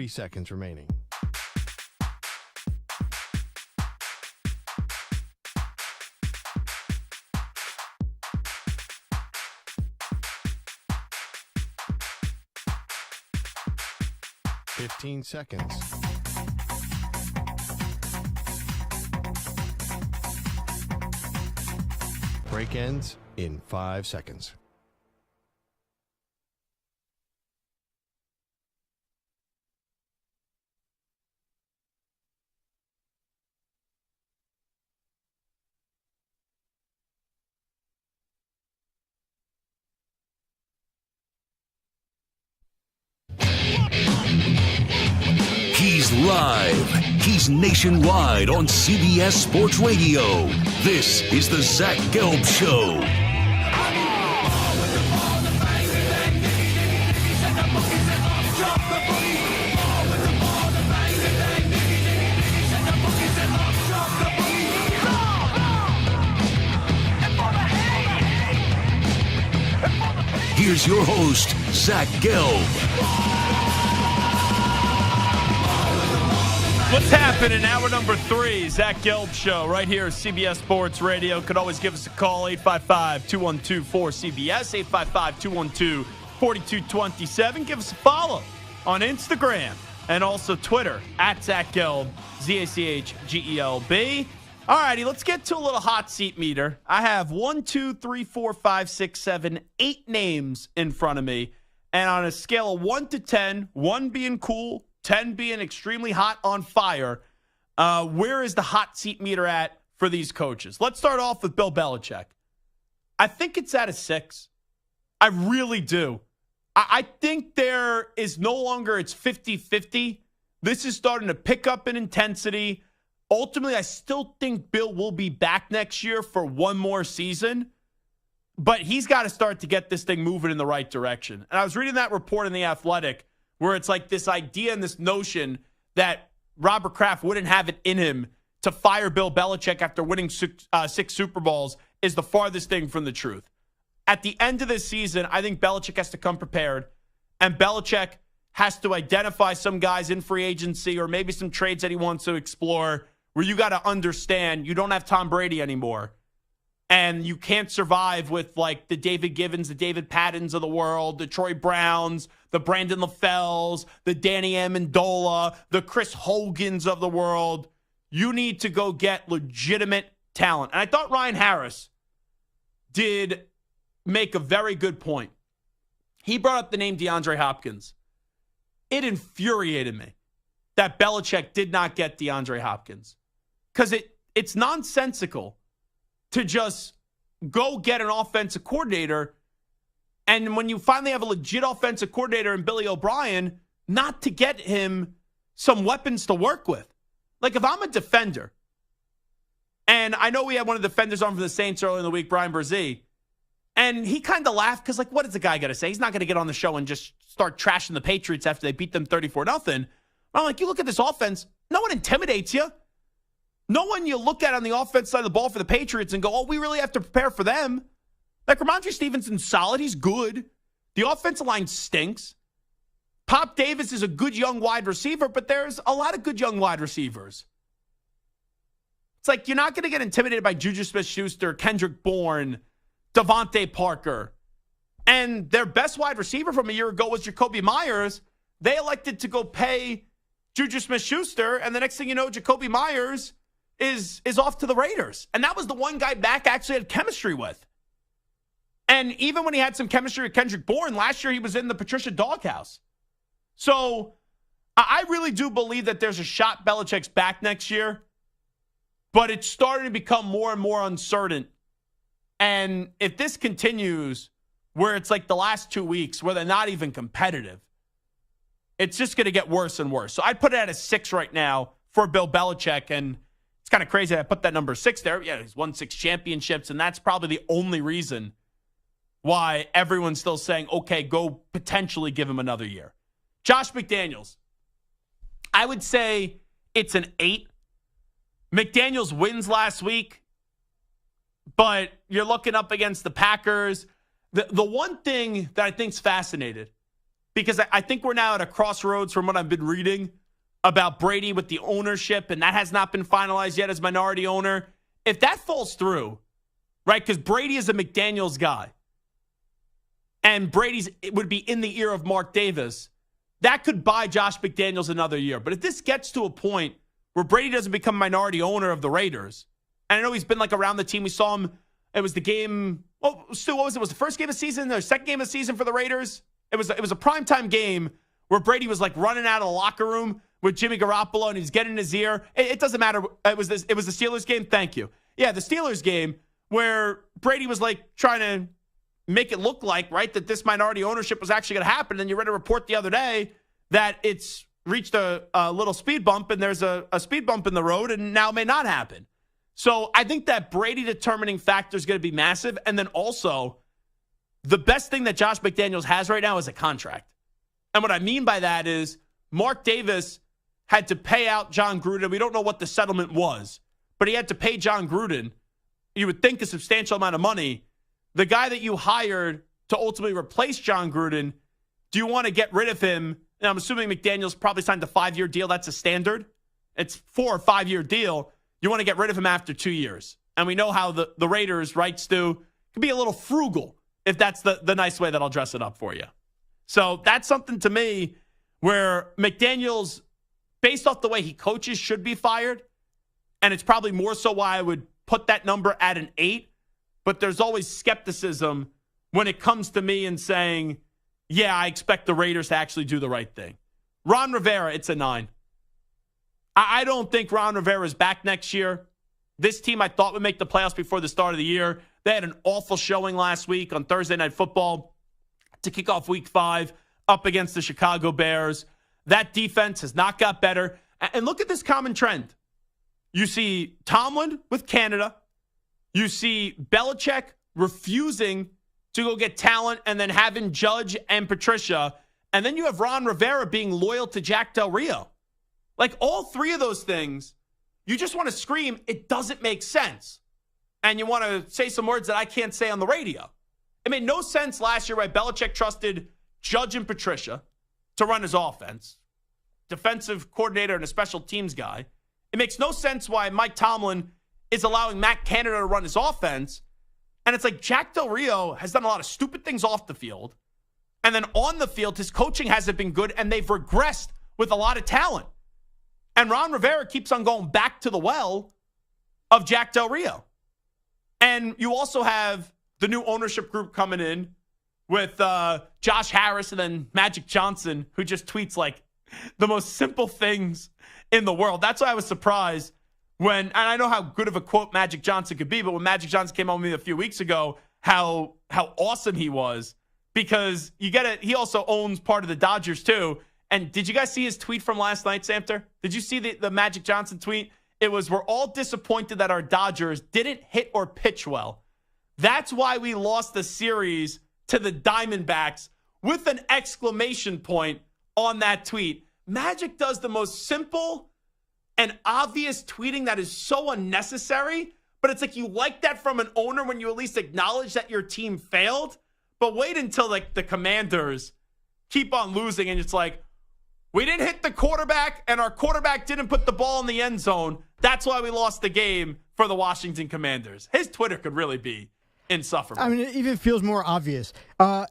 Seconds remaining. Fifteen seconds. Break ends in 5 seconds. He's live. He's nationwide on CBS Sports Radio. This is the Zach Gelb Show. Here's your host, Zach Gelb. What's happening? Hour number 3, Zach Gelb Show, right here at CBS Sports Radio. Could always give us a call, 855-212-4CBS, 855-212-4227. Give us a follow on Instagram and also Twitter, at Zach Gelb, ZACHGELB. All righty, let's get to a little hot seat meter. I have 1, 2, 3, 4, 5, 6, 7, 8 names in front of me. And on a scale of 1 to 10, 1 being cool, 10 being extremely hot, on fire, where is the hot seat meter at for these coaches? Let's start off with Bill Belichick. I think it's at a 6. I really do. I think there is no longer, it's 50-50. This is starting to pick up in intensity. Ultimately, I still think Bill will be back next year for one more season, but he's got to start to get this thing moving in the right direction. And I was reading that report in The Athletic where it's like this idea and this notion that Robert Kraft wouldn't have it in him to fire Bill Belichick after winning 6 Super Bowls is the farthest thing from the truth. At the end of this season, I think Belichick has to come prepared, and Belichick has to identify some guys in free agency or maybe some trades that he wants to explore where you got to understand you don't have Tom Brady anymore. And you can't survive with like the David Givens, the David Pattons of the world, the Troy Browns, the Brandon LaFells, the Danny Amendola, the Chris Hogans of the world. You need to go get legitimate talent. And I thought Ryan Harris did make a very good point. He brought up the name DeAndre Hopkins. It infuriated me that Belichick did not get DeAndre Hopkins because it's nonsensical to just go get an offensive coordinator, and when you finally have a legit offensive coordinator in Billy O'Brien, not to get him some weapons to work with. Like if I'm a defender, and I know we had one of the defenders on for the Saints earlier in the week, Brian Brzee, And he kind of laughed because, like, what is the guy going to say? He's not going to get on the show and just start trashing the Patriots after they beat them 34-0. I'm like, you look at this offense, no one intimidates you. No one you look at on the offense side of the ball for the Patriots and go, oh, we really have to prepare for them. Like, Ramondre Stevenson's solid. He's good. The offensive line stinks. Pop Davis is a good young wide receiver, but there's a lot of good young wide receivers. It's like you're not going to get intimidated by Juju Smith-Schuster, Kendrick Bourne, Devontae Parker. And their best wide receiver from a year ago was Jacoby Myers. They elected to go pay Juju Smith-Schuster, and the next thing you know, Jacoby Myers is off to the Raiders. And that was the one guy Mac actually had chemistry with. And even when he had some chemistry with Kendrick Bourne, last year he was in the Patricia doghouse. So I really do believe that there's a shot Belichick's back next year, but it's starting to become more and more uncertain. And if this continues, where it's like the last 2 weeks where they're not even competitive, it's just going to get worse and worse. So I'd put it at a 6 right now for Bill Belichick. And it's kind of crazy that I put that number 6 there. Yeah, he's won 6 championships, and that's probably the only reason why everyone's still saying, okay, go potentially give him another year. Josh McDaniels, I would say it's an 8. McDaniels wins last week, but you're looking up against the Packers. The one thing that I think is fascinating, because I think we're now at a crossroads from what I've been reading about Brady with the ownership, and that has not been finalized yet as minority owner. If that falls through, right, because Brady is a McDaniels guy, and it would be in the ear of Mark Davis, that could buy Josh McDaniels another year. But if this gets to a point where Brady doesn't become minority owner of the Raiders, and I know he's been like around the team. We saw him. It was the game. Well, Stu, what was it? Was the first game of the season or second game of the season for the Raiders? It was a primetime game where Brady was like running out of the locker room with Jimmy Garoppolo, and he's getting in his ear. It doesn't matter. It was the Steelers game. Thank you. Yeah, the Steelers game where Brady was like trying to make it look like, right, that this minority ownership was actually going to happen. And you read a report the other day that it's reached a little speed bump, and there's a speed bump in the road, and now may not happen. So I think that Brady determining factor is going to be massive. And then also, the best thing that Josh McDaniels has right now is a contract. And what I mean by that is Mark Davis had to pay out Jon Gruden. We don't know what the settlement was, but he had to pay Jon Gruden, you would think, a substantial amount of money. The guy that you hired to ultimately replace Jon Gruden, do you want to get rid of him? And I'm assuming McDaniels probably signed a 5-year deal. That's a standard. It's 4 or 5 year deal. You want to get rid of him after 2 years. And we know how the Raiders, right, Stu, can be a little frugal, if that's the nice way that I'll dress it up for you. So that's something to me where McDaniels, based off the way he coaches, should be fired. And it's probably more so why I would put that number at an 8. But there's always skepticism when it comes to me and saying, yeah, I expect the Raiders to actually do the right thing. Ron Rivera, it's a 9. I don't think Ron Rivera is back next year. This team I thought would make the playoffs before the start of the year. They had an awful showing last week on Thursday Night Football to kick off Week 5 up against the Chicago Bears. That defense has not got better. And look at this common trend. You see Tomlin with Canada. You see Belichick refusing to go get talent and then having Judge and Patricia. And then you have Ron Rivera being loyal to Jack Del Rio. Like, all three of those things, you just want to scream, it doesn't make sense. And you want to say some words that I can't say on the radio. It made no sense last year why Belichick trusted Judge and Patricia to run his offense. Defensive coordinator and a special teams guy. It makes no sense why Mike Tomlin is allowing Matt Canada to run his offense. And it's like Jack Del Rio has done a lot of stupid things off the field. And then on the field, his coaching hasn't been good, and they've regressed with a lot of talent. And Ron Rivera keeps on going back to the well of Jack Del Rio. And you also have the new ownership group coming in with Josh Harris and then Magic Johnson, who just tweets like the most simple things in the world. That's why I was surprised when, and I know how good of a quote Magic Johnson could be, but when Magic Johnson came on with me a few weeks ago, how awesome he was, because he also owns part of the Dodgers too. And did you guys see his tweet from last night, Samter? Did you see the Magic Johnson tweet? It was, we're all disappointed that our Dodgers didn't hit or pitch well. That's why we lost the series to the Diamondbacks with an exclamation point on that tweet. Magic does the most simple and obvious tweeting that is so unnecessary, but it's like you like that from an owner when you at least acknowledge that your team failed. But wait until like the Commanders keep on losing and it's like, we didn't hit the quarterback and our quarterback didn't put the ball in the end zone. That's why we lost the game for the Washington Commanders. His Twitter could really be insufferable. I mean, it even feels more obvious.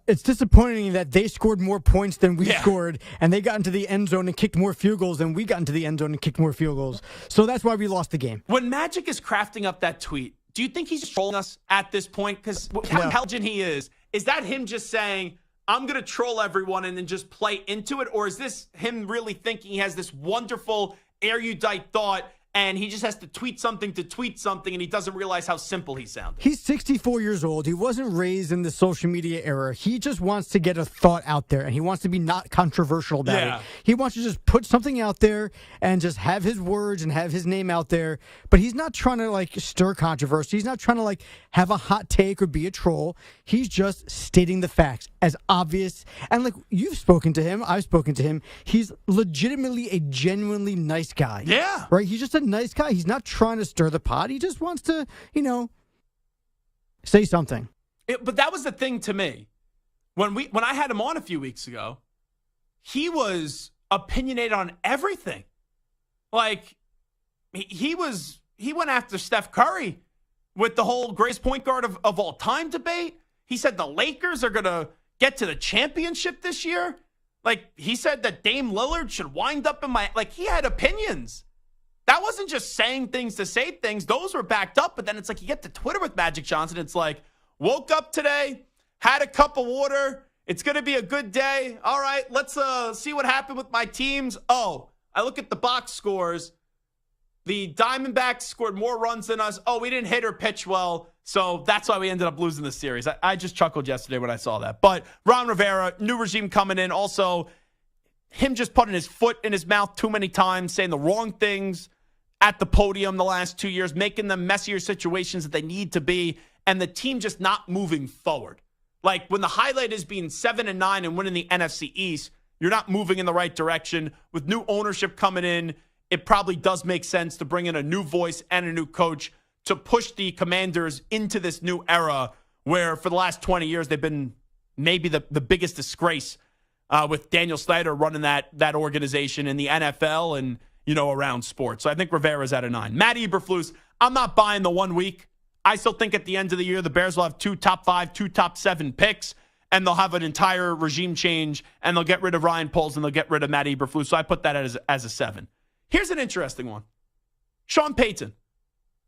It's disappointing that they scored more points than we scored, and they got into the end zone and kicked more field goals than we got into the end zone and kicked more field goals. So that's why we lost the game. When Magic is crafting up that tweet, do you think he's trolling us at this point? Because how intelligent he is that him just saying, I'm going to troll everyone and then just play into it? Or is this him really thinking he has this wonderful, erudite thought and he just has to tweet something and he doesn't realize how simple he sounded? He's 64 years old. He wasn't raised in the social media era. He just wants to get a thought out there, and he wants to be not controversial about it. He wants to just put something out there and just have his words and have his name out there. But he's not trying to, like, stir controversy. He's not trying to, like, have a hot take or be a troll. He's just stating the facts as obvious. And, like, you've spoken to him. I've spoken to him. He's legitimately a genuinely nice guy. Yeah. Right? He's just a nice guy. He's not trying to stir the pot. He just wants to, say something. But that was the thing to me. When I had him on a few weeks ago, he was opinionated on everything. Like, he went after Steph Curry with the whole greatest point guard of all time debate. He said the Lakers are going to get to the championship this year. Like, he said that Dame Lillard should wind up in he had opinions. That wasn't just saying things to say things. Those were backed up. But then it's like you get to Twitter with Magic Johnson. It's like, woke up today, had a cup of water. It's going to be a good day. All right, let's see what happened with my teams. Oh, I look at the box scores. The Diamondbacks scored more runs than us. Oh, we didn't hit or pitch well. So that's why we ended up losing the series. I just chuckled yesterday when I saw that. But Ron Rivera, new regime coming in. Also, him just putting his foot in his mouth too many times, saying the wrong things at the podium the last 2 years, making them messier situations that they need to be, and the team just not moving forward. Like, when the highlight is being 7-9 and winning the NFC East, you're not moving in the right direction. With new ownership coming in, it probably does make sense to bring in a new voice and a new coach to push the Commanders into this new era where for the last 20 years they've been maybe the biggest disgrace with Daniel Snyder running that organization in the NFL and, around sports. So I think Rivera's at a 9. Matt Eberflus, I'm not buying the 1 week. I still think at the end of the year, the Bears will have 2 top 5, 2 top 7 picks, and they'll have an entire regime change, and they'll get rid of Ryan Poles, and they'll get rid of Matt Eberflus. So I put that as a 7. Here's an interesting one. Sean Payton,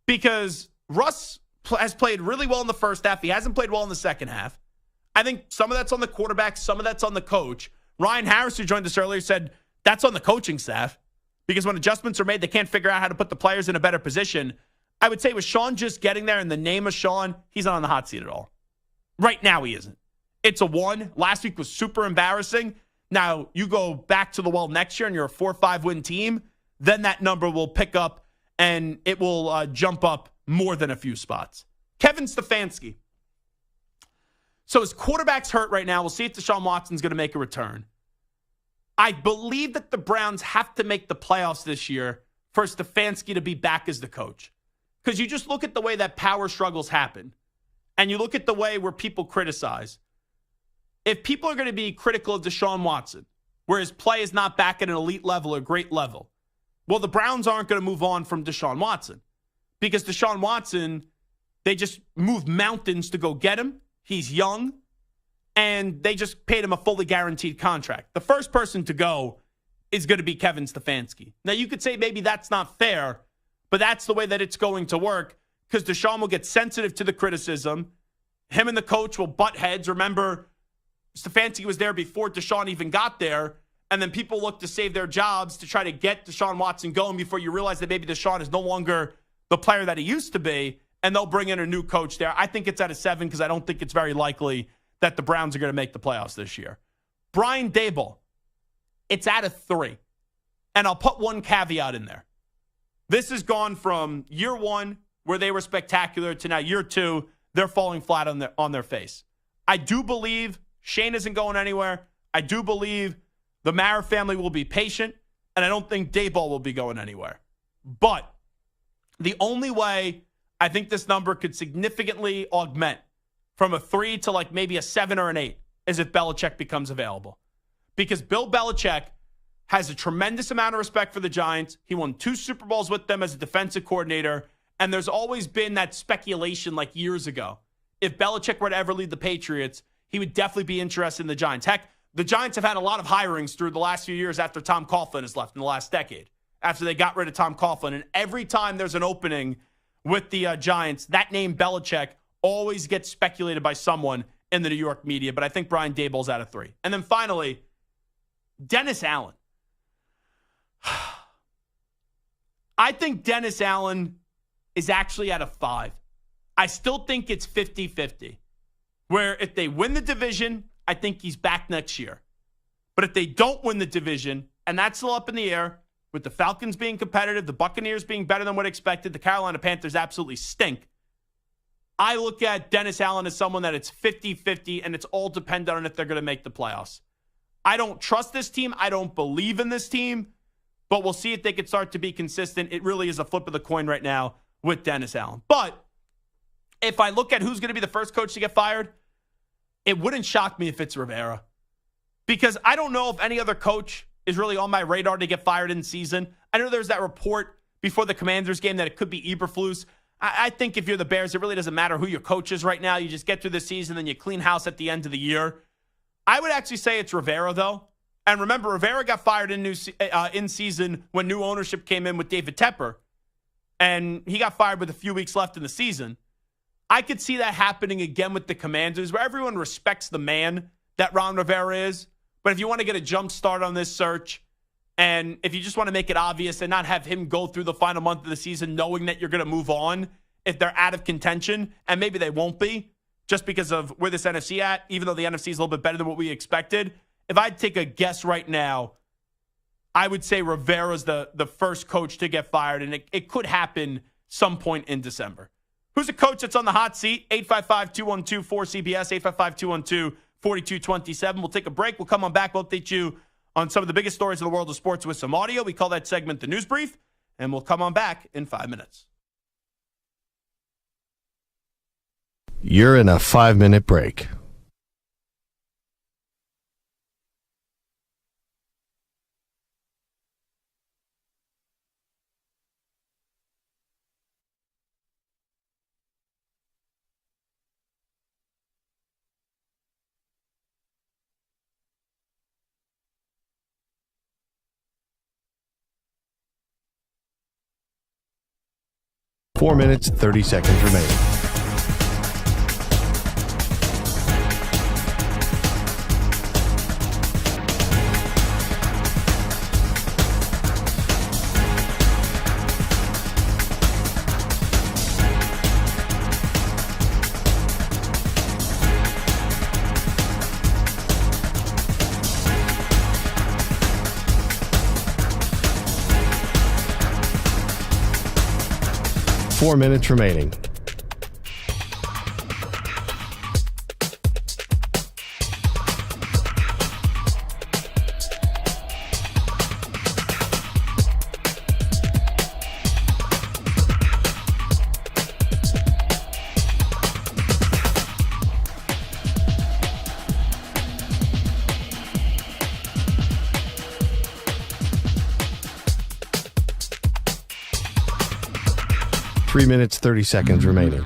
because Russ has played really well in the first half. He hasn't played well in the second half. I think some of that's on the quarterback, some of that's on the coach. Ryan Harris, who joined us earlier, said that's on the coaching staff because when adjustments are made, they can't figure out how to put the players in a better position. I would say with Sean just getting there in the name of Sean, he's not on the hot seat at all. Right now, he isn't. It's a 1. Last week was super embarrassing. Now, you go back to the well next year and you're a 4-5 win team, then that number will pick up and it will jump up more than a few spots. Kevin Stefanski. So his quarterback's hurt right now. We'll see if Deshaun Watson's going to make a return. I believe that the Browns have to make the playoffs this year for Stefanski to be back as the coach. Because you just look at the way that power struggles happen, and you look at the way where people criticize. If people are going to be critical of Deshaun Watson, where his play is not back at an elite level or great level, well, the Browns aren't going to move on from Deshaun Watson. Because Deshaun Watson, they just moved mountains to go get him. He's young, and they just paid him a fully guaranteed contract. The first person to go is going to be Kevin Stefanski. Now, you could say maybe that's not fair, but that's the way that it's going to work because Deshaun will get sensitive to the criticism. Him and the coach will butt heads. Remember, Stefanski was there before Deshaun even got there, and then people look to save their jobs to try to get Deshaun Watson going before you realize that maybe Deshaun is no longer the player that he used to be, and they'll bring in a new coach there. I think it's at a 7 because I don't think it's very likely that the Browns are going to make the playoffs this year. Brian Daboll, it's at a 3. And I'll put one caveat in there. This has gone from year 1, where they were spectacular, to now year 2, they're falling flat on their face. I do believe Shane isn't going anywhere. I do believe the Mara family will be patient, and I don't think Daboll will be going anywhere. But the only way I think this number could significantly augment from a 3 to like maybe a 7 or an 8 is if Belichick becomes available. Because Bill Belichick has a tremendous amount of respect for the Giants. He won 2 Super Bowls with them as a defensive coordinator. And there's always been that speculation like years ago. If Belichick were to ever lead the Patriots, he would definitely be interested in the Giants. Heck, the Giants have had a lot of hirings through the last few years after Tom Coughlin has left in the last decade, after they got rid of Tom Coughlin. And every time there's an opening with the Giants, that name Belichick always gets speculated by someone in the New York media. But I think Brian Daboll's out of 3. And then finally, Dennis Allen. I think Dennis Allen is actually at a 5. I still think it's 50-50. Where if they win the division, I think he's back next year. But if they don't win the division, and that's still up in the air, with the Falcons being competitive, the Buccaneers being better than what expected, the Carolina Panthers absolutely stink. I look at Dennis Allen as someone that it's 50-50, and it's all dependent on if they're going to make the playoffs. I don't trust this team. I don't believe in this team. But we'll see if they can start to be consistent. It really is a flip of the coin right now with Dennis Allen. But if I look at who's going to be the first coach to get fired, it wouldn't shock me if it's Rivera. Because I don't know if any other coach is really on my radar to get fired in season. I know there's that report before the Commanders game that it could be Eberflus. I think if you're the Bears, it really doesn't matter who your coach is right now. You just get through the season, then you clean house at the end of the year. I would actually say it's Rivera, though. And remember, Rivera got fired in season when new ownership came in with David Tepper. And he got fired with a few weeks left in the season. I could see that happening again with the Commanders, where everyone respects the man that Ron Rivera is. But if you want to get a jump start on this search, and if you just want to make it obvious and not have him go through the final month of the season knowing that you're going to move on if they're out of contention, and maybe they won't be, just because of where this NFC at, even though the NFC is a little bit better than what we expected. If I'd take a guess right now, I would say Rivera's the first coach to get fired, and it could happen some point in December. Who's a coach that's on the hot seat? 855-212-4CBS, 855-212-4227. We'll take a break. We'll come on back. We'll update you on some of the biggest stories in the world of sports with some audio. We call that segment the News Brief, and we'll come on back in 5 minutes. You're in a 5-minute break. Four minutes, 30 seconds remaining. Four minutes remaining. Three minutes, 30 seconds remaining.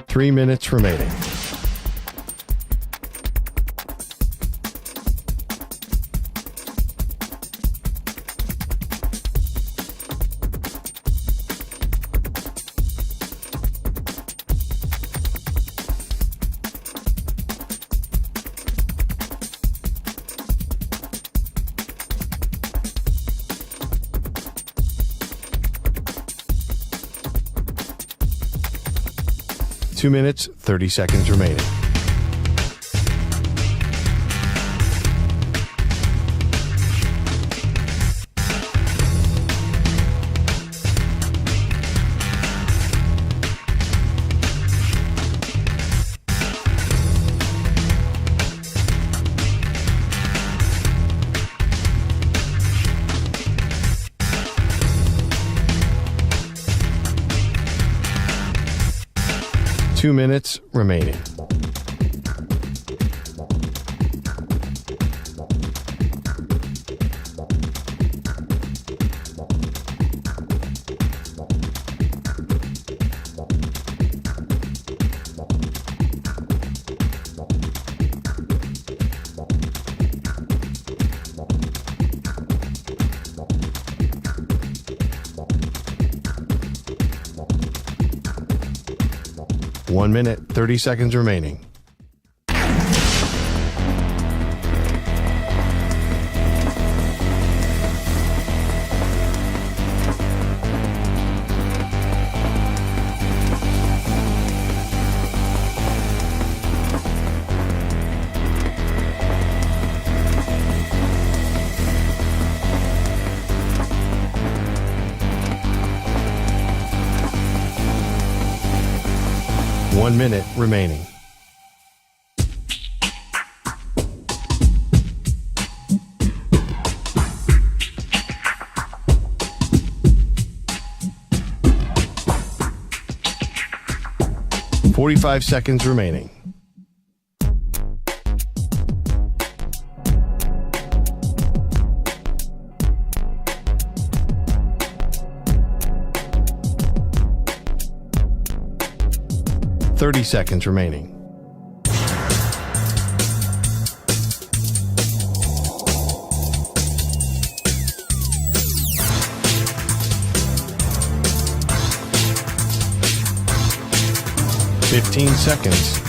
Three minutes remaining. 2 minutes, 30 seconds remaining. Two minutes remaining. One minute, 30 seconds remaining. One minute remaining. Forty-five seconds remaining. Thirty seconds remaining. Fifteen seconds.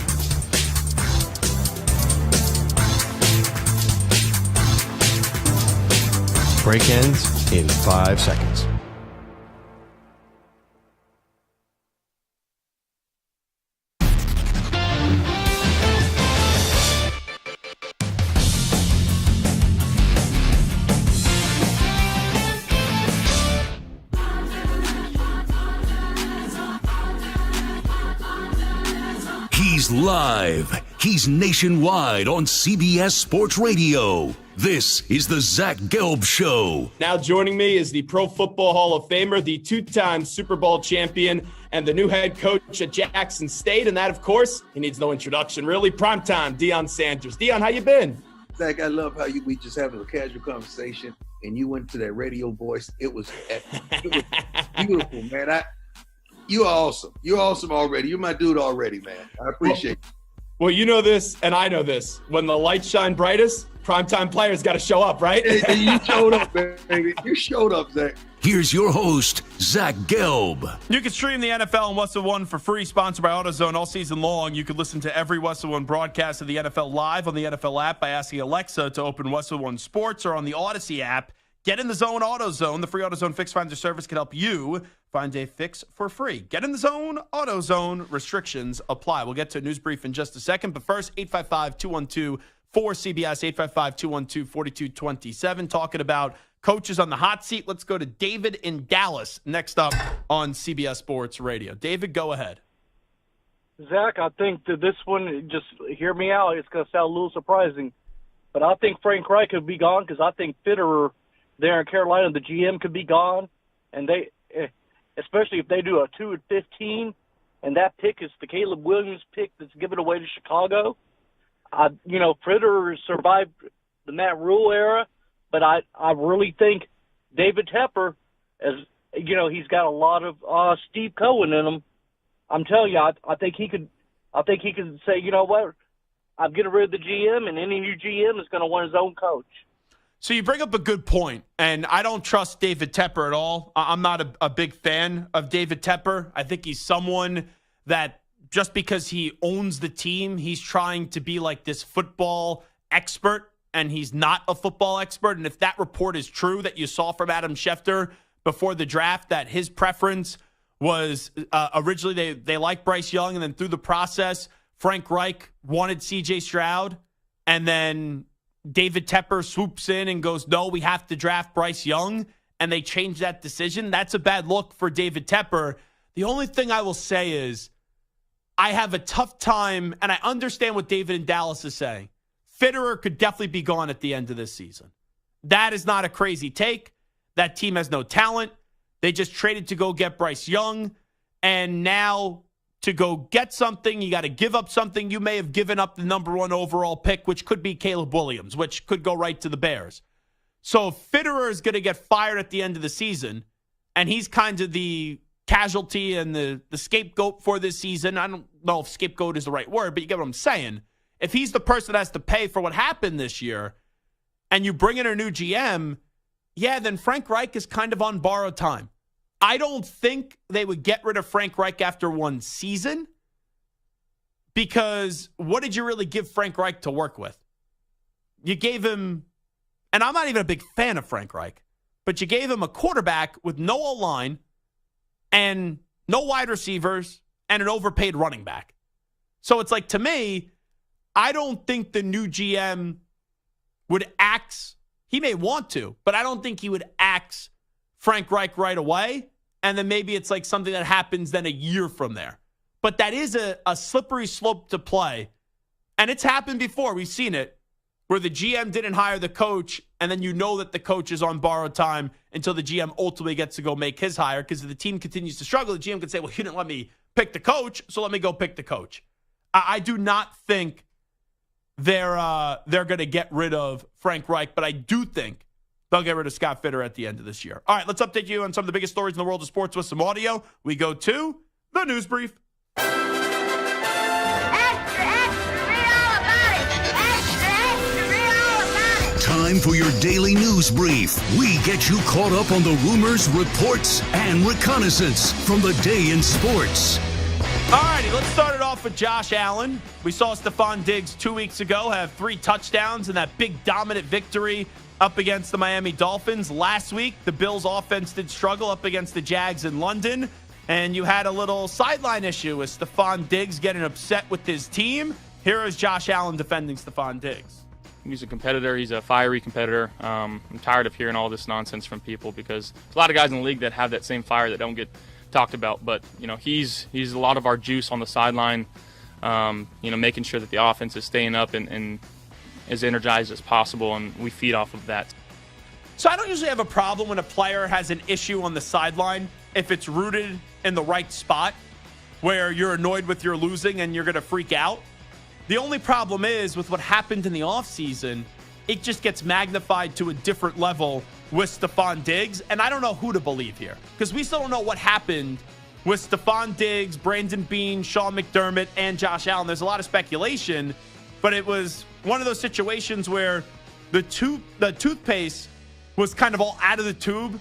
Break ends in 5 seconds. He's live. He's nationwide on CBS Sports Radio. This is the Zach Gelb Show. Now joining me is the Pro Football Hall of Famer, the two-time Super Bowl champion, and the new head coach at Jackson State. And that, of course, he needs no introduction, really. Primetime, Deion Sanders. Deion, how you been? Zach, I love how we just having a casual conversation, and you went to that radio voice. It was beautiful, man. You're awesome. You're awesome already. You're my dude already, man. I appreciate it. Well, you know this, and I know this. When the lights shine brightest, primetime players got to show up, right? Hey, you showed up, baby. You showed up, Zach. Here's your host, Zach Gelb. You can stream the NFL on Westwood One for free, sponsored by AutoZone all season long. You can listen to every Westwood One broadcast of the NFL live on the NFL app by asking Alexa to open Westwood One Sports, or on the Odyssey app. Get in the zone, AutoZone. The free AutoZone Fix Finder service can help you find a fix for free. Get in the zone, AutoZone. Restrictions apply. We'll get to a news brief in just a second. But first, 855-212-4CBS, 855-212-4227. Talking about coaches on the hot seat. Let's go to David in Dallas next up on CBS Sports Radio. David, go ahead. Zach, I think that this one, just hear me out, it's going to sound a little surprising, but I think Frank Reich could be gone because I think Fitterer there in Carolina, the GM, could be gone, and they, especially if they do a 2-15, and that pick is the Caleb Williams pick that's given away to Chicago. Fitterer survived the Matt Rule era, but I really think David Tepper, as he's got a lot of Steve Cohen in him. I'm telling you, I think he could say, you know what, I'm getting rid of the GM, and any new GM is going to want his own coach. So you bring up a good point, and I don't trust David Tepper at all. I'm not a big fan of David Tepper. I think he's someone that just because he owns the team, he's trying to be like this football expert, and he's not a football expert. And if that report is true that you saw from Adam Schefter before the draft, that his preference was originally they liked Bryce Young, and then through the process, Frank Reich wanted C.J. Stroud, and then David Tepper swoops in and goes, no, we have to draft Bryce Young, and they changed that decision. That's a bad look for David Tepper. The only thing I will say is I have a tough time, and I understand what David in Dallas is saying. Fitterer could definitely be gone at the end of this season. That is not a crazy take. That team has no talent. They just traded to go get Bryce Young, and now to go get something, you got to give up something. You may have given up the number 1 overall pick, which could be Caleb Williams, which could go right to the Bears. So if Fitterer is going to get fired at the end of the season, and he's kind of the casualty and the scapegoat for this season, I don't know if scapegoat is the right word, but you get what I'm saying. If he's the person that has to pay for what happened this year, and you bring in a new GM, yeah, then Frank Reich is kind of on borrowed time. I don't think they would get rid of Frank Reich after one season, because what did you really give Frank Reich to work with? You gave him, and I'm not even a big fan of Frank Reich, but you gave him a quarterback with no O-line and no wide receivers and an overpaid running back. So it's like, to me, I don't think the new GM would axe, he may want to, but I don't think he would axe Frank Reich right away. And then maybe it's like something that happens then a year from there. But that is a slippery slope to play. And it's happened before. We've seen it where the GM didn't hire the coach, and then you know that the coach is on borrowed time until the GM ultimately gets to go make his hire, because if the team continues to struggle, the GM can say, well, you didn't let me pick the coach, so let me go pick the coach. I do not think they're going to get rid of Frank Reich, but I do think they'll get rid of Scott Fitterer at the end of this year. All right, let's update you on some of the biggest stories in the world of sports with some audio. We go to the news brief. Time for your daily news brief. We get you caught up on the rumors, reports, and reconnaissance from the day in sports. All righty, let's start it off with Josh Allen. We saw Stephon Diggs 2 weeks ago have 3 touchdowns in that big dominant victory up against the Miami Dolphins. Last week, the Bills' offense did struggle up against the Jags in London, and you had a little sideline issue with Stephon Diggs getting upset with his team. Here is Josh Allen defending Stephon Diggs. He's a competitor. He's a fiery competitor. I'm tired of hearing all this nonsense from people, because there's a lot of guys in the league that have that same fire that don't get talked about. But, you know, he's a lot of our juice on the sideline, making sure that the offense is staying up and as energized as possible, and we feed off of that. So I don't usually have a problem when a player has an issue on the sideline if it's rooted in the right spot where you're annoyed with your losing and you're going to freak out. The only problem is with what happened in the offseason, it just gets magnified to a different level with Stephon Diggs, and I don't know who to believe here, because we still don't know what happened with Stephon Diggs, Brandon Beane, Sean McDermott, and Josh Allen. There's a lot of speculation, but it was one of those situations where the toothpaste was kind of all out of the tube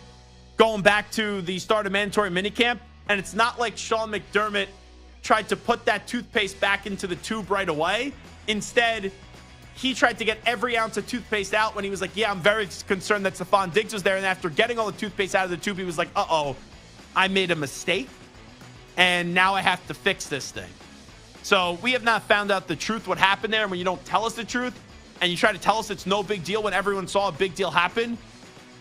going back to the start of mandatory minicamp, and it's not like Sean McDermott tried to put that toothpaste back into the tube right away. Instead, he tried to get every ounce of toothpaste out when he was like, yeah, I'm very concerned that Stephon Diggs was there. And after getting all the toothpaste out of the tube, he was like, uh-oh, I made a mistake, and now I have to fix this thing. So we have not found out the truth, what happened there. And when you don't tell us the truth and you try to tell us it's no big deal when everyone saw a big deal happen,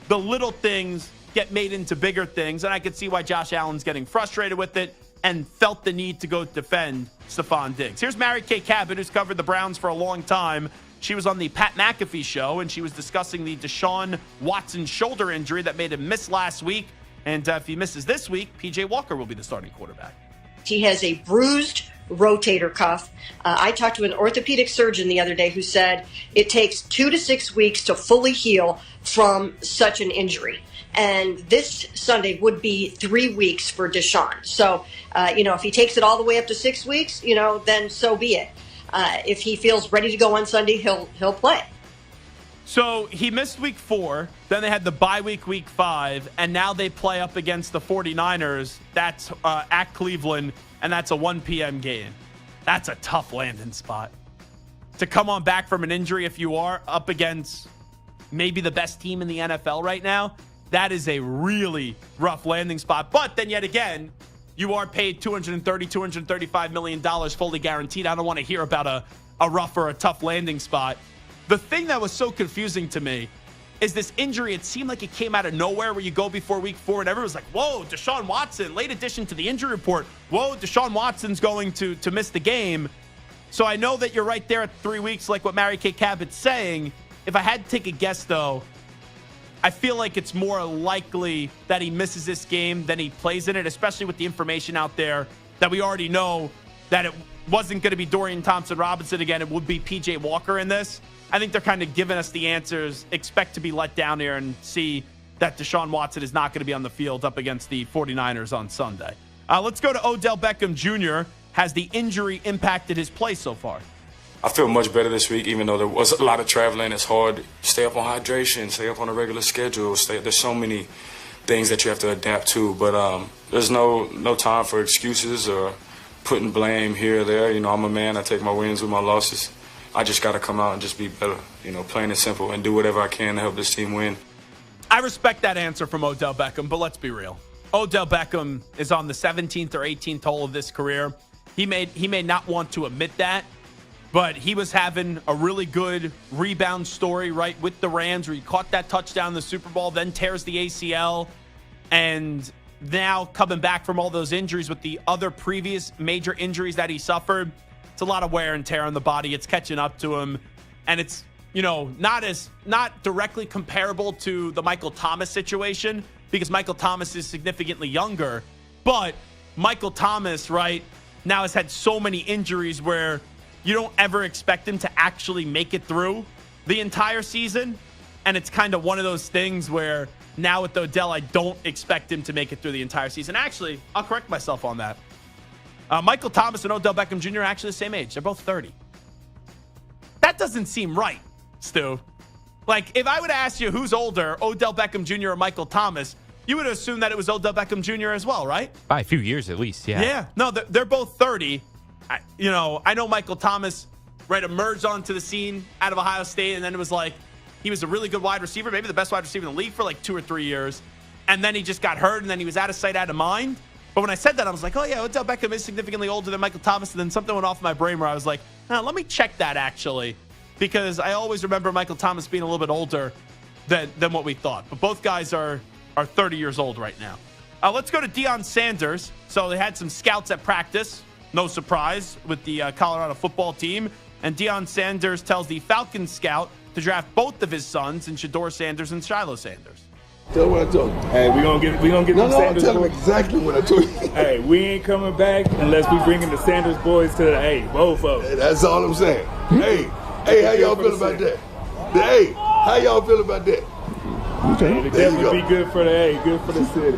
the little things get made into bigger things. And I could see why Josh Allen's getting frustrated with it and felt the need to go defend Stephon Diggs. Here's Mary Kay Cabot, who's covered the Browns for a long time. She was on the Pat McAfee show, and she was discussing the Deshaun Watson shoulder injury that made him miss last week. And if he misses this week, P.J. Walker will be the starting quarterback. He has a bruised rotator cuff. I talked to an orthopedic surgeon the other day who said it takes 2 to 6 weeks to fully heal from such an injury. And this Sunday would be 3 weeks for Deshaun. So, if he takes it all the way up to 6 weeks, then so be it. If he feels ready to go on Sunday, he'll play. So he missed week 4, then they had the bye week 5, and now they play up against the 49ers. That's at Cleveland, and that's a 1 p.m. game. That's a tough landing spot. To come on back from an injury if you are up against maybe the best team in the NFL right now, that is a really rough landing spot. But then yet again, you are paid $235 million fully guaranteed. I don't want to hear about a rough or a tough landing spot. The thing that was so confusing to me is this injury. It seemed like it came out of nowhere where you go before week 4 and everyone's like, whoa, Deshaun Watson, late addition to the injury report. Whoa, Deshaun Watson's going to miss the game. So I know that you're right there at 3 weeks, like what Mary Kay Cabot's saying. If I had to take a guess, though, I feel like it's more likely that he misses this game than he plays in it, especially with the information out there that we already know that it wasn't going to be Dorian Thompson-Robinson again. It would be P.J. Walker in this. I think they're kind of giving us the answers. Expect to be let down here and see that Deshaun Watson is not going to be on the field up against the 49ers on Sunday. Let's go to Odell Beckham Jr. Has the injury impacted his play so far? I feel much better this week, even though there was a lot of traveling. It's hard. Stay up on hydration, stay up on a regular schedule. There's so many things that you have to adapt to. But there's no time for excuses or putting blame here or there. I'm a man. I take my wins with my losses. I just got to come out and just be better, plain and simple, and do whatever I can to help this team win. I respect that answer from Odell Beckham, but let's be real. Odell Beckham is on the 17th or 18th hole of this career. He may not want to admit that, but he was having a really good rebound story, right, with the Rams, where he caught that touchdown in the Super Bowl, then tears the ACL, and now coming back from all those injuries with the other previous major injuries that he suffered. It's a lot of wear and tear on the body. It's catching up to him. And it's, not directly comparable to the Michael Thomas situation, because Michael Thomas is significantly younger. But Michael Thomas, right, now has had so many injuries where you don't ever expect him to actually make it through the entire season. And it's kind of one of those things where now with Odell, I don't expect him to make it through the entire season. Actually, I'll correct myself on that. Michael Thomas and Odell Beckham Jr. are actually the same age. They're both 30. That doesn't seem right, Stu. Like, if I would ask you who's older, Odell Beckham Jr. or Michael Thomas, you would assume that it was Odell Beckham Jr. as well, right? By a few years at least, yeah. Yeah. No, they're both 30. I know Michael Thomas, right, emerged onto the scene out of Ohio State, and then it was like he was a really good wide receiver, maybe the best wide receiver in the league for like 2 or 3 years. And then he just got hurt, and then he was out of sight, out of mind. But when I said that, I was like, oh, yeah, Odell Beckham is significantly older than Michael Thomas. And then something went off in my brain where I was like, let me check that, actually. Because I always remember Michael Thomas being a little bit older than what we thought. But both guys are 30 years old right now. Let's go to Deion Sanders. So they had some scouts at practice. No surprise with the Colorado football team. And Deion Sanders tells the Falcons scout to draft both of his sons in Shedeur Sanders and Shiloh Sanders. Tell what I told you. Hey, we gonna get them Sanders. Tell them exactly what I told you. Hey, we ain't coming back unless we bringing the Sanders boys to the both of them. That's all I'm saying. Hey, how y'all feel about that? Hey, how y'all feel about that? Okay, that would be good for the city.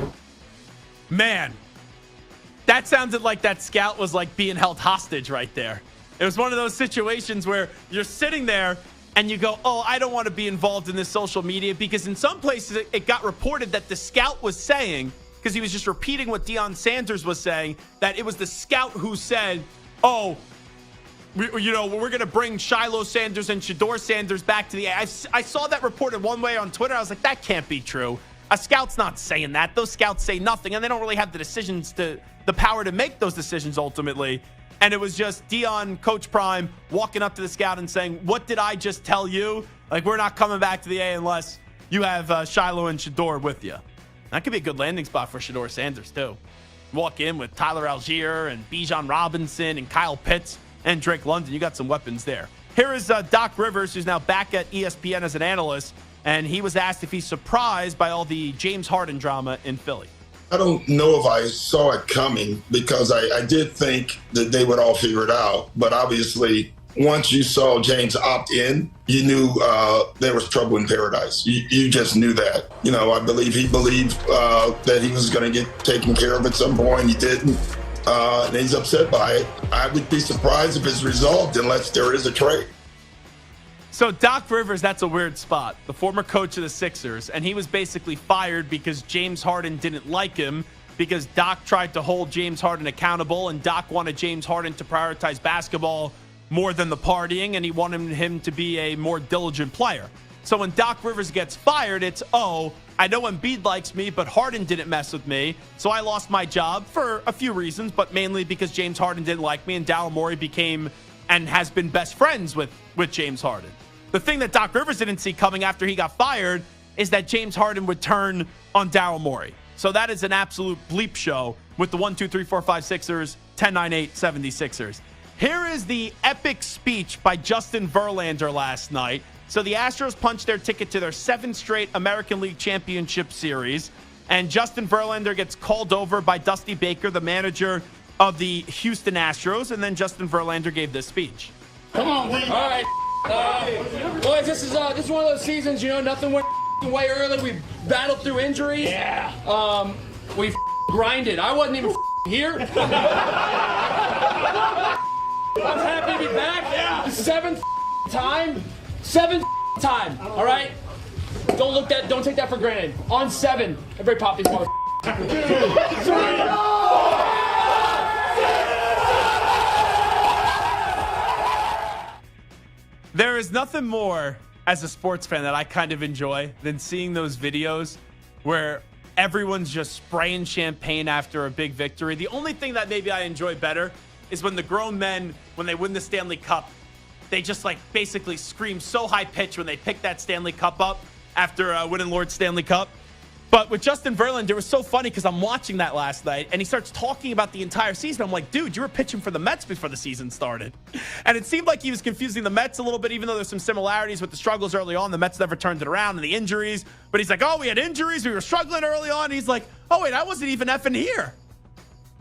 Man, that sounded like that scout was like being held hostage right there. It was one of those situations where you're sitting there and you go, oh, I don't want to be involved in this social media, because in some places it got reported that the scout was saying, because he was just repeating what Deion Sanders was saying, that it was the scout who said, oh, we're going to bring Shiloh Sanders and Shedeur Sanders back to the I saw that reported one way on Twitter. I was like, that can't be true. A scout's not saying that. Those scouts say nothing, and they don't really have the power to make those decisions ultimately. And it was just Deion, Coach Prime, walking up to the scout and saying, what did I just tell you? Like, we're not coming back to the A unless you have Shiloh and Shedeur with you. That could be a good landing spot for Shedeur Sanders, too. Walk in with Tyler Algier and Bijan Robinson and Kyle Pitts and Drake London. You got some weapons there. Here is Doc Rivers, who's now back at ESPN as an analyst, and he was asked if he's surprised by all the James Harden drama in Philly. I don't know if I saw it coming, because I did think that they would all figure it out. But obviously, once you saw James opt in, you knew there was trouble in paradise. You just knew that. I believe he believed that he was going to get taken care of at some point. He didn't. And he's upset by it. I would be surprised if it's resolved unless there is a trade. So Doc Rivers, that's a weird spot. The former coach of the Sixers, and he was basically fired because James Harden didn't like him, because Doc tried to hold James Harden accountable, and Doc wanted James Harden to prioritize basketball more than the partying, and he wanted him to be a more diligent player. So when Doc Rivers gets fired, it's, I know Embiid likes me, but Harden didn't mess with me. So I lost my job for a few reasons, but mainly because James Harden didn't like me and Daryl Morey became and has been best friends with James Harden. The thing that Doc Rivers didn't see coming after he got fired is that James Harden would turn on Daryl Morey. So that is an absolute bleep show with the 1, 2, 3, 4, 5, Sixers, 10, 9, 8, 76ers. Here is the epic speech by Justin Verlander last night. So the Astros punched their ticket to their 7th straight American League Championship Series. And Justin Verlander gets called over by Dusty Baker, the manager of the Houston Astros. And then Justin Verlander gave this speech. Come on, man. All right. Boys, this is one of those seasons, nothing went way early. We battled through injuries. Yeah. We grinded. I wasn't even here. I'm happy to be back. Yeah. 7th time. 7th time. All right? Don't take that for granted. On 7. Everybody pop these mother. There is nothing more as a sports fan that I kind of enjoy than seeing those videos where everyone's just spraying champagne after a big victory. The only thing that maybe I enjoy better is when the grown men, when they win the Stanley Cup, they just basically scream so high pitch when they pick that Stanley Cup up after winning Lord Stanley Cup. But with Justin Verlander, it was so funny because I'm watching that last night, and he starts talking about the entire season. I'm like, dude, you were pitching for the Mets before the season started. And it seemed like he was confusing the Mets a little bit, even though there's some similarities with the struggles early on. The Mets never turned it around and the injuries. But he's like, we had injuries. We were struggling early on. And he's like, wait, I wasn't even effing here.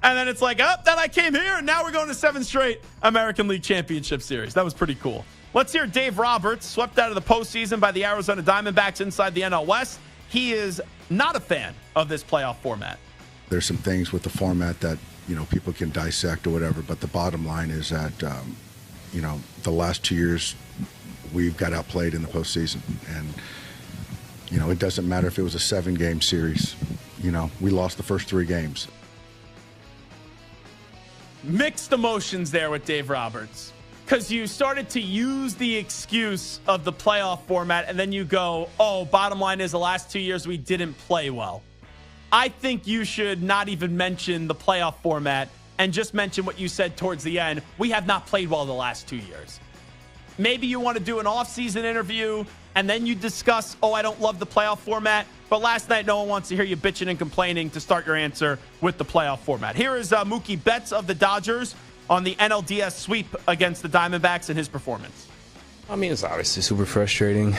And then it's like, then I came here, and now we're going to 7th straight American League Championship Series. That was pretty cool. Let's hear Dave Roberts, swept out of the postseason by the Arizona Diamondbacks inside the NL West. He is not a fan of this playoff format. There's some things with the format that, people can dissect or whatever, but the bottom line is that, the last 2 years we've got outplayed in the postseason. And, it doesn't matter if it was a 7-game series. We lost the first 3 games. Mixed emotions there with Dave Roberts. Because you started to use the excuse of the playoff format, and then you go, bottom line is the last 2 years we didn't play well. I think you should not even mention the playoff format and just mention what you said towards the end. We have not played well the last 2 years. Maybe you want to do an off-season interview, and then you discuss, I don't love the playoff format. But last night, no one wants to hear you bitching and complaining to start your answer with the playoff format. Here is Mookie Betts of the Dodgers on the NLDS sweep against the Diamondbacks and his performance. I mean, it's obviously super frustrating.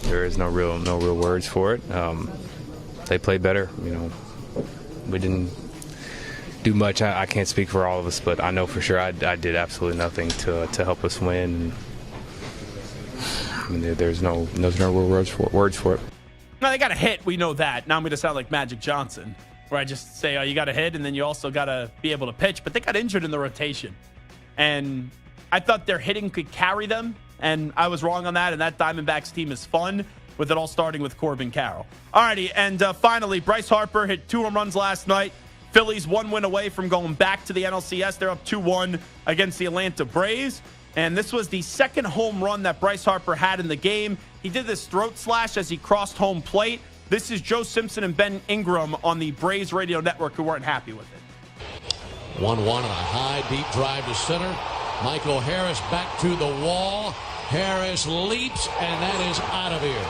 There is no real words for it. They played better. We didn't do much. I can't speak for all of us, but I know for sure I did absolutely nothing to help us win. I mean, there's no real words for it. Now, they got a hit. We know that. Now I'm going to sound like Magic Johnson, where I just say, you got a hit, and then you also got to be able to pitch. But they got injured in the rotation. And I thought their hitting could carry them, and I was wrong on that. And that Diamondbacks team is fun, with it all starting with Corbin Carroll. All righty, and finally, Bryce Harper hit 2 home runs last night. Phillies 1 win away from going back to the NLCS. They're up 2-1 against the Atlanta Braves. And this was the 2nd home run that Bryce Harper had in the game. He did this throat slash as he crossed home plate. This is Joe Simpson and Ben Ingram on the Braves radio network who weren't happy with it. 1-1 and a high, deep drive to center. Michael Harris back to the wall. Harris leaps, and that is out of here.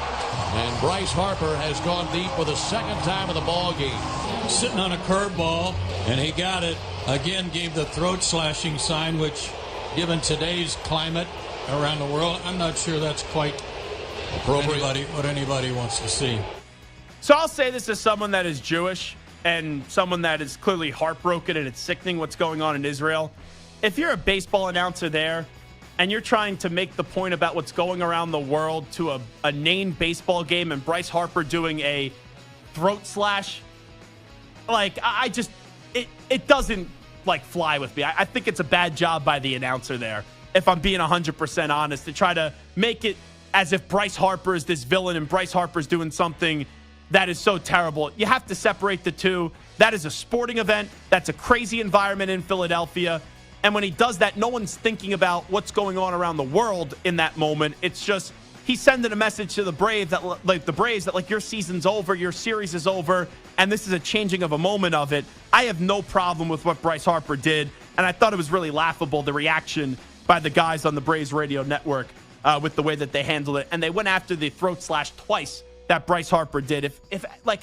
And Bryce Harper has gone deep for the 2nd time of the ball game. Sitting on a curveball, and he got it. Again, gave the throat slashing sign, which, given today's climate around the world, I'm not sure that's quite appropriate. What anybody wants to see. So I'll say this as someone that is Jewish and someone that is clearly heartbroken, and it's sickening what's going on in Israel. If you're a baseball announcer there and you're trying to make the point about what's going around the world to a named baseball game and Bryce Harper doing a throat slash, it doesn't fly with me. I think it's a bad job by the announcer there, if I'm being 100% honest, to try to make it as if Bryce Harper is this villain and Bryce Harper's doing something that is so terrible. You have to separate the two. That is a sporting event. That's a crazy environment in Philadelphia. And when he does that, no one's thinking about what's going on around the world in that moment. It's just he's sending a message to the Braves that your season's over, your series is over, and this is a changing of a moment of it. I have no problem with what Bryce Harper did, and I thought it was really laughable, the reaction by the guys on the Braves radio network with the way that they handled it. And they went after the throat slash twice that Bryce Harper did.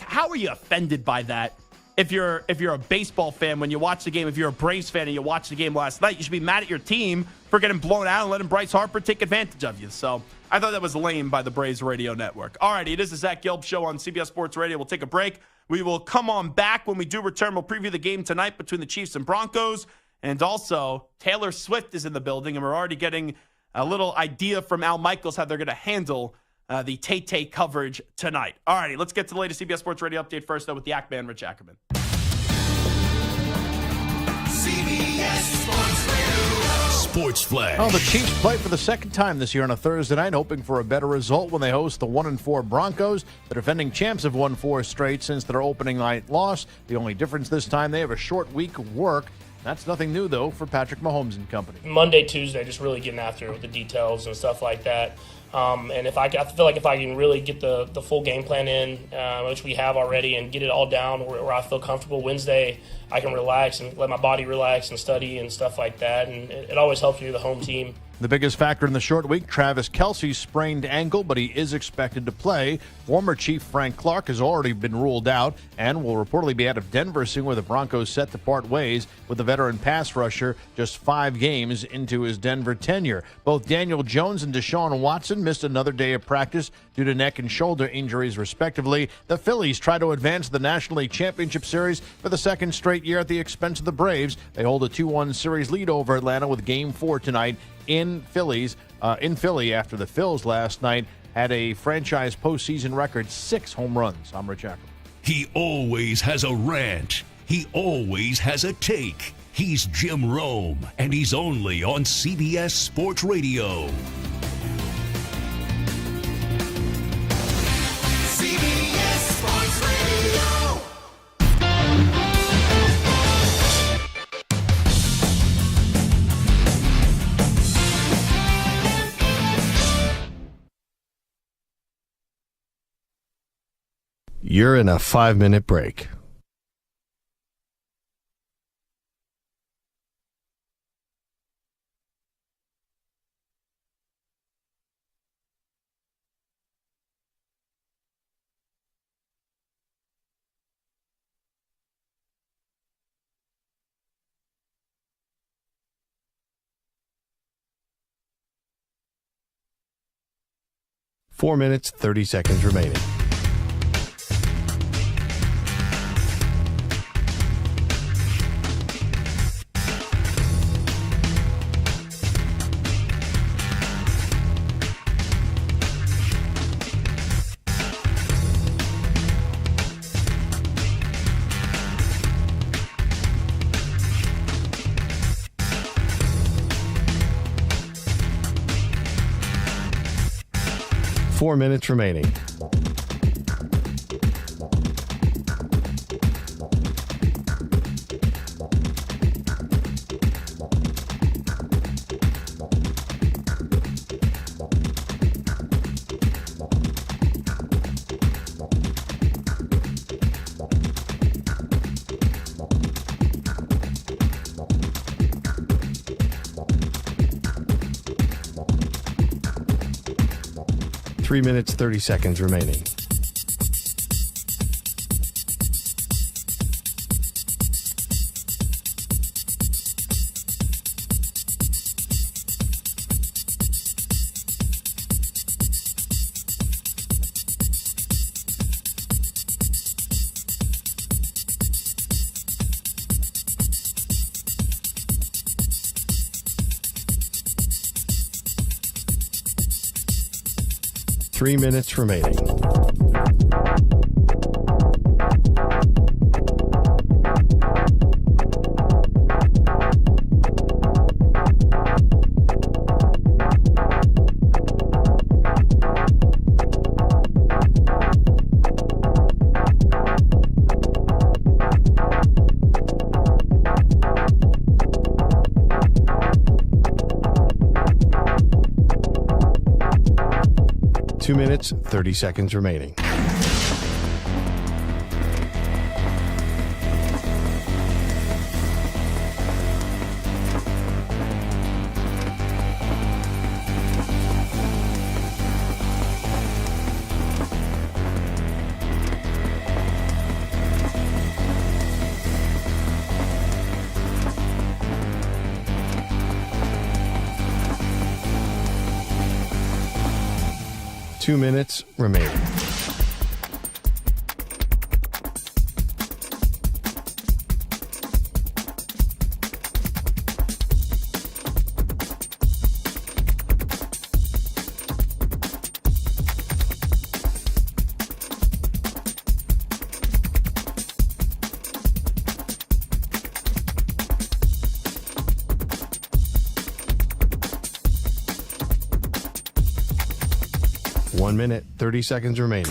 How are you offended by that? If you're a baseball fan, when you watch the game, if you're a Braves fan and you watch the game last night, you should be mad at your team for getting blown out and letting Bryce Harper take advantage of you. So I thought that was lame by the Braves radio network. All righty, it is the Zach Gelb Show on CBS Sports Radio. We'll take a break. We will come on back. When we do return, we'll preview the game tonight between the Chiefs and Broncos. And also, Taylor Swift is in the building, and we're already getting a little idea from Al Michaels how they're going to handle the Tay-Tay coverage tonight. All righty, let's get to the latest CBS Sports Radio update first, though, with the Yak Man, Rich Ackerman. CBS Sports Radio. Sports Flash. Well, the Chiefs play for the second time this year on a Thursday night, hoping for a better result when they host the 1-4 Broncos. The defending champs have won 4 straight since their opening night loss. The only difference this time, they have a short week of work. That's nothing new, though, for Patrick Mahomes and company. Monday, Tuesday, just really getting after it with the details and stuff like that. And I feel like if I can really get the full game plan in, which we have already, and get it all down where I feel comfortable, Wednesday I can relax and let my body relax and study and stuff like that. And it always helps you, the home team. The biggest factor in the short week, Travis Kelce's sprained ankle, but he is expected to play. Former Chief Frank Clark has already been ruled out and will reportedly be out of Denver soon, where the Broncos set to part ways with the veteran pass rusher just 5 games into his Denver tenure. Both Daniel Jones and Deshaun Watson missed another day of practice due to neck and shoulder injuries, respectively. The Phillies try to advance the National League Championship Series for the second straight year at the expense of the Braves. They hold a 2-1 series lead over Atlanta with Game 4 tonight in Philly after the Phils last night had a franchise postseason record 6 home runs. I'm Rich Ackerman. He always has a rant. He always has a take. He's Jim Rome, and he's only on CBS Sports Radio. CBS Sports Radio. You're in a 5-minute break. Four minutes, 30 seconds remaining. Four minutes remaining. Three minutes, 30 seconds remaining. Three minutes remaining. 2 minutes, 30 seconds remaining. Two minutes remaining. One minute, 30 seconds remaining.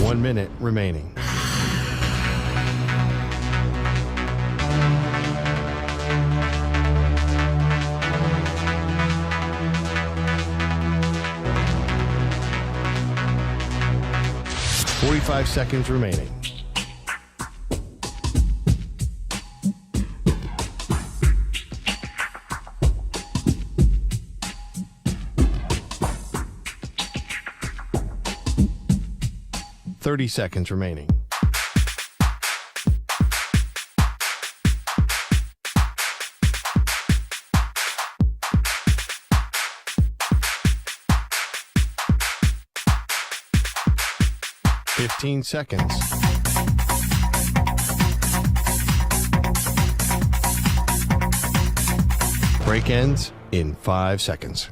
One minute remaining. Five seconds remaining. Seconds remaining. Seconds. Break ends in 5 seconds.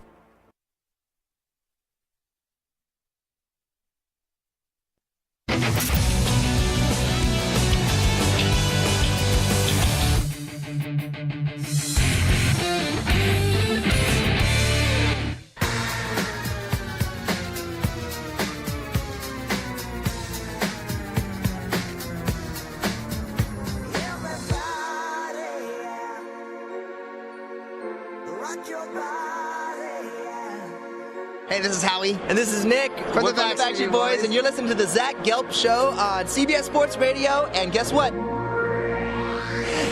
Hey, this is Howie. And this is Nick. From the Backstreet Boys. And you're listening to the Zach Gelb Show on CBS Sports Radio. And guess what?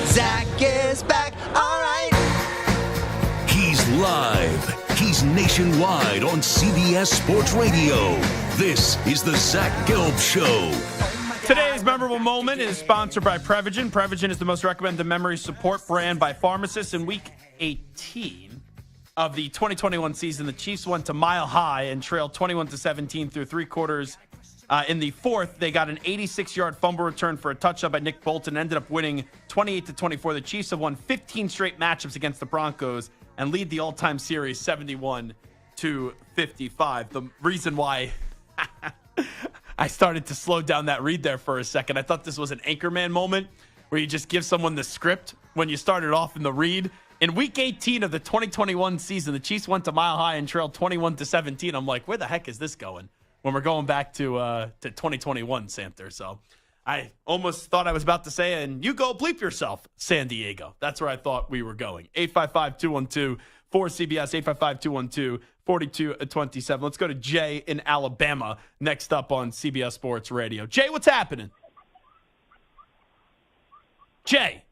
Zach is back. All right. He's live. He's nationwide on CBS Sports Radio. This is the Zach Gelb Show. Today's memorable moment is sponsored by Prevagen. Prevagen is the most recommended memory support brand by pharmacists. In Week 18 of the 2021 season, the Chiefs went to Mile High and trailed 21-17 through three quarters. In the fourth, they got an 86-yard fumble return for a touchdown by Nick Bolton, ended up winning 28-24. The Chiefs have won 15 straight matchups against the Broncos and lead the all-time series 71-55. The reason why I started to slow down that read there for a second, I thought this was an Anchorman moment where you just give someone the script when you started off in the read. In Week 18 of the 2021 season, the Chiefs went to Mile High and trailed 21-17. I'm like, where the heck is this going? When we're going back to 2021, Samter. So I almost thought I was about to say, and you go bleep yourself, San Diego. That's where I thought we were going. 855-212-4CBS, 855-212-4227. Let's go to Jay in Alabama next up on CBS Sports Radio. Jay, what's happening? Jay.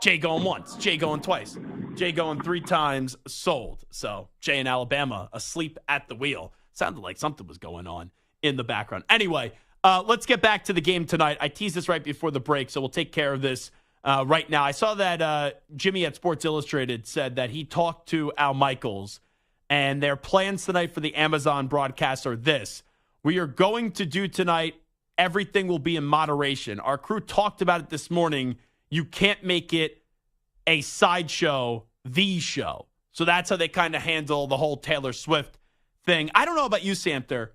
Jay going once, Jay going twice, Jay going three times, sold. So Jay in Alabama asleep at the wheel. Sounded like something was going on in the background. Anyway, let's get back to the game tonight. I teased this right before the break, so we'll take care of this right now. I saw that Jimmy at Sports Illustrated said that he talked to Al Michaels, and their plans tonight for the Amazon broadcast are this. We are going to do tonight, everything will be in moderation. Our crew talked about it this morning. You can't make it a sideshow, the show. So that's how they kind of handle the whole Taylor Swift thing. I don't know about you, Samter.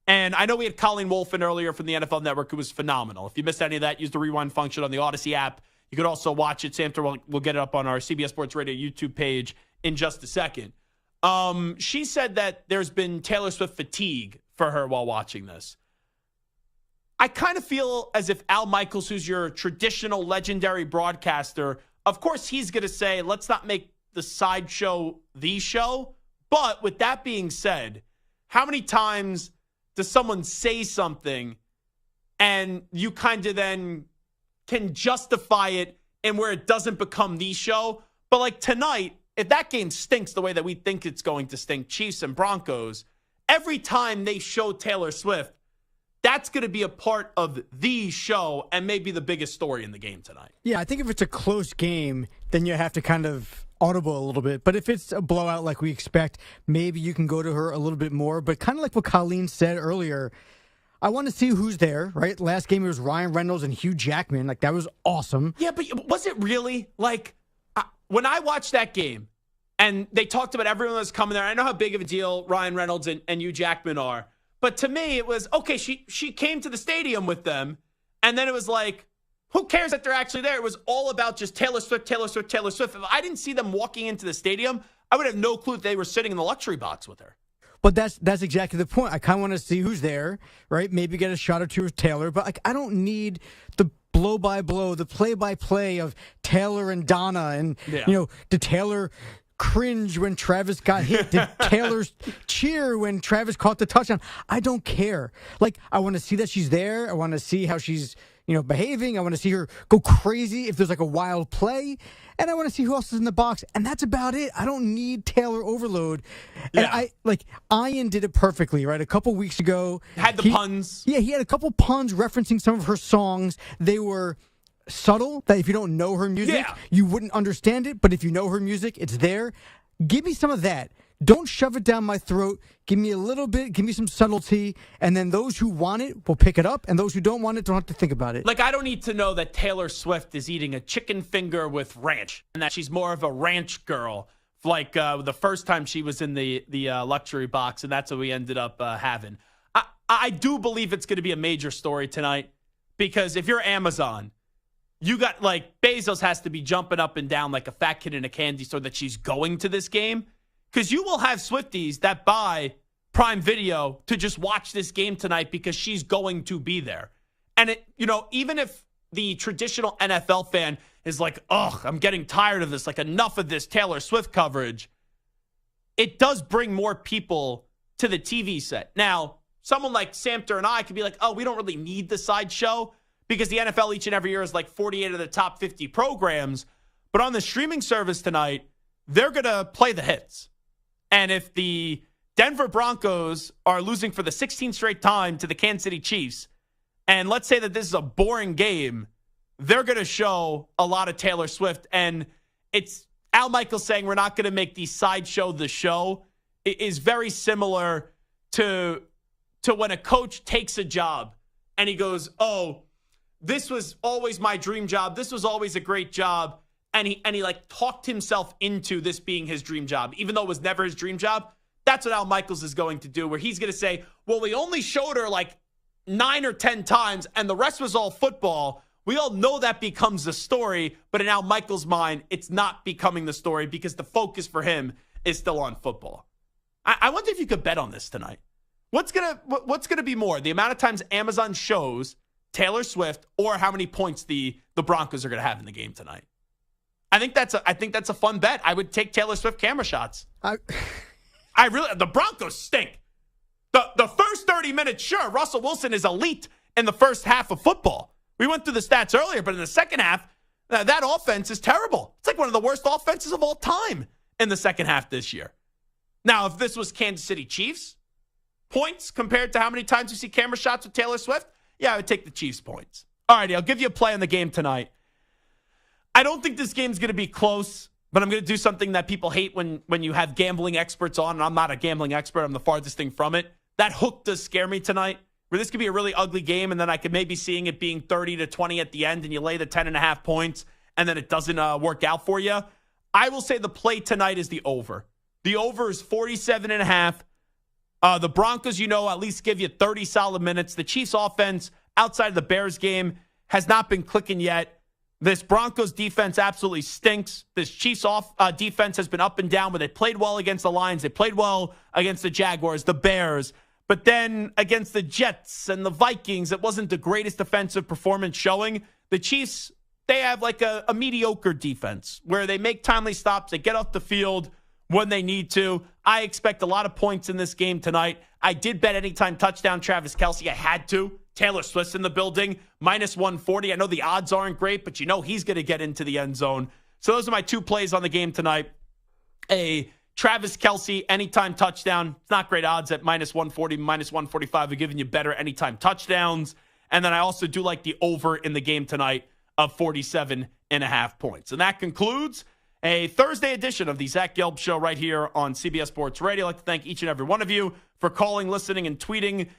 And I know we had Colleen Wolfe in earlier from the NFL Network, who was phenomenal. If you missed any of that, use the rewind function on the Odyssey app. You could also watch it. Samter will get it up on our CBS Sports Radio YouTube page in just a second. She said that there's been Taylor Swift fatigue for her while watching this. I kind of feel as if Al Michaels, who's your traditional legendary broadcaster, of course he's going to say, let's not make the sideshow the show. But with that being said, how many times does someone say something and you kind of then can justify it and where it doesn't become the show? But like tonight, if that game stinks the way that we think it's going to stink, Chiefs and Broncos, every time they show Taylor Swift, that's going to be a part of the show and maybe the biggest story in the game tonight. Yeah, I think if it's a close game, then you have to kind of audible a little bit. But if it's a blowout like we expect, maybe you can go to her a little bit more. But kind of like what Colleen said earlier, I want to see who's there, right? Last game it was Ryan Reynolds and Hugh Jackman. Like, that was awesome. Yeah, but was it really? Like, when I watched that game and they talked about everyone that's coming there, I know how big of a deal Ryan Reynolds and Hugh Jackman are. But to me, it was, okay, she came to the stadium with them, and then it was like, who cares that they're actually there? It was all about just Taylor Swift, Taylor Swift, Taylor Swift. If I didn't see them walking into the stadium, I would have no clue that they were sitting in the luxury box with her. But that's exactly the point. I kind of want to see who's there, right? Maybe get a shot or two with Taylor. But like, I don't need the blow-by-blow, the play-by-play of Taylor and Donna. And, did Taylor cringe when Travis got hit? Did Taylor cheer when Travis caught the touchdown? I don't care. Like, I want to see that she's there. I want to see how she's behaving. I want to see her go crazy if there's like a wild play. And I want to see who else is in the box. And that's about it. I don't need Taylor overload. Yeah. And Ian did it perfectly, right? A couple weeks ago. Had the puns. Yeah, he had a couple puns referencing some of her songs. They were subtle, that if you don't know her music, you wouldn't understand it. But if you know her music, it's there. Give me some of that. Don't shove it down my throat. Give me a little bit. Give me some subtlety. And then those who want it will pick it up. And those who don't want it don't have to think about it. Like, I don't need to know that Taylor Swift is eating a chicken finger with ranch and that she's more of a ranch girl. Like the first time she was in the luxury box, and that's what we ended up having. I do believe it's going to be a major story tonight because if you're Amazon, you got, like, Bezos has to be jumping up and down like a fat kid in a candy store that she's going to this game. Because you will have Swifties that buy Prime Video to just watch this game tonight because she's going to be there. And, even if the traditional NFL fan is like, ugh, I'm getting tired of this, like, enough of this Taylor Swift coverage, it does bring more people to the TV set. Now, someone like Samter and I could be like, oh, we don't really need the sideshow because the NFL each and every year is like 48 of the top 50 programs. But on the streaming service tonight, they're going to play the hits. And if the Denver Broncos are losing for the 16th straight time to the Kansas City Chiefs, and let's say that this is a boring game, they're going to show a lot of Taylor Swift. And it's Al Michaels saying we're not going to make the sideshow the show. It is very similar to when a coach takes a job and he goes, oh, this was always my dream job. This was always a great job. And he like talked himself into this being his dream job, even though it was never his dream job. That's what Al Michaels is going to do, where he's going to say, well, we only showed her like 9 or 10 times and the rest was all football. We all know that becomes the story, but in Al Michaels' mind, it's not becoming the story because the focus for him is still on football. I wonder if you could bet on this tonight. What's gonna be more, the amount of times Amazon shows Taylor Swift or how many points the Broncos are going to have in the game tonight? I think that's a fun bet. I would take Taylor Swift camera shots. The Broncos stink. The first 30 minutes, sure, Russell Wilson is elite in the first half of football. We went through the stats earlier, but in the second half, that offense is terrible. It's like one of the worst offenses of all time in the second half this year. Now, if this was Kansas City Chiefs points compared to how many times you see camera shots with Taylor Swift, yeah, I would take the Chiefs points. All righty, I'll give you a play on the game tonight. I don't think this game's going to be close, but I'm going to do something that people hate when you have gambling experts on, and I'm not a gambling expert. I'm the farthest thing from it. That hook does scare me tonight, where this could be a really ugly game, and then I could maybe seeing it being 30-20 at the end, and you lay the 10.5 points, and then it doesn't work out for you. I will say the play tonight is the over. The over is 47.5. The Broncos, at least give you 30 solid minutes. The Chiefs offense outside of the Bears game has not been clicking yet. This Broncos defense absolutely stinks. This Chiefs defense has been up and down, but they played well against the Lions. They played well against the Jaguars, the Bears. But then against the Jets and the Vikings, it wasn't the greatest defensive performance showing. The Chiefs, they have like a mediocre defense where they make timely stops. They get off the field when they need to. I expect a lot of points in this game tonight. I did bet anytime touchdown Travis Kelce. I had to. Taylor Swift's in the building, minus 140. I know the odds aren't great, but he's going to get into the end zone. So those are my two plays on the game tonight. A Travis Kelce anytime touchdown. It's not great odds at minus 140, minus 145. We're giving you better anytime touchdowns. And then I also do like the over in the game tonight of 47.5 points. And that concludes a Thursday edition of the Zach Gelb Show right here on CBS Sports Radio. I'd like to thank each and every one of you for calling, listening, and tweeting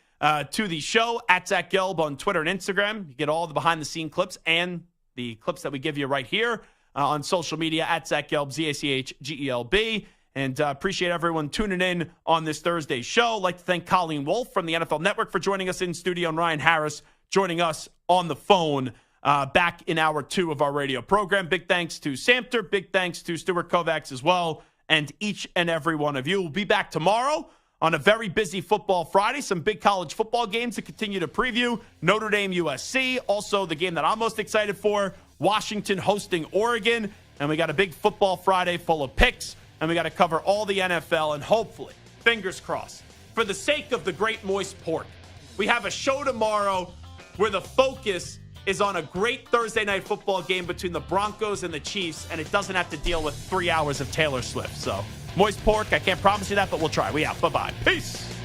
to the show at Zach Gelb on Twitter and Instagram. You get all the behind-the-scene clips and the clips that we give you right here on social media at Zach Gelb, ZACHGELB. And appreciate everyone tuning in on this Thursday show. I'd like to thank Colleen Wolfe from the NFL Network for joining us in studio, and Ryan Harris joining us on the phone back in hour 2 of our radio program. Big thanks to Samter. Big thanks to Stuart Kovacs as well, and each and every one of you. We'll be back tomorrow on a very busy football Friday. Some big college football games to continue to preview. Notre Dame, USC. Also, the game that I'm most excited for, Washington hosting Oregon. And we got a big football Friday full of picks. And we got to cover all the NFL. And hopefully, fingers crossed, for the sake of the great moist pork, we have a show tomorrow where the focus is on a great Thursday night football game between the Broncos and the Chiefs, and it doesn't have to deal with 3 hours of Taylor Swift. So, moist pork, I can't promise you that, but we'll try. We out. Bye-bye. Peace.